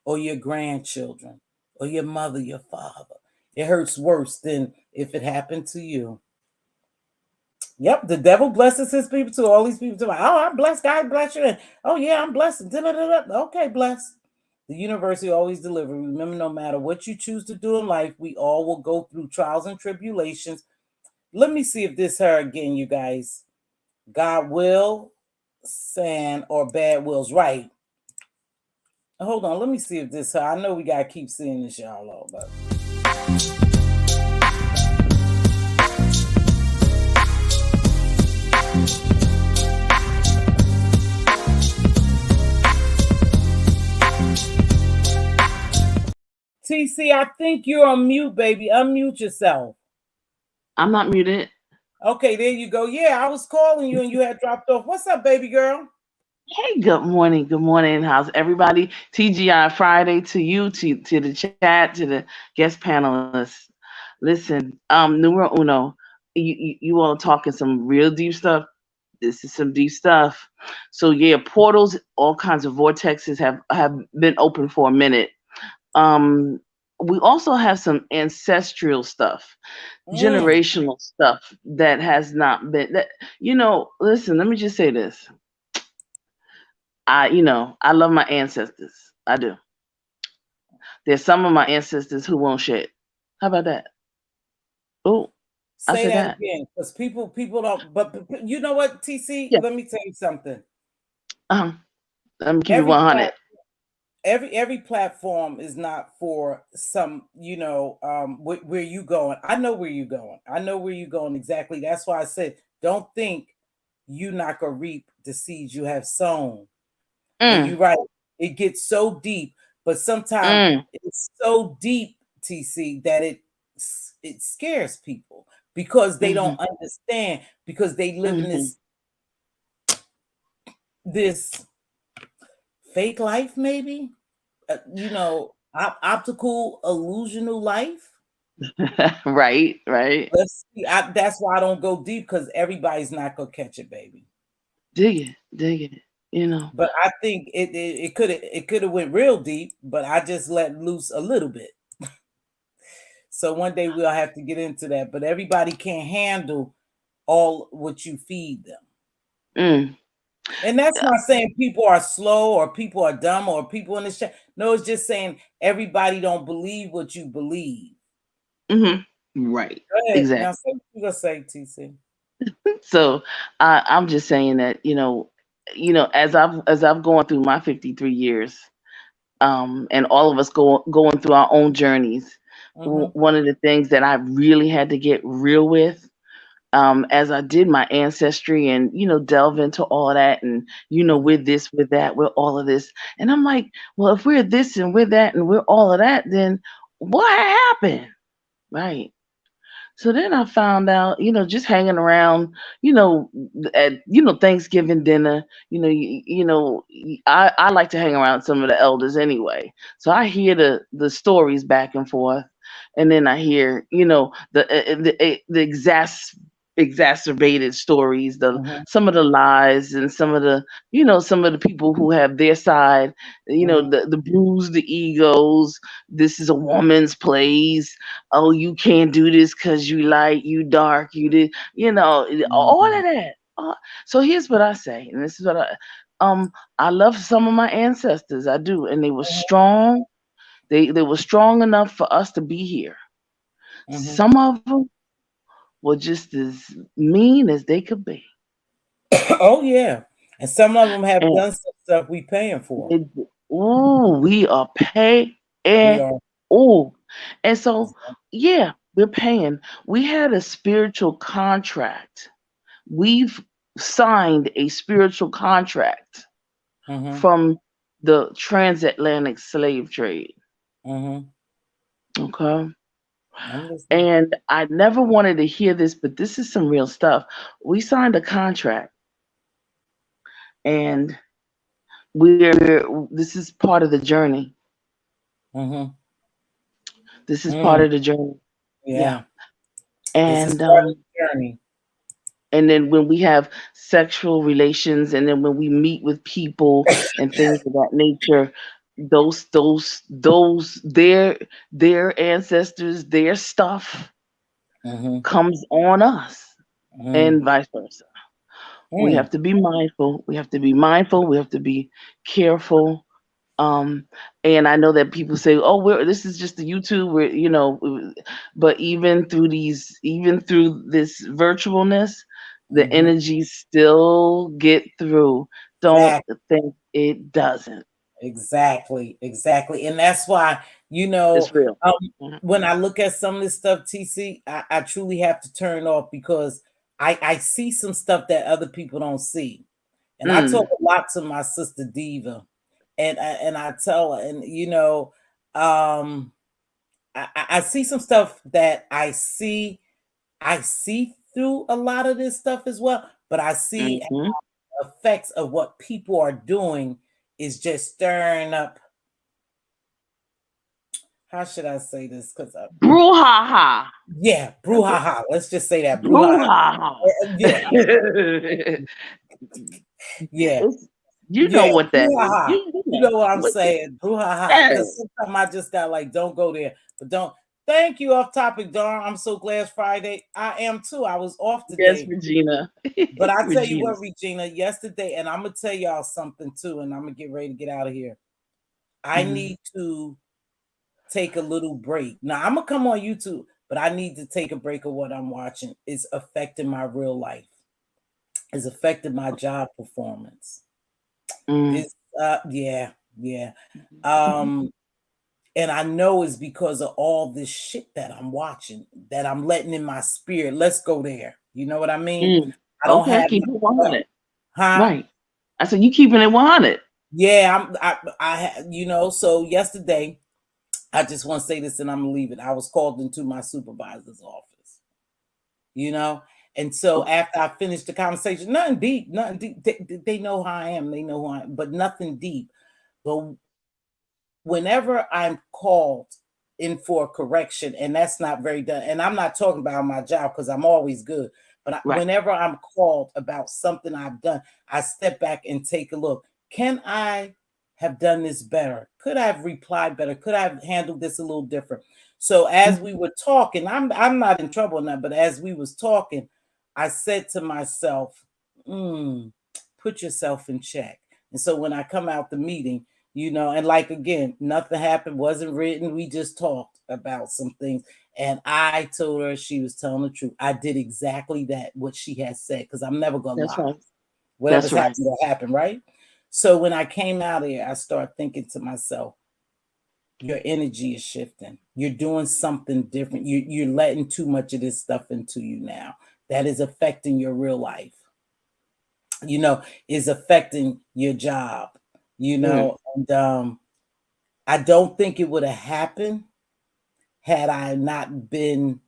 or your grandchildren or your mother, your father. It hurts worse than if it happened to you. Yep, the devil blesses his people too. All these people too. Oh, I'm blessed. God bless you. And, oh yeah, I'm blessed. Okay, blessed. The universe will always deliver. Remember, no matter what you choose to do in life, we all will go through trials and tribulations. Let me see if this her again, you guys. God will, sand, or bad wills. Right. Hold on. Let me see if this her. I know we gotta keep seeing this, y'all. All but. TC, I think you're on mute, baby. Unmute yourself. I'm not muted. Okay, there you go. Yeah, I was calling you and you had dropped off. What's up, baby girl? Hey, good morning. Good morning. How's everybody? TGI Friday to you, to the chat, to the guest panelists. Listen, numero uno, you all talking some real deep stuff. This is some deep stuff. So yeah, portals, all kinds of vortexes have been open for a minute. Um, we also have some ancestral stuff, generational stuff that has not been that. Listen, let me just say this. I love my ancestors. I do. There's some of my ancestors who won't shit. How about that? Oh, I Say said that that. again, because people don't. But you know what, TC? Yeah. Let me tell you something. Let me keep it 100. Every platform is not for some. Where you going. I know where you're going. I know where you're going exactly. That's why I said, don't think you not gonna reap the seeds you have sown. And you're right. It gets so deep, but sometimes it's so deep, TC, that it scares people because they don't understand, because they live in this fake life, maybe, optical illusional life. Right. Let's see. That's why I don't go deep, because everybody's not gonna catch it, baby. Dig it. But I think it could have went real deep, but I just let loose a little bit. So one day we'll have to get into that. But everybody can't handle all what you feed them. And that's not saying people are slow or people are dumb or people in the chat. No, it's just saying everybody don't believe what you believe. Right. Go ahead. Exactly. Now, say what you gonna say, TC. So I'm just saying that as I've gone through my 53 years, and all of us going through our own journeys. One of the things that I really had to get real with, as I did my ancestry and delve into all of that, and we're this, we're that, we're all of this, and I'm like, well, if we're this and we're that and we're all of that, then what happened, right? So then I found out, just hanging around, at Thanksgiving dinner, I like to hang around some of the elders anyway. So I hear the stories back and forth, and then I hear, the exacerbated stories, some of the lies, and some of the people who have their side, the bruised the egos. This is a woman's place. Oh, you can't do this because you light, you dark, you did, all of that. So here's what I say, and this is what I love some of my ancestors. I do, and they were strong. They were strong enough for us to be here. Some of them were just as mean as they could be. Oh yeah, and some of them have done some stuff we paying for. We are paying. And so, yeah, we're paying. We had a spiritual contract. We've signed a spiritual contract from the transatlantic slave trade. Mm-hmm. Okay. I'm listening. And I never wanted to hear this, but this is some real stuff. We signed a contract, and this is part of the journey. Mm-hmm. This is part Mm. of the journey. Yeah. Yeah. This is And part of the journey. and then when we have sexual relations, and then when we meet with people and things of that nature, those their ancestors, their stuff Mm-hmm. comes on us, Mm. and vice versa. We Mm. have to be mindful. We have to be mindful. We have to be careful. Um, and I know that people say, "Oh, this is just the YouTube," where but even through this virtualness, the Mm-hmm. energies still get through. Don't Exactly. think it doesn't. Exactly. And that's why, It's real. um, Mhm. when I look at some of this stuff, TC, I truly have to turn off because I see some stuff that other people don't see. And I talk Mm, a lot to my sister Diva, and I tell her, and um, I see some stuff that I see through a lot of this stuff as well, but I see mhm. effects of what people are doing is just stirring up. How should I say this? Because Brouhaha. yeah, That's it. brouhaha. Let's just say that brouhaha. Brouhaha. Yeah, yeah, It's, you know yeah, what that is. brouhaha. You You know know what I'm what it saying? Brouhaha. Because is. sometimes I just got like, don't go there, but don't. Thank you. Off topic, Dawn. I'm so glad it's Friday. I am too. I was off Yes, today. Regina. But I tell you Regina. what, Regina, yesterday, and I'm gonna tell y'all something too, and I'm gonna get ready to get out of here. I Mhm. need to take a little break. Now I'm gonna come on YouTube, but I need to take a break of what I'm watching. It's affecting my real life. It's affecting my job performance. Mm. It's yeah. Mhm. Um, and I know it's because of all this shit that I'm watching, that I'm letting in my spirit. Let's go there. You know what I mean? Mm. I don't Okay, have keep it 100. huh? Right. I said you keeping it 100. Yeah, so yesterday, I just want to say this and I'm gonna leave it. I was called into my supervisor's office, you know, and so Okay. after I finished the conversation, nothing deep. They know how I am, they know who I am, but nothing deep. But whenever I'm called in for a correction, and that's not very done, and I'm not talking about my job because I'm always good, but Right. whenever I'm called about something I've done, I step back and take a look. Can I have done this better? Could I have replied better? Could I have handled this a little different? So as Mhm. we were talking, I'm not in trouble now, but as we was talking, I said to myself, put yourself in check. And so when I come out the meeting, and like again, nothing happened, wasn't written. We just talked about some things. And I told her she was telling the truth. I did exactly that, what she has said, because I'm never gonna That's lie. right. That's Whatever's right. happened will happen, right? So when I came out of here, I started thinking to myself, your energy is shifting. You're doing something different. You're letting too much of this stuff into you now. That is affecting your real life, is affecting your job, Mm. and I don't think it would have happened had I not been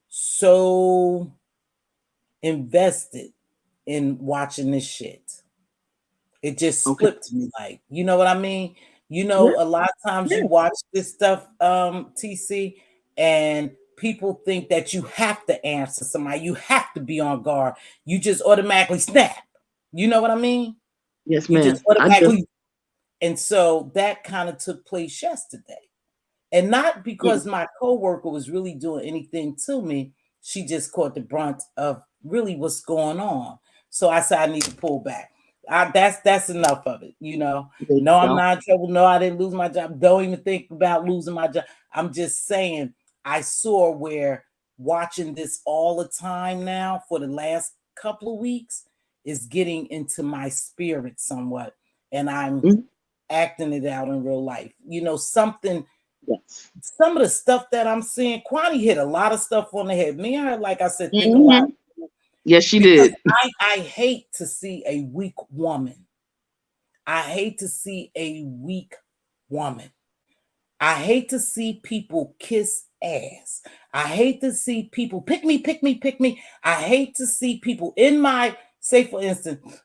so invested in watching this shit. It just Okay. flipped me, like, you know what I mean? Yeah. A lot of times you Yeah. watch this stuff, TC, and people think that you have to answer somebody, you have to be on guard. You just automatically snap. You know what I mean? Yes, You just ma'am. I do. automatically, and so that kind of took place yesterday. And not Mm. because my coworker was really doing anything to me. She just caught the brunt of really what's going on. So I said I need to pull back. That's enough of it. There you No, I'm go. not in trouble. No, I didn't lose my job. Don't even think about losing my job. I'm just saying I saw where watching this all the time now for the last couple of weeks is getting into my spirit somewhat. And I'm Mhm. acting it out in real life. Something, Yes. some of the stuff that I'm seeing, Kwani hit a lot of stuff on the head. Me and her, like I said, think a lot, Hmm. Yes, she because did. I hate to see a weak woman. I hate to see a weak woman. I hate to see people kiss ass. I hate to see people pick me, pick me, pick me. I hate to see people in my, say for instance,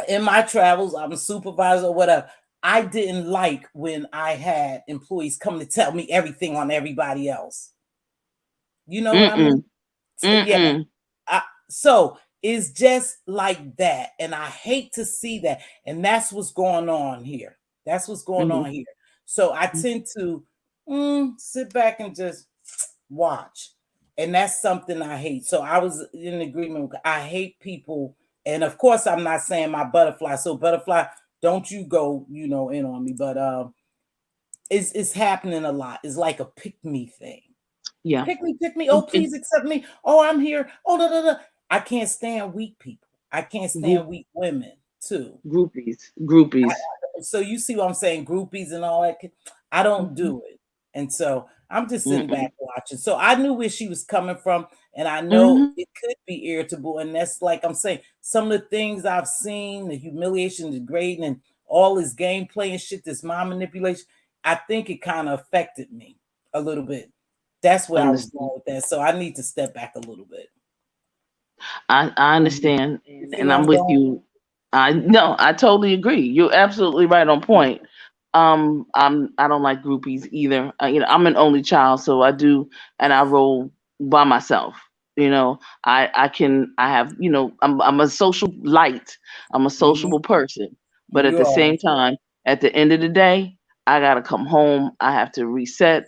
in my travels, I'm a supervisor or whatever. I didn't like when I had employees come to tell me everything on everybody else. You know what I mean? Yeah. So it's just like that. And I hate to see that. And that's what's going on here. That's what's going on here. So I tend to sit back and just watch. And that's something I hate. So I was in agreement. I hate people. And of course, I'm not saying my butterfly. So butterfly, don't you go, in on me. But it's happening a lot. It's like a pick me thing. Yeah. Pick me. Oh, please accept me. Oh, I'm here. Oh, da, da, da. I can't stand weak people. I can't stand weak women too. Groupies. So you see what I'm saying? Groupies and all that. I don't do it. And so I'm just sitting back watching. So I knew where she was coming from. And I know it could be irritable. And that's like I'm saying, some of the things I've seen, the humiliation, the degrading, and all this gameplay and shit, this mind manipulation, I think it kind of affected me a little bit. That's where I was going with that. So I need to step back a little bit. I understand, and I'm with you. I totally agree. You're absolutely right on point. I don't like groupies either. I'm an only child, so I do, and I roll by myself. I have, I'm a social light. I'm a sociable person, but at the same time, at the end of the day, I gotta come home. I have to reset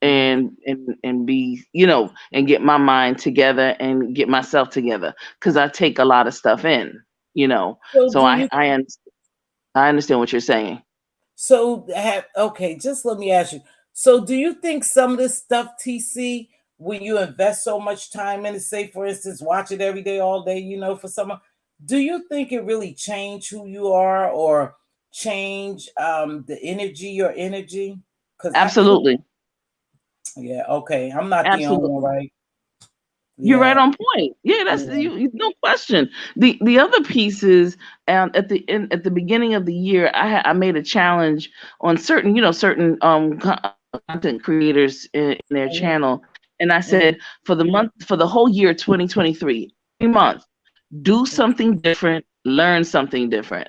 and be, and get my mind together and get myself together, because I take a lot of stuff in. So I understand what you're saying. So just let me ask you. So do you think some of this stuff, TC, when you invest so much time in it, say for instance, watch it every day, all day, for someone, do you think it really changed who you are or change your energy? Because Absolutely. Yeah, okay. I'm not the only Absolutely. one, right? You're Yeah. right on point. Yeah, that's no question. The other piece is, at the beginning of the year, I made a challenge on certain content creators in their channel, and I said, for the whole year 2023, every month, do something different, learn something different.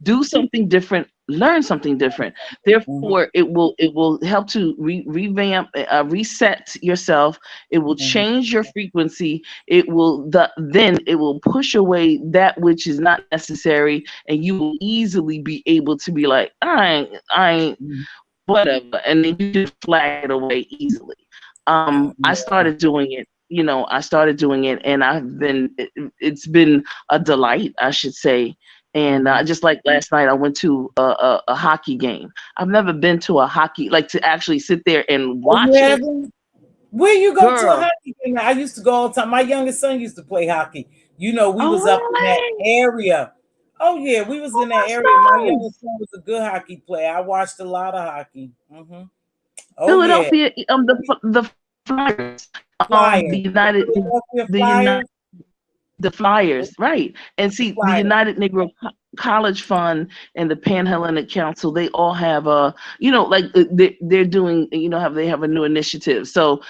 Do something different, learn something different. Therefore, it will help to revamp, reset yourself. It will change your frequency. Then it will push away that which is not necessary, and you will easily be able to be like, I ain't whatever, and then you just flag it away easily. I started doing it. And it's been a delight, I should say. And just like last night, I went to a hockey game. I've never been to a hockey, like to actually sit there and watch it. Where you go to a hockey game? I used to go all the time. My youngest son used to play hockey. We was up in that area. Oh yeah, we was in that area. My youngest son was a good hockey player. I watched a lot of hockey. Oh Philadelphia, the Flyers, the Flyers, right? And see, the United Negro College Fund and the Pan-Hellenic Council, they all have they're doing, they have a new initiative. So,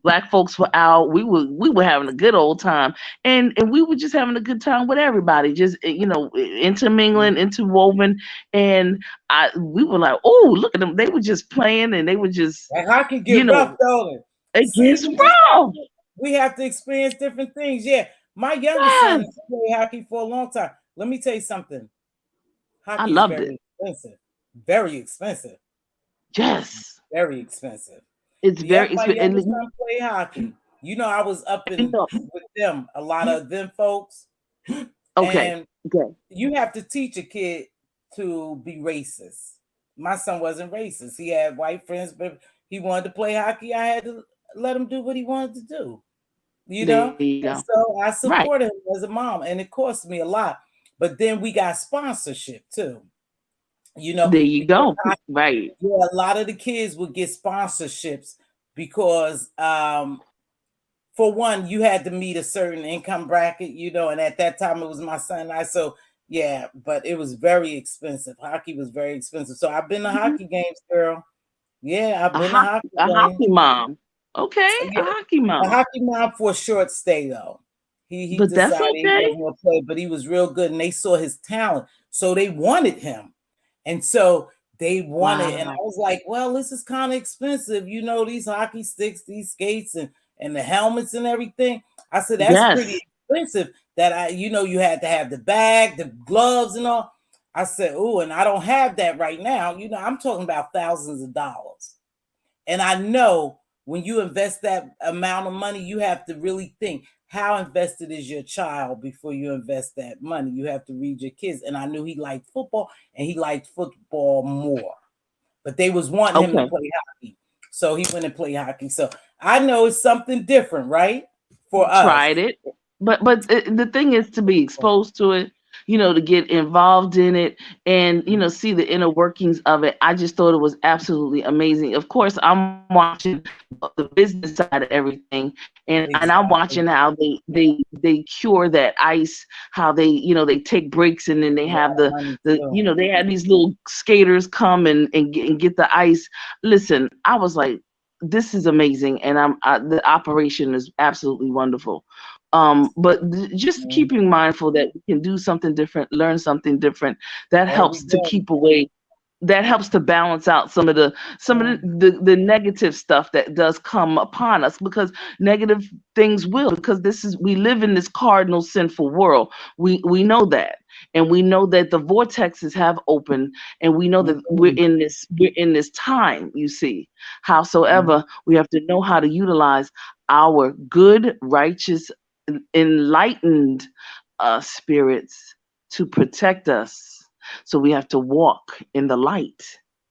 Black folks were out. We were having a good old time, and we were just having a good time with everybody, just intermingling, interwoven, and we were like, oh, look at them! They were just playing, and they were just that hockey get rough, don't it? It gets rough. We have to experience different things. Yeah, my youngest son has played hockey for a long time. Let me tell you something. Hockey is very expensive. Very expensive. Yes. Very expensive. It's very expensive. My youngest son play hockey. I was up with them, a lot of them folks. Okay. And you have to teach a kid to be racist. My son wasn't racist. He had white friends, but he wanted to play hockey. I had to let him do what he wanted to do. And so I supported him as a mom, and it cost me a lot. But then we got sponsorship too. There you go. Right. Yeah, a lot of the kids would get sponsorships because for one, you had to meet a certain income bracket, and at that time it was my son and I. So Yeah, but it was very expensive. Hockey was very expensive. So I've been to Mhm. hockey games, girl. Yeah, I've been to hockey A games. hockey mom. Okay, a Yeah, hockey a mom. hockey mom for a short stay though. He But that's decided he okay. wasn't gonna play, but he was real good, and they saw his talent, so they wanted him, and so they wanted. And I Wow. was like, well, this is kind of expensive, these hockey sticks, these skates, and the helmets and everything. I said that's pretty Yes. expensive. That you had to have the bag, the gloves, and all. I said, oh, and I don't have that right now. I'm talking about thousands of dollars. And I know when you invest that amount of money, you have to really think how invested is your child before you invest that money. You have to read your kids. And I knew he liked football and he liked football more. But they was wanting him to Okay. play hockey. So he went and played hockey. So I know it's something different, right? For us. Tried it, but the thing is to be exposed to it, to get involved in it, and see the inner workings of it. I just thought it was absolutely amazing. Of course, I'm watching the business side of everything, and I'm watching Exactly. how they cure that ice, how they take breaks, and then they Yeah, have the money the too. they had these little skaters come and get the ice. Listen, I was like, this is amazing, and the operation is absolutely wonderful. But just Mhm. keeping mindful that we can do something different, learn something different, that Every helps to day. keep away, that helps to balance out Mhm. the negative stuff that does come upon us, because negative things will, because we live in this cardinal sinful world. We know that, and we know that the vortexes have opened, and we know that Mhm. we're in this time, you see. Mhm. Howsoever, we have to know how to utilize our good, righteous, enlightened spirits to protect us. So we have to walk in the light,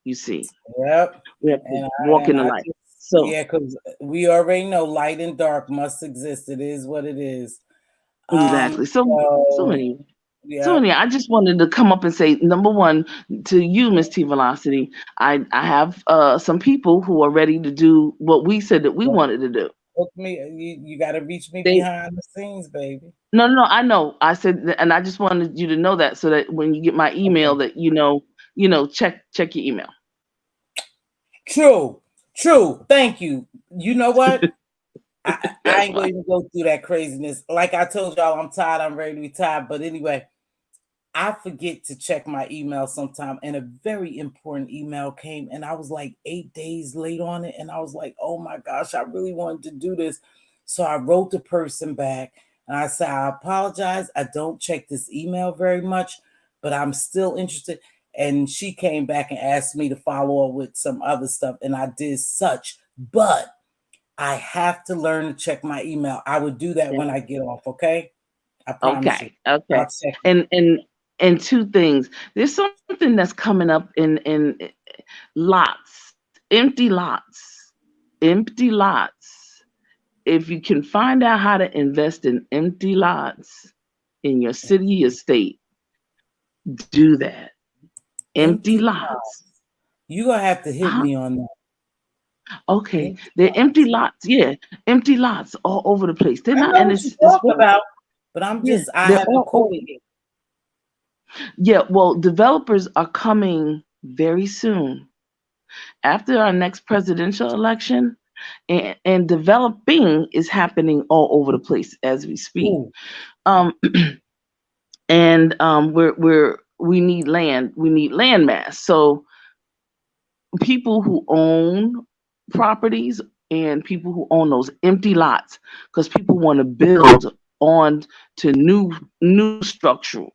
you see. Yep. We have to And I walk in and the I light. just So yeah, because we already know light and dark must exist. It is what it is. exactly. So So many. So yeah. anyway, I just wanted to come up and say, number one, to you, Miss T Velocity, I have some people who are ready to do what we said that we Look, wanted to do. look me, you gotta reach me They behind the scenes, baby. No, no, no, I know. I said, and I just wanted you to know that, so that when you get my email, Okay. that check your email. True. True. Thank you. You know what? I That's ain't gonna fine. even go through that craziness. Like I told y'all, I'm tired. I'm ready to be tired. But anyway, I forget to check my email sometime, and a very important email came, and I was like 8 days late on it, and I was like, "Oh my gosh, I really wanted to do this." So I wrote the person back, and I said, "I apologize. I don't check this email very much, but I'm still interested." And she came back and asked me to follow up with some other stuff, and I did such. But I have to learn to check my email. I would do that Yeah. when I get off. Okay, I promise you. Okay. Okay. I'll check it. And two things. There's something that's coming up in lots, empty lots. If you can find out how to invest in empty lots in your city or state, do that. Empty Empty lots. lots. You gonna have to hit Uh-huh. me on that. Okay, Empty they're empty lots. lots. Yeah, empty lots all over the place. They're I not, know and what you're it's talking for about, but yeah, I they're haven't all caught over. it yet. Yeah, well, developers are coming very soon after our next presidential election, and developing is happening all over the place as we speak. Ooh, Um, and we need land. We need land mass. So people who own properties and people who own those empty lots, because people want to build on to new structure.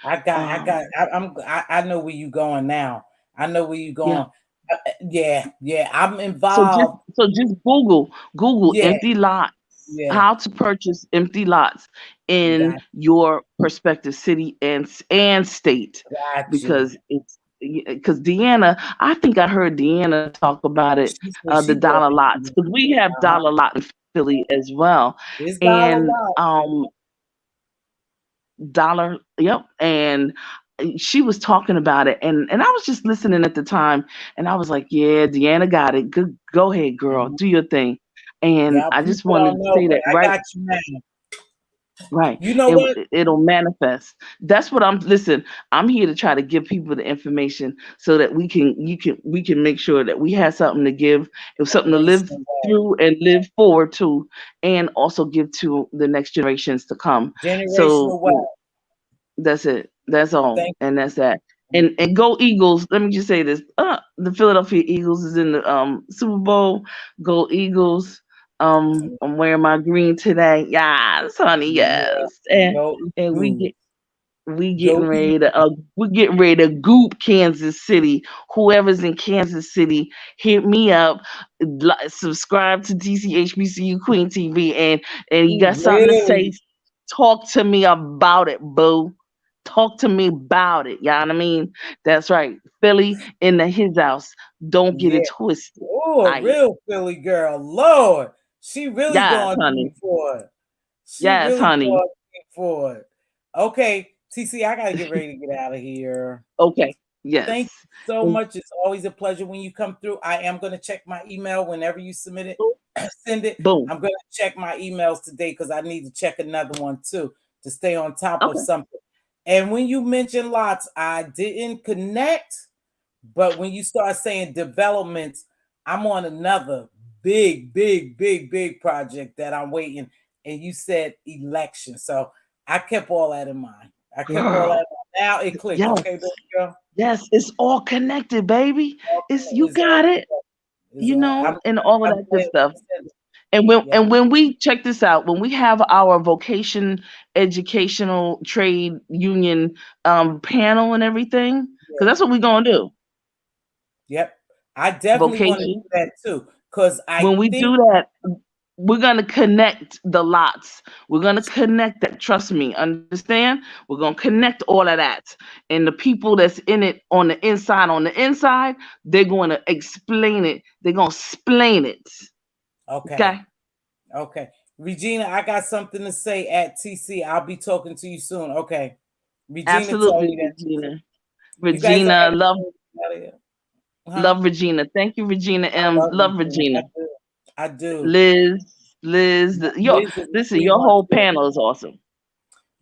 Um, I know where you going now. I know where you yeah. going. Yeah, yeah. I'm So just involved. so just Google Yeah, empty lots, yeah. how to purchase empty lots in Got your prospective city and state, got you. because because Deanna, I think I heard Deanna talk about it, She said the she bought dollar it. lots, because we have Uh-huh. dollar lot in Philly as well, It's dollar and lot. dollar, yep, and she was talking about it, and I was just listening at the time, and I was like, yeah, Deanna got it. Good, go ahead, girl, Mhm. do your thing. And Yeah, I just people wanted don't to know, say but that I right. got you now. Right. You know what? It'll manifest. That's what I'm here to try to give people the information so that we can make sure that we have something to give, something to live through and live forward to, and also give to the next generations to come. So Generational wealth. that's it. That's all. Thank And that's that. And go Eagles. Let me just say this. The Philadelphia Eagles is in the Super Bowl. Go Eagles. I'm wearing my green today. Yes, honey, you. yes. Yeah. Go And Eagles. we getting ready to we're getting ready to goop Kansas City. Whoever's in Kansas City, hit me up. Subscribe to TCHBCU Queen TV, and you got something to say. Talk to me about it, boo. Talk to me about it. You know what I mean? That's right. Philly in his house. Don't get it twisted. Oh, a real Philly girl. Lord. She really Yes, going honey. for it. She Yes, really honey. going for it. Okay, TC, I gotta get ready to get out of here. Okay. Yes. Thank you so much. It's always a pleasure when you come through. I am going to check my email whenever you submit it. Send it. Boom. I'm going to check my emails today because I need to check another one too to stay on top of something. And when you mentioned lots, I didn't connect, but when you start saying developments, I'm on another big project that I'm waiting. And you said election. So I kept all that in mind. I kept all that in mind. Now it clicked. Yes. Okay, baby girl. Yes, it's all connected, baby. You got it. You know, and all of that good stuff. And when we check this out, when we have our vocation educational trade union panel and everything, because that's what we're gonna do. Yep, I definitely want to do that too. Because when we do that, we're gonna connect the lots. We're gonna connect that. Trust me, understand? We're gonna connect all of that, and the people that's in it on the inside, they're going to explain it. They're gonna explain it. Okay. Regina, I got something to say at TC. I'll be talking to you soon. Okay. Regina, absolutely, Regina, love Regina. Thank you, Regina M. Love Regina. I do. Liz, listen, your whole panel is awesome.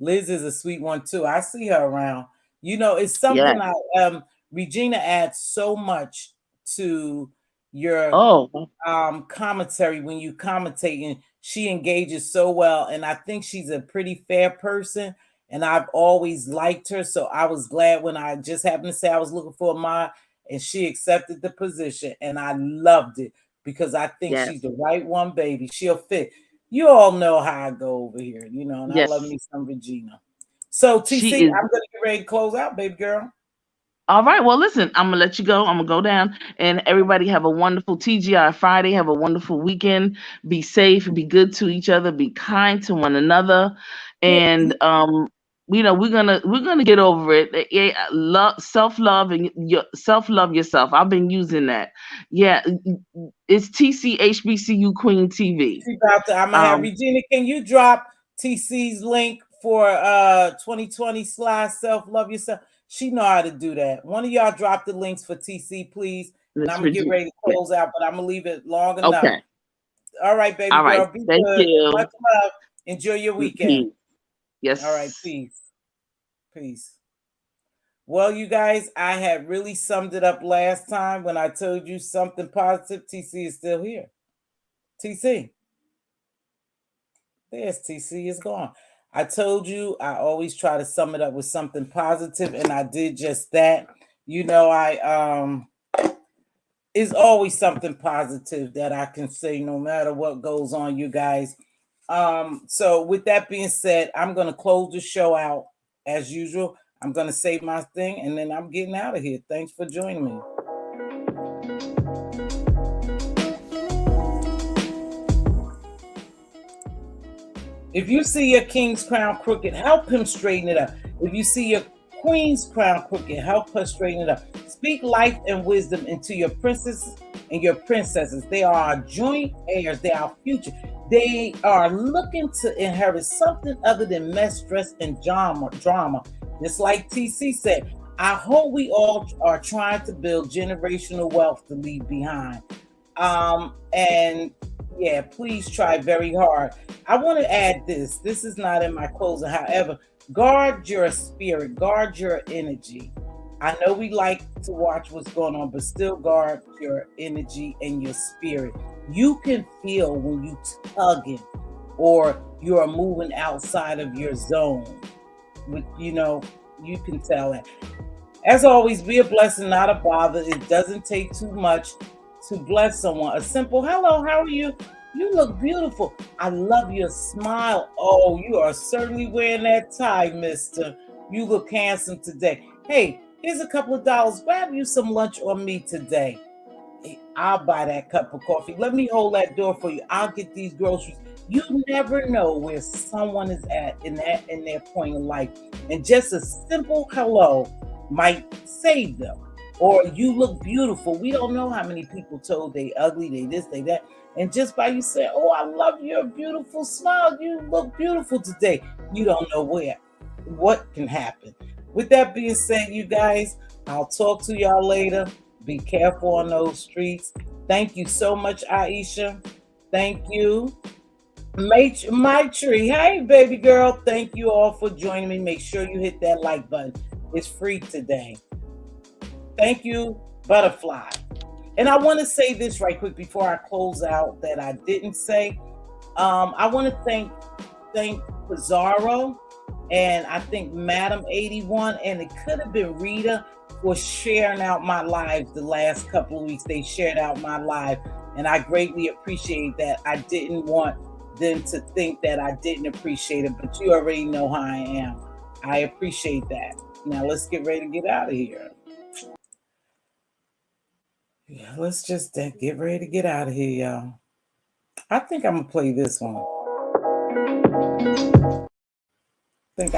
Liz is a sweet one too. I see her around. You know, it's something Regina adds so much to your commentary when you commentate, and she engages so well. And I think she's a pretty fair person, and I've always liked her. So I was glad when I just happened to say I was looking for a mod, and she accepted the position, and I loved it because I think she's the right one, baby. She'll fit. You all know how I go over here, you know, and I love me some Regina. So TC, I'm gonna get ready to close out, baby girl. All right. Well, listen, I'm going to let you go. I'm going to go down, and everybody have a wonderful TGI Friday. Have a wonderful weekend. Be safe. Be good to each other. Be kind to one another. And, you know, we're gonna get over it. Yeah, self-love and self-love yourself. I've been using that. Yeah. It's TCHBCU Queen TV. I'm going to have Regina. Can you drop TC's link for 2020 / self-love yourself? She know how to do that. One of y'all drop the links for TC, please. And I'm going to get ready to close out, but I'm going to leave it long enough. Okay. All right, baby girl. Right. Be Thank good. you. Much love. Enjoy your weekend. Peace. Yes. All right. Peace. Well, you guys, I had really summed it up last time when I told you something positive. TC is still here. TC. There's TC is gone. I told you I always try to sum it up with something positive, and I did just that. You know, it's always something positive that I can say no matter what goes on, you guys. So with that being said, I'm gonna close the show out as usual. I'm gonna say my thing, and then I'm getting out of here. Thanks for joining me. If you see your king's crown crooked, help him straighten it up. If you see your queen's crown crooked, help her straighten it up. Speak life and wisdom into your princesses and your princesses. They are our joint heirs. They are our future. They are looking to inherit something other than mess, stress, and drama. Just like TC said, I hope we all are trying to build generational wealth to leave behind. And Yeah, please try very hard. I want to add this. This is not in my closing. However, guard your spirit, guard your energy. I know we like to watch what's going on, but still guard your energy and your spirit. You can feel when you tugging or you are moving outside of your zone. You can tell it. As always, be a blessing, not a bother. It doesn't take too much to bless someone. A simple hello, how are you? You look beautiful. I love your smile. Oh, you are certainly wearing that tie, mister. You look handsome today. Hey, here's a couple of dollars. Grab you some lunch on me today. Hey, I'll buy that cup of coffee. Let me hold that door for you. I'll get these groceries. You never know where someone is at in their point in life. And just a simple hello might save them. Or you look beautiful. We don't know how many people told they ugly, they this, they that. And just by you saying, oh, I love your beautiful smile. You look beautiful today. You don't know what can happen. With that being said, you guys, I'll talk to y'all later. Be careful on those streets. Thank you so much, Aisha. Thank you. My tree. Hey, baby girl. Thank you all for joining me. Make sure you hit that like button. It's free today. Thank you, Butterfly. And I want to say this right quick before I close out that I didn't say. I want to thank Pizarro and I think Madam 81, and it could have been Rita for sharing out my live the last couple of weeks. They shared out my live, and I greatly appreciate that. I didn't want them to think that I didn't appreciate it, but you already know how I am. I appreciate that. Now let's get ready to get out of here. Yeah, let's just get ready to get out of here, y'all. I think I'm gonna play this one. I think